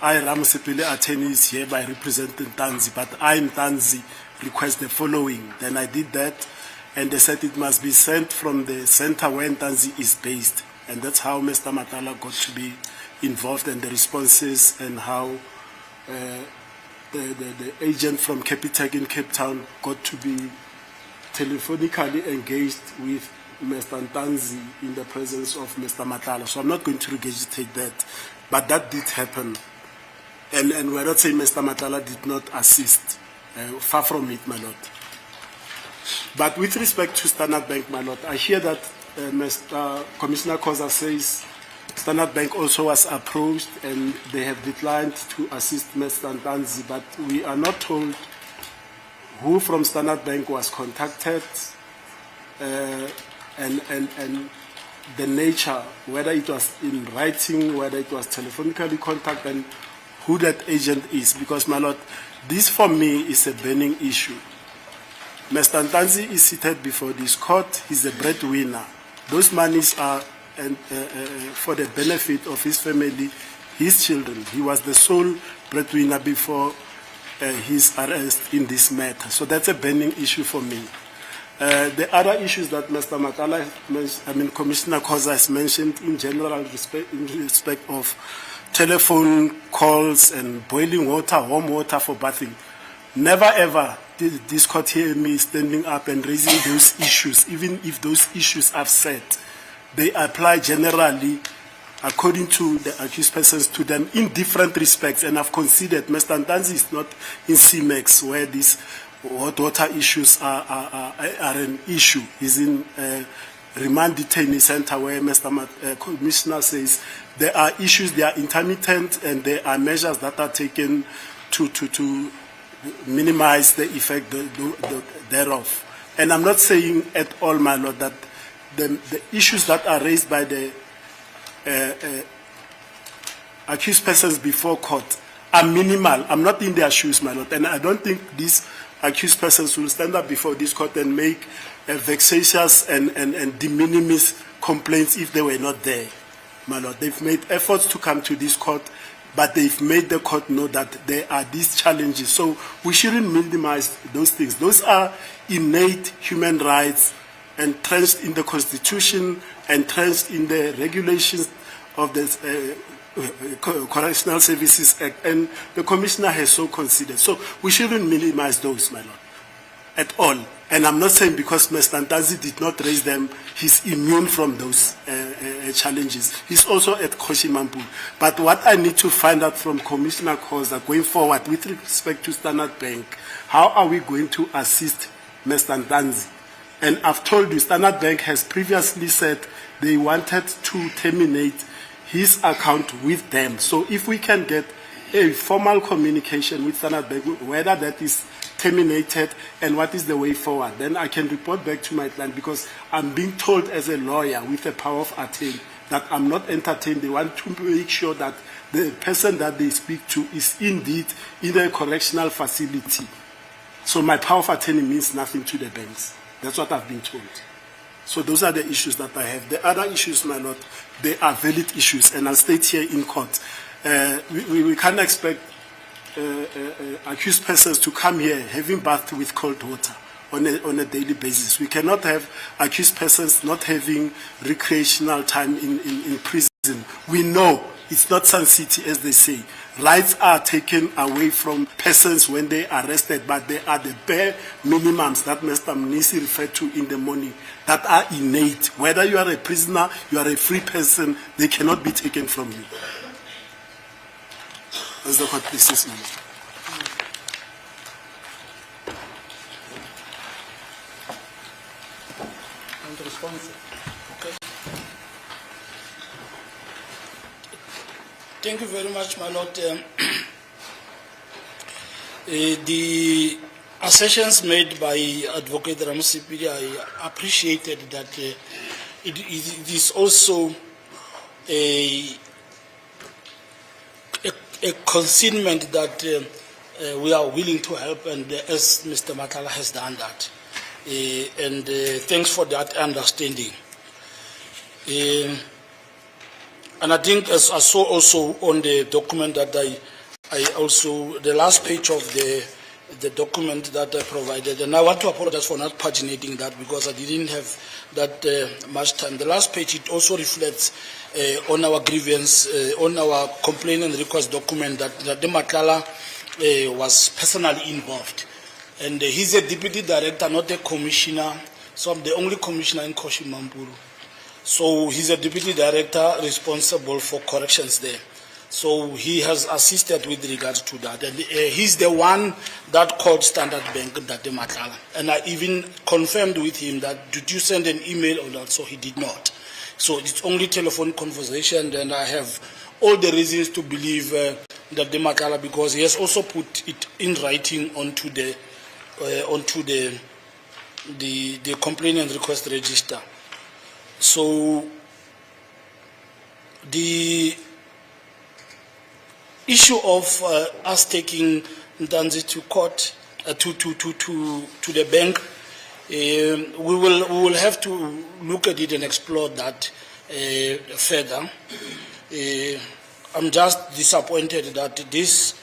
I, Ramusipile attorneys hereby representing Ntanzi, but I, Ntanzi, request the following. Then I did that, and they said it must be sent from the center where Ntanzi is based. And that's how Mr. Matala got to be involved, and the responses, and how the agent from Capitec in Cape Town got to be telephonically engaged with Mr. Ntanzi in the presence of Mr. Matala. So I'm not going to regurgitate that, but that did happen. And we're not saying Mr. Matala did not assist. Far from it, my lord. But with respect to Standard Bank, my lord, I hear that Mr. Commissioner Khoza says Standard Bank also was approached and they have declined to assist Mr. Ntanzi, but we are not told who from Standard Bank was contacted and the nature, whether it was in writing, whether it was telephonically contacted, and who that agent is. Because, my lord, this for me is a burning issue. Mr. Ntanzi is seated before this court. He's a breadwinner. Those monies are for the benefit of his family, his children. He was the sole breadwinner before his arrest in this matter. So that's a burning issue for me. The other issues that Mr. Matala, Commissioner Khoza has mentioned in general in respect of telephone calls and boiling water, warm water for bathing. Never ever did this court hear me standing up and raising those issues, even if those issues are set. They apply generally according to the accused persons to them in different respects, and I've considered Mr. Ntanzi is not in CMEX where these hot water issues are an issue. He's in remand detainee center where Mr. Commissioner says there are issues, they are intermittent, and there are measures that are taken to minimize the effect thereof. And I'm not saying at all, my lord, that the issues that are raised by the accused persons before court are minimal. I'm not in their shoes, my lord, and I don't think these accused persons will stand up before this court and make vexatious and de minimis complaints if they were not there, my lord. They've made efforts to come to this court, but they've made the court know that there are these challenges. So we shouldn't minimize those things. Those are innate human rights entrenched in the Constitution, entrenched in the regulations of the Correctional Services Act, and the Commissioner has so considered. So we shouldn't minimize those, my lord, at all. And I'm not saying because Mr. Ntanzi did not raise them, he's immune from those challenges. He's also at Koshimampu. But what I need to find out from Commissioner Khoza going forward with respect to Standard Bank, how are we going to assist Mr. Ntanzi? And I've told you, Standard Bank has previously said they wanted to terminate his account with them. So if we can get a formal communication with Standard Bank, whether that is terminated and what is the way forward, then I can report back to my client, because I'm being told as a lawyer with the power of attorney that I'm not entertained. They want to make sure that the person that they speak to is indeed in a correctional facility. So my power of attorney means nothing to the banks. That's what I've been told. So those are the issues that I have. The other issues, my lord, they are valid issues, and I'll state here in court. We can't expect accused persons to come here having bathed with cold water on a daily basis. We cannot have accused persons not having recreational time in prison. We know it's not Sun City, as they say. Rights are taken away from persons when they are arrested, but they are the bare minimums that Mr. Mnisi referred to in the morning that are innate. Whether you are a prisoner, you are a free person, they cannot be taken from you. As the court pleases me. And responsive. Okay. Thank you very much, my lord. The assertions made by Advocate Ramusipili, I appreciated that it is also a concedement that we are willing to help, and as Mr. Matala has done that. And thanks for that understanding. And I think, as I saw also on the document that I also, the last page of the document that I provided, and I want to apologize for not paginating that because I didn't have that much time. The last page, it also reflects on our grievance, on our complaint and request document that the Matala was personally involved. And he's a deputy director, not a commissioner, so I'm the only commissioner in Koshimamburu. So he's a deputy director responsible for corrections there. So he has assisted with regards to that. And he's the one that called Standard Bank that the Matala. And I even confirmed with him that, did you send an email or not? So he did not. So it's only telephone conversation, and I have all the reasons to believe that the Matala, because he has also put it in writing onto the complaint and request register. So the issue of us taking Ntanzi to court, to the bank, we will have to look at it and explore that further. I'm just disappointed that these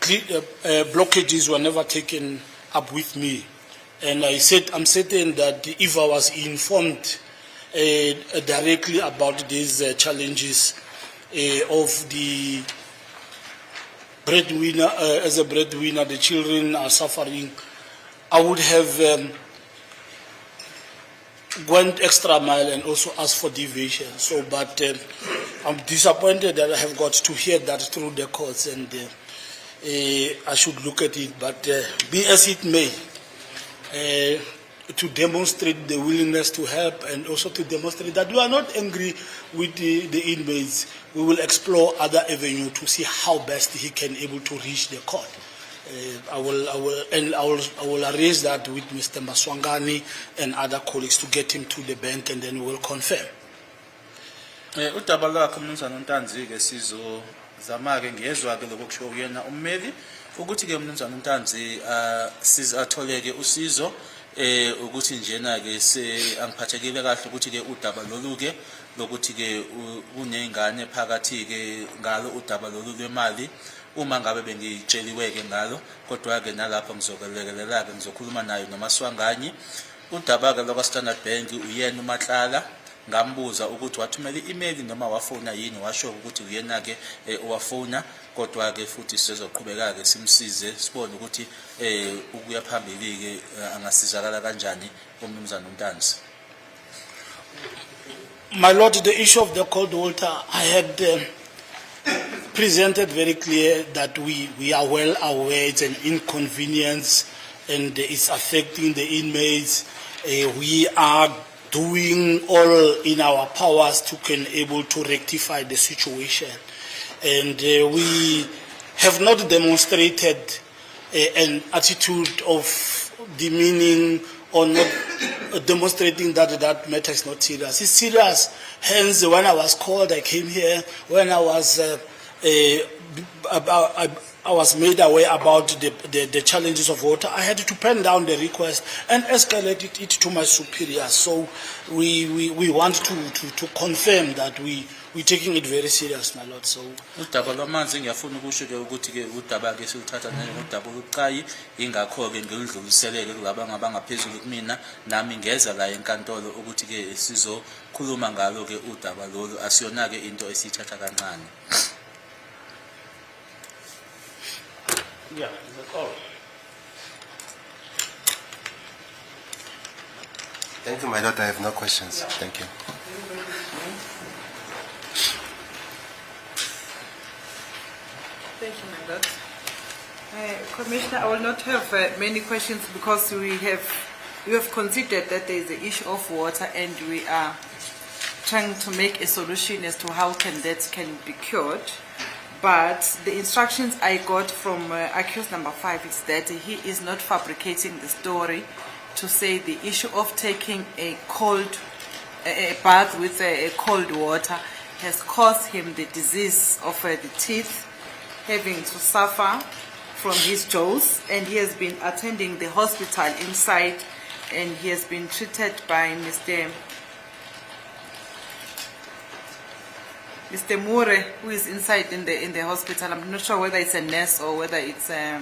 blockages were never taken up with me, and I'm certain that if I was informed directly about these challenges of the breadwinner, as a breadwinner, the children are suffering, I would have went extra mile and also asked for deviation. So, but I'm disappointed that I have got to hear that through the courts, and I should look at it. But be as it may, to demonstrate the willingness to help and also to demonstrate that we are not angry with the inmates, we will explore other avenues to see how best he can able to reach the court. I will arrange that with Mr. Maswangani and other colleagues to get him to the bank, and then we will confirm. Udaba lwakhe Mnumzana uNtanzi ke sizozama ke ngezwa ke lokusho kuyena ummeli ukuthi ke Mnumzana uNtanzi sizatholeke usizo ukuthi njena ke angiphathekile kahle ukuthi ke udaba lolu ke lokuthi ke kunengane phakathi ke ngalo udaba lolu lwemali. Uma ngabe bengitsheliwe ke ngalo, kodwa ke nalapha ngizokelekelela ke ngizokhuluma nayo noMaswanganyi. Udaba ke lokwa Standard Bank uyena uMatlala, ngambuza ukuthi wathumela i-email noma wafona yini, washo ukuthi uyena ke owafona, kodwa ke futhi sizoqhubeka ke simsize sibone ukuthi ukuya phambili ke angasizakala kanjani uMnumzana uNtanzi. My Lord, the issue of the cold water, I had presented very clear that we are well aware it's an inconvenience and it's affecting the inmates. We are doing all in our powers to be able to rectify the situation. And we have not demonstrated an attitude of demeaning or not demonstrating that that matter is not serious. It's serious. Hence, when I was called, I came here. When I was made aware about the challenges of water, I had to pen down the request and escalate it to my superiors. So we want to confirm that we're taking it very serious, my Lord. So udaba lwamanzi ngiyafuna ukusho ke ukuthi ke udaba ke siluthatha njengodaba oluqhayi, ingakho ke ngiludluliseleke kulaba ngabangaphezulu kumina, nami ngeza la enkantolo ukuthi ke sizokhuluma ngalo ke udaba lolu, asiyona ke into esithatha kancane. yeah, that's all. Thank you, my daughter. I have no questions. Thank you. Thank you, my Lord. Commissioner, I will not have many questions because we have considered that there is the issue of water, and we are trying to make a solution as to how that can be cured. but the instructions I got from accused number 5 is that he is not fabricating the story to say the issue of taking a bath with cold water has caused him the disease of the teeth, having to suffer from his jaws, and he has been attending the hospital inside, and he has been treated by Mr. Moore, who is inside in the hospital. I'm not sure whether it's a nurse or whether it's a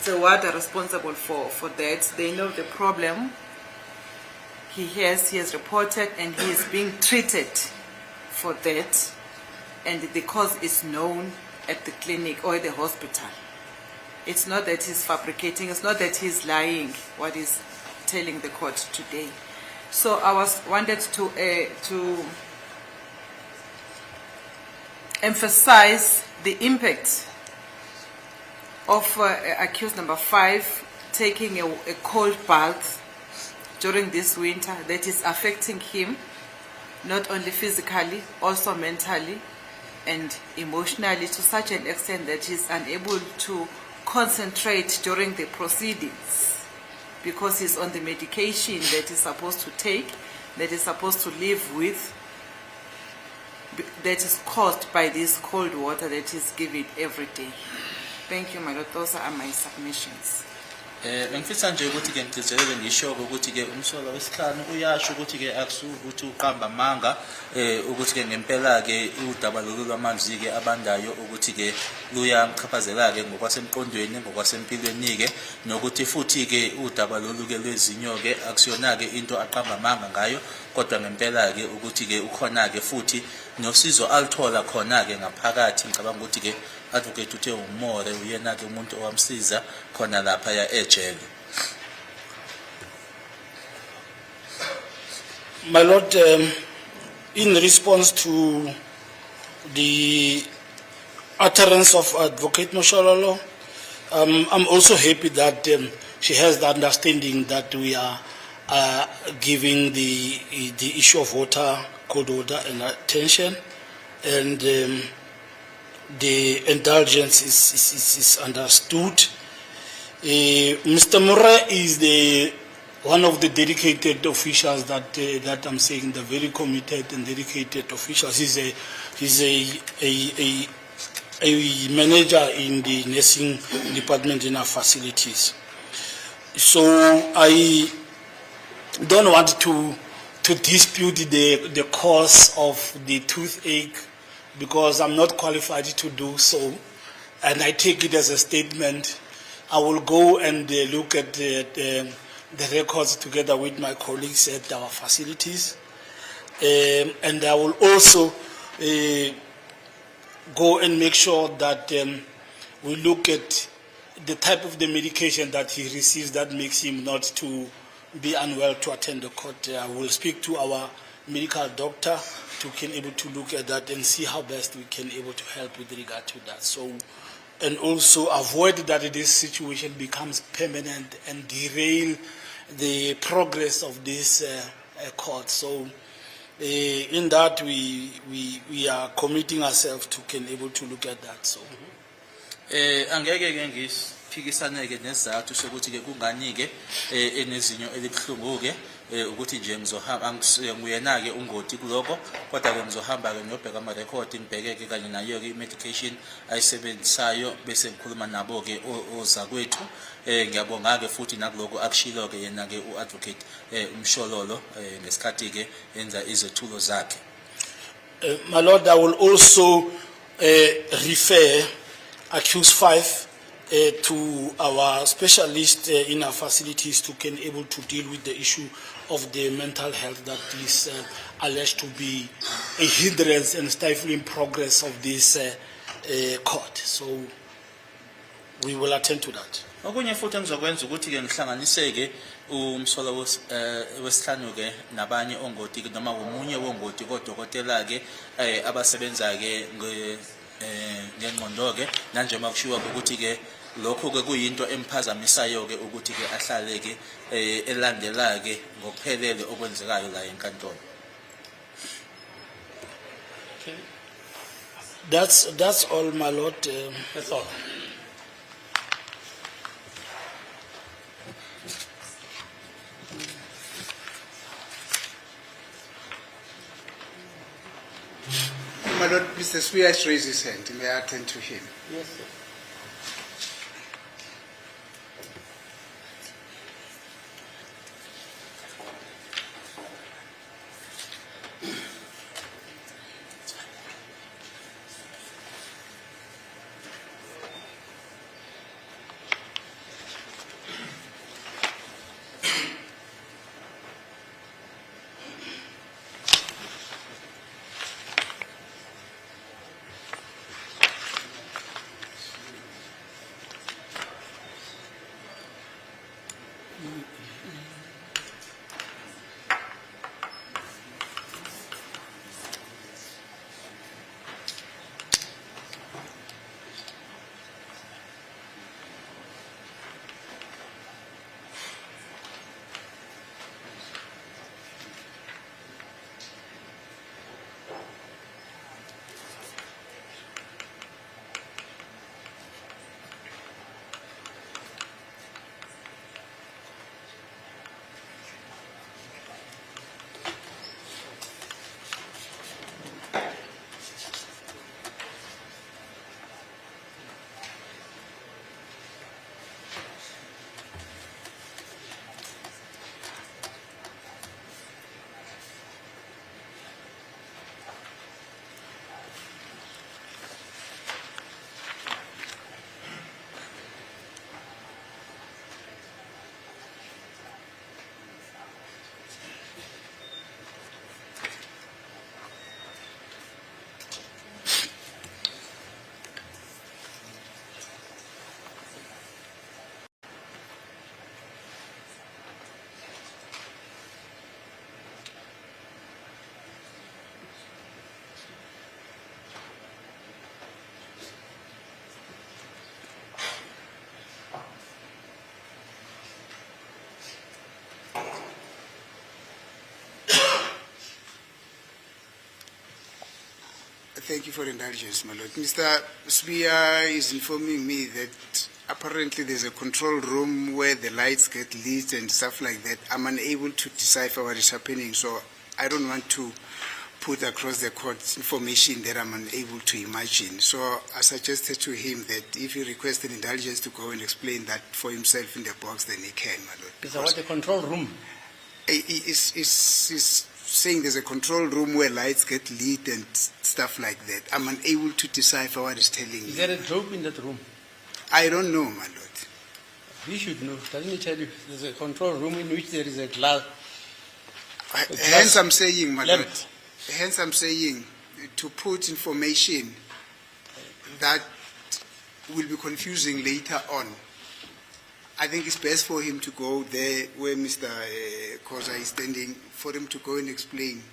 warder responsible for that. They know the problem he has reported, and he is being treated for that, and the cause is known at the clinic or the hospital. It's not that he's fabricating, it's not that he's lying what he's telling the court today. So I wanted to emphasize the impact of accused number 5 taking a cold bath during this winter that is affecting him, not only physically, also mentally and emotionally, to such an extent that he's unable to concentrate during the proceedings because he's on the medication that he's supposed to take, that he's supposed to live with, that is caused by this cold water that is given every day. Thank you, my Lord. Those are my submissions. Ngifisa nje ukuthi ke ngigcizelele ngisho ukuthi ke umsolo wesihlanu uyasho ukuthi ke akusu ukuthi uqamba manga ukuthi ke ngempela ke udaba lolu lwamanzi ke abandayo ukuthi ke luyamchaphazela ke ngokwasemqondweni ngokwasempilweni ke nokuthi futhi ke udaba lolu ke lwezinyo ke akusiyona ke into aqamba manga ngayo, kodwa ngempela ke ukuthi ke ukhona ke futhi nosizo alithola khona ke ngaphakathi. Ngicabanga ukuthi ke advocate uthe umore uyena ke umuntu owamsiza khona lapha ya ejele. My Lord, in response to the utterance of Advocate Moshololo, I'm also happy that she has the understanding that we are giving the issue of water, cold water, and attention, and the indulgence is understood. Mr. Murray is one of the dedicated officials that I'm saying, the very committed and dedicated officials. He's a manager in the nursing department in our facilities. So I don't want to dispute the cause of the toothache, because I'm not qualified to do so, and I take it as a statement. I will go and look at the records together with my colleagues at our facilities, and I will also go and make sure that we look at the type of the medication that he receives that makes him not to be unwell to attend the court. I will speak to our medical doctor to can able to look at that and see how best we can able to help with regard to that. So, and also avoid that this situation becomes permanent and derail the progress of this court. So, in that we are committing ourselves to can able to look at that. So, phikisane ke nesizathu sokuthi ke kungani ke enezinyo elibhlungu ke ukuthi nje ngizohamba nguyena ke ungoti kuloko, kodwa ke ngizohamba ke ngiyobheka ama record ngibheke ke kanye nayo ke medication ayisebenzisayo bese ngikhuluma nabo ke ozakwethu. Ngiyabonga ke futhi nakuloko akushilo ke yena ke uadvocate umshololo ngesikhathi ke enza izethulo zakhe. My Lord, I will also refer accused 5 to our specialist in our facilities to can able to deal with the issue of the mental health that is alleged to be a hindrance and stifling progress of this court. So we will attend to that. Okunye futhi engizokwenza ukuthi ke ngihlanganiseke umsolo wesihlanu ke nabanye ongoti ke noma umunye wongoti kodokotela ke abasebenza ke ngengqondo ke nanjema kushiwa ukuthi ke lokho ke kuyinto emphazamisayo ke ukuthi ke ahlale ke elandela ke ngokuphelele okwenzekayo la enkantolo. That's all, my lord. That's all. My Lord, Mr. Spear has raised his hand. May I attend to him? Yes, sir. Thank you for indulgence, my lord. Mr. Spear is informing me that apparently there's a control room where the lights get lit and stuff like that. I'm unable to decipher what is happening, so I don't want to put across the court information that I'm unable to imagine. So I suggested to him that if he requested indulgence to go and explain that for himself in the box, then he can, my lord. Is that what the control room? He's saying there's a control room where lights get lit and stuff like that. I'm unable to decipher what he's telling me. Is there a globe in that room? I don't know, my lord. We should know. Doesn't it tell you there's a control room in which there is a glass? Hence I'm saying, my lamp. lord, hence I'm saying to put information that will be confusing later on. I think it's best for him to go there where Mr. Koza is standing, for him to go and explain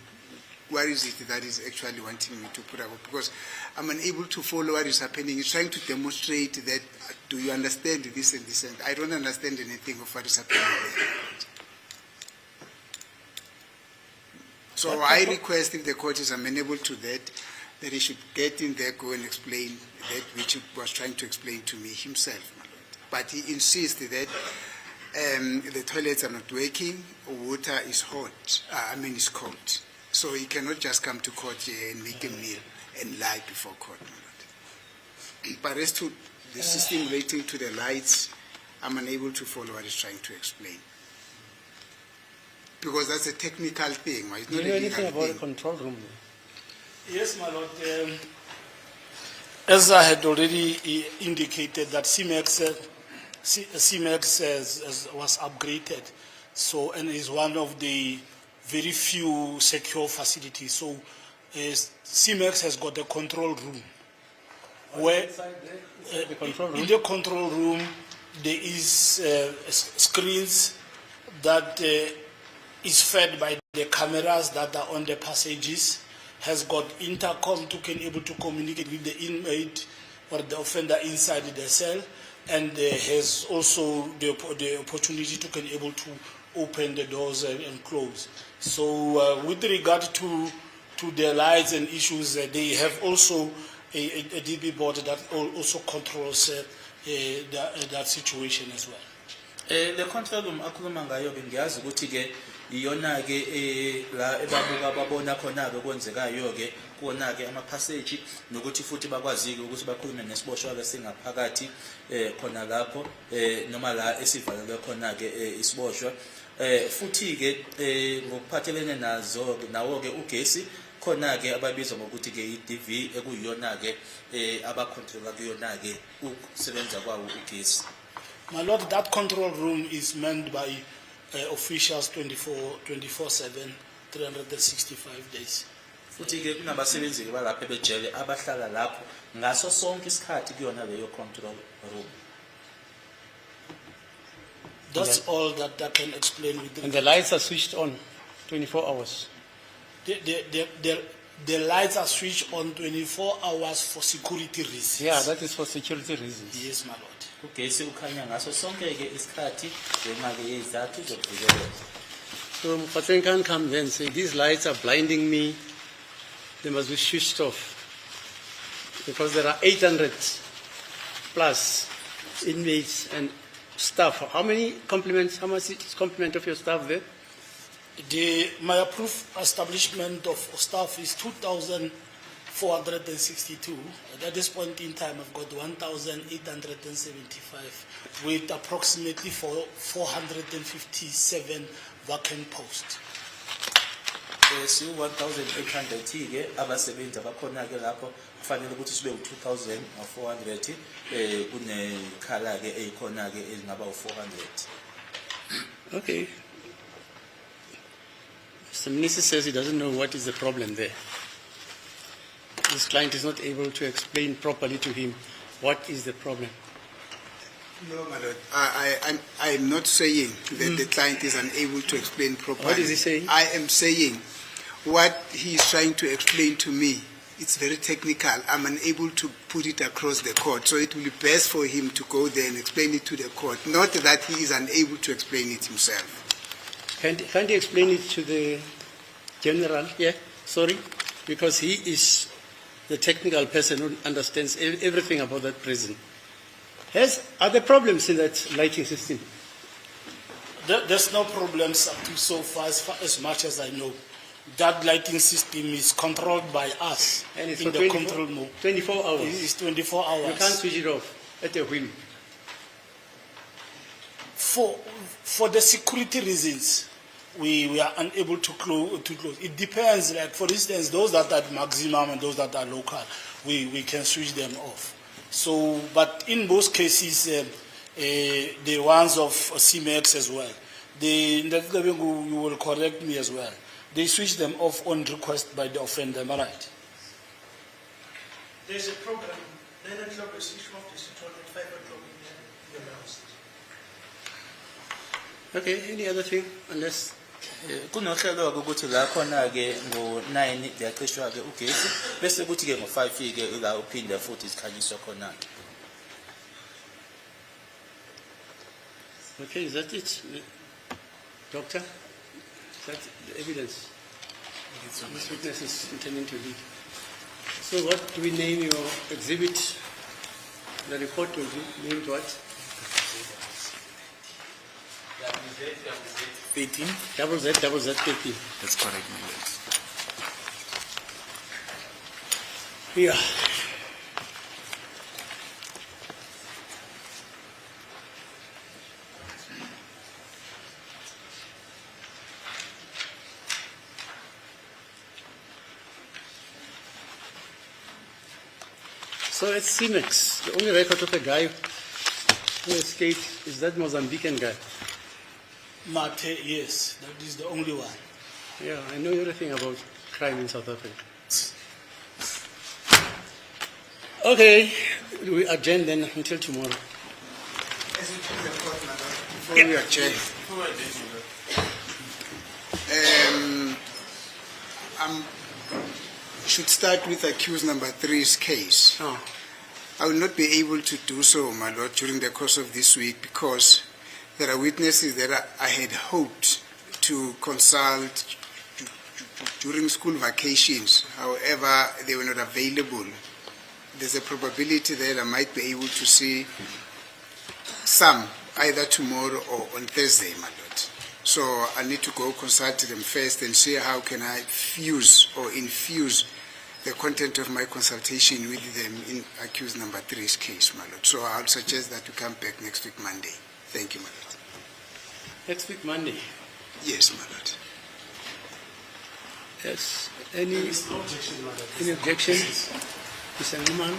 what is it that is actually wanting me to put up, because I'm unable to follow what is happening. He's trying to demonstrate that, do you understand this and this, and I don't understand anything of what is happening there. So I request, if the court is amenable to that he should get in there, go and explain that which he was trying to explain to me himself. But he insists that the toilets are not working, water is hot, is cold. So he cannot just come to court here and make a meal and lie before court. But as to the system relating to the lights, I'm unable to follow what he's trying to explain. Because that's a technical thing. Right? Do you know anything about the control room? Yes, my lord. As I had already indicated, that CMAX was upgraded, so, and is one of the very few secure facilities. So CMAX has got a control room where The control room? in the control room there is screens that is fed by the cameras that are on the passages, has got intercom to can able to communicate with the inmate or the offender inside the cell, and has also the opportunity to can able to open the doors and close. So with regard to the lights and issues, they have also a DB board that also controls that situation as well. Le control room akhuluma ngayo ke ngiyazi ukuthi ke iyona ke la ebabuka ababona khona ke kwenzekayo ke kuona ke ama passage nokuthi futhi bakwazi ke ukuthi bakhulume nesiboshwa ke singaphakathi khona lapho noma la esivalele khona ke isiboshwa futhi ke ngokuphathelene nawo ke ugesi khona ke ababizwa ngokuthi ke iDV ekuyiyona ke abacontrola kuyona ke ukusebenza kwawo ugesi. My Lord, that control room is manned by officials 24/7, 365 days. Futhi ke kunabasebenzi ke balapha bejele abahlala lapho ngaso sonke isikhathi kuyona leyo control room. That's all that I can explain with And the lights are switched on 24 hours. The lights are switched on 24 hours for security reasons. Yeah, that is for security reasons. Yes, my Lord. Ugesi ukhanya ngaso sonke ke isikhathi ngenxa ke yezathu zokuvikeleka. So Mfateng can't come then and say, these lights are blinding me, they must be switched off. Because there are 800 plus inmates and staff. How many compliments, how much is complement of your staff there? My approved establishment of staff is 2,462. At this point in time, I've got 1,875 with approximately 457 vacant posts. Si 1800 ke abasebenzi abakhona ke lapho kufanele ukuthi sibe u2400 kunekhala ke eyikhona ke ezingaba u400. Okay. Mr. Minister says he doesn't know what is the problem there. His client is not able to explain properly to him what is the problem. No, my Lord. I'm not saying that the client is unable to explain properly. What is he saying? I am saying what he is trying to explain to me, it's very technical. I'm unable to put it across the court. So it will be best for him to go there and explain it to the court. Not that he is unable to explain it himself. Can't he explain it to the general? Yeah, sorry, because he is the technical person who understands everything about that prison. Are there problems in that lighting system? There's no problems up to so far as much as I know. That lighting system is controlled by us And it's in for the control room. 24 hours. It's 24 hours. You can't switch it off at a whim. For the security reasons, we are unable to close. It depends. Like for instance, those that are maximum and those that are local, we can switch them off. So, but in most cases, the ones of CMX as well, you will correct me as well. They switch them off on request by the offender. Am I right? There's a program. 9 o'clock is switched off. It's on at 5 o'clock in the house. Okay, any other thing? Unless Kunohlelo ukuthi la khona ke ngo9 liyaqishwa ke ugesi bese kuthi ke ngo5 ke la uphinde futhi isikhanyiswa khona. Okay, is that it? Doctor? Is that the evidence? This witness is intending to lead. So what do we name your exhibit? The report will be named what? 13. Double Z 13. That's correct, my lord. Yeah. So at CMX, the only record of a guy who escaped is that Mozambican guy. Mate, yes, that is the only one. Yeah, I know everything about crime in South Africa. Okay, we adjourn then until tomorrow. As it is the court, madam, before we adjourn, I should start with accused number 3's case. Oh. I will not be able to do so, my lord, during the course of this week because there are witnesses that I had hoped to consult during school vacations. However, they were not available. there's a probability that I might be able to see some either tomorrow or on Thursday, my lord. So I need to go consult them first and see how can I fuse or infuse the content of my consultation with them in accused number 3's case, my lord. So I'll suggest that you come back next week, Monday. Thank you, my lord. Next week, Monday. Yes, my lord. Yes. Any objection, madam. any objection? Mr. Nguman?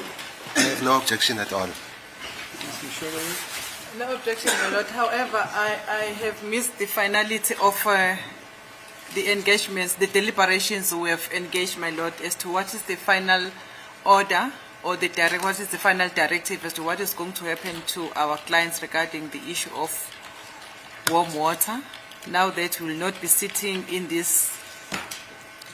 I have no objection at all. Mr. Mshoba? No objection, my lord. However, I have missed the finality of the engagements, the deliberations we have engaged, my lord, as to what is the final order or what is the final directive as to what is going to happen to our clients regarding the issue of warm water. Now that we will not be sitting in these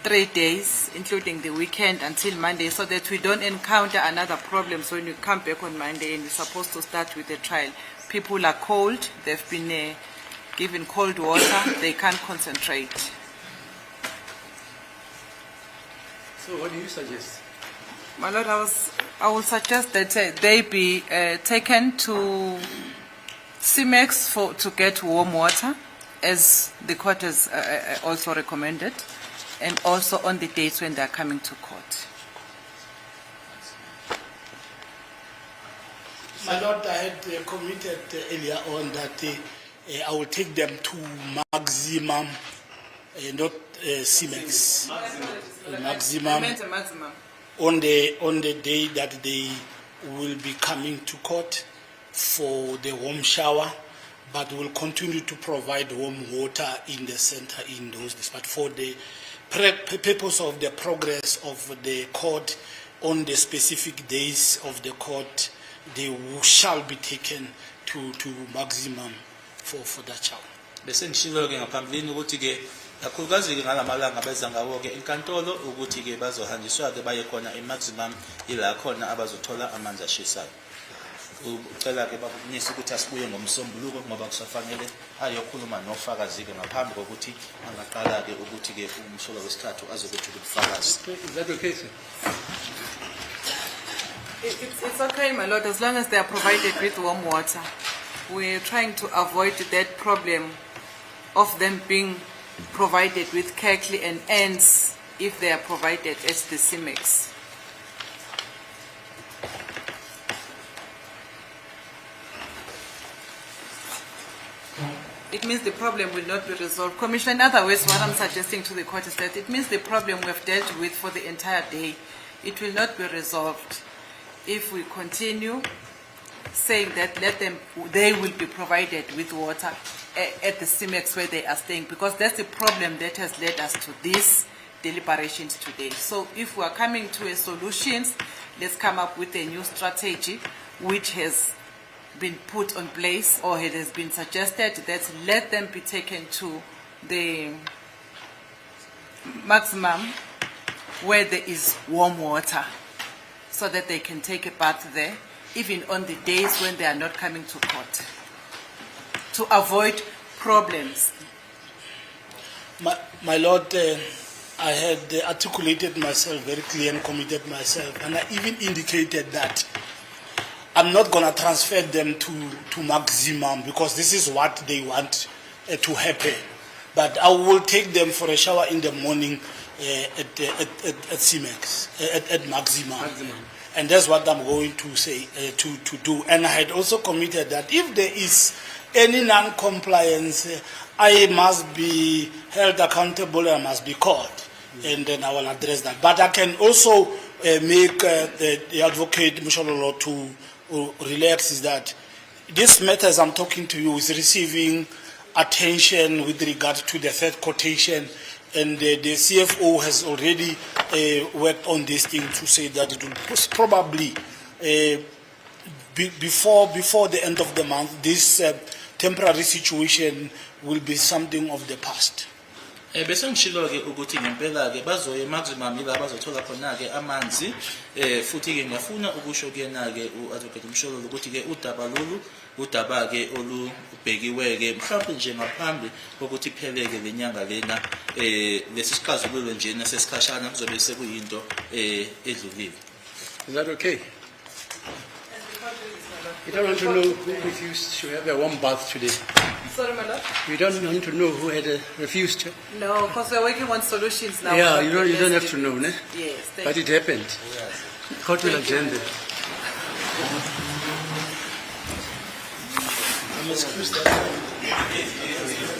3 days, including the weekend until Monday, so that we don't encounter another problem. So when we come back on Monday and we're supposed to start with the trial, people are cold, they've been given cold water, they can't concentrate. So what do you suggest? My lord, I will suggest that they be taken to CIMEX to get warm water, as the court has also recommended, and also on the dates when they are coming to court. My lord, I had committed earlier on that I will take them to maximum, not CIMEX. Maximum. I meant a maximum. On the day that they will be coming to court for the warm shower, but will continue to provide warm water in the center in those days. But for the purpose of the progress of the court on the specific days of the court, they shall be taken to maximum for that shower. Bese ngishilo-ke ngaphambilini ukuthi-ke kakhulukazi-ke ngalamalanga beza ngawo-ke inkantolo ukuthi-ke bazohanjiswa-ke baye khona i-maximum ila khona abazothola amanzi ashisayo. Ucela-ke bakunyisa ukuthi asibuye ngomsombuluko ngoba kusafanele ayokhuluma nofakazi-ke ngaphambi kokuthi angaqala-ke ukuthi-ke umhlolo wesithathu azokuthi ubufakazi. Is that okay, sir? It's okay, my lord, as long as they are provided with warm water. We're trying to avoid that problem of them being provided with Kirkley and ends if they are provided as the CIMEX. It means the problem will not be resolved. Commissioner, in other words, what I'm suggesting to the court is that it means the problem we have dealt with for the entire day, it will not be resolved if we continue saying that they will be provided with water at the CIMEX where they are staying, because that's the problem that has led us to these deliberations today. So if we are coming to a solution, let's come up with a new strategy which has been put on place, or it has been suggested that let them be taken to the maximum where there is warm water so that they can take a bath there, even on the days when they are not coming to court, to avoid problems. My lord, I had articulated myself very clear and committed myself, and I even indicated that I'm not going to transfer them to maximum because this is what they want to happen. But I will take them for a shower in the morning at CIMEX, at maximum. And that's what I'm going to say, to do. And I had also committed that if there is any non-compliance, I must be held accountable and I must be caught. And then I will address that. But I can also make the advocate, Mushololo, to relax, is that this matter, as I'm talking to you, is receiving attention with regard to the third quotation, and the CFO has already worked on this thing to say that it will probably before the end of the month, this temporary situation will be something of the past. Bese ngishilo-ke ukuthi ngempela-ke bazoya maximum ila bazothola khona-ke amanzi futhi-ke ngiyafuna ukusho kuyena-ke u-advocate Mshololo ukuthi-ke udaba lolu udaba-ke olubhekiwe-ke mhlawumbe nje ngaphambi kokuthi ipheleke le nyanga lena lesi sixazululo njena sesikhashana kuzobe sekuyinto edlulile. Is that okay? You don't want to know who refused to have a warm bath today. Sorry, my lord. You don't want to know who had refused. No, because we're working on solutions now. Yeah, you don't have to know, ne? Yes, thank But you. it happened. Court will attend it. I'm excused that.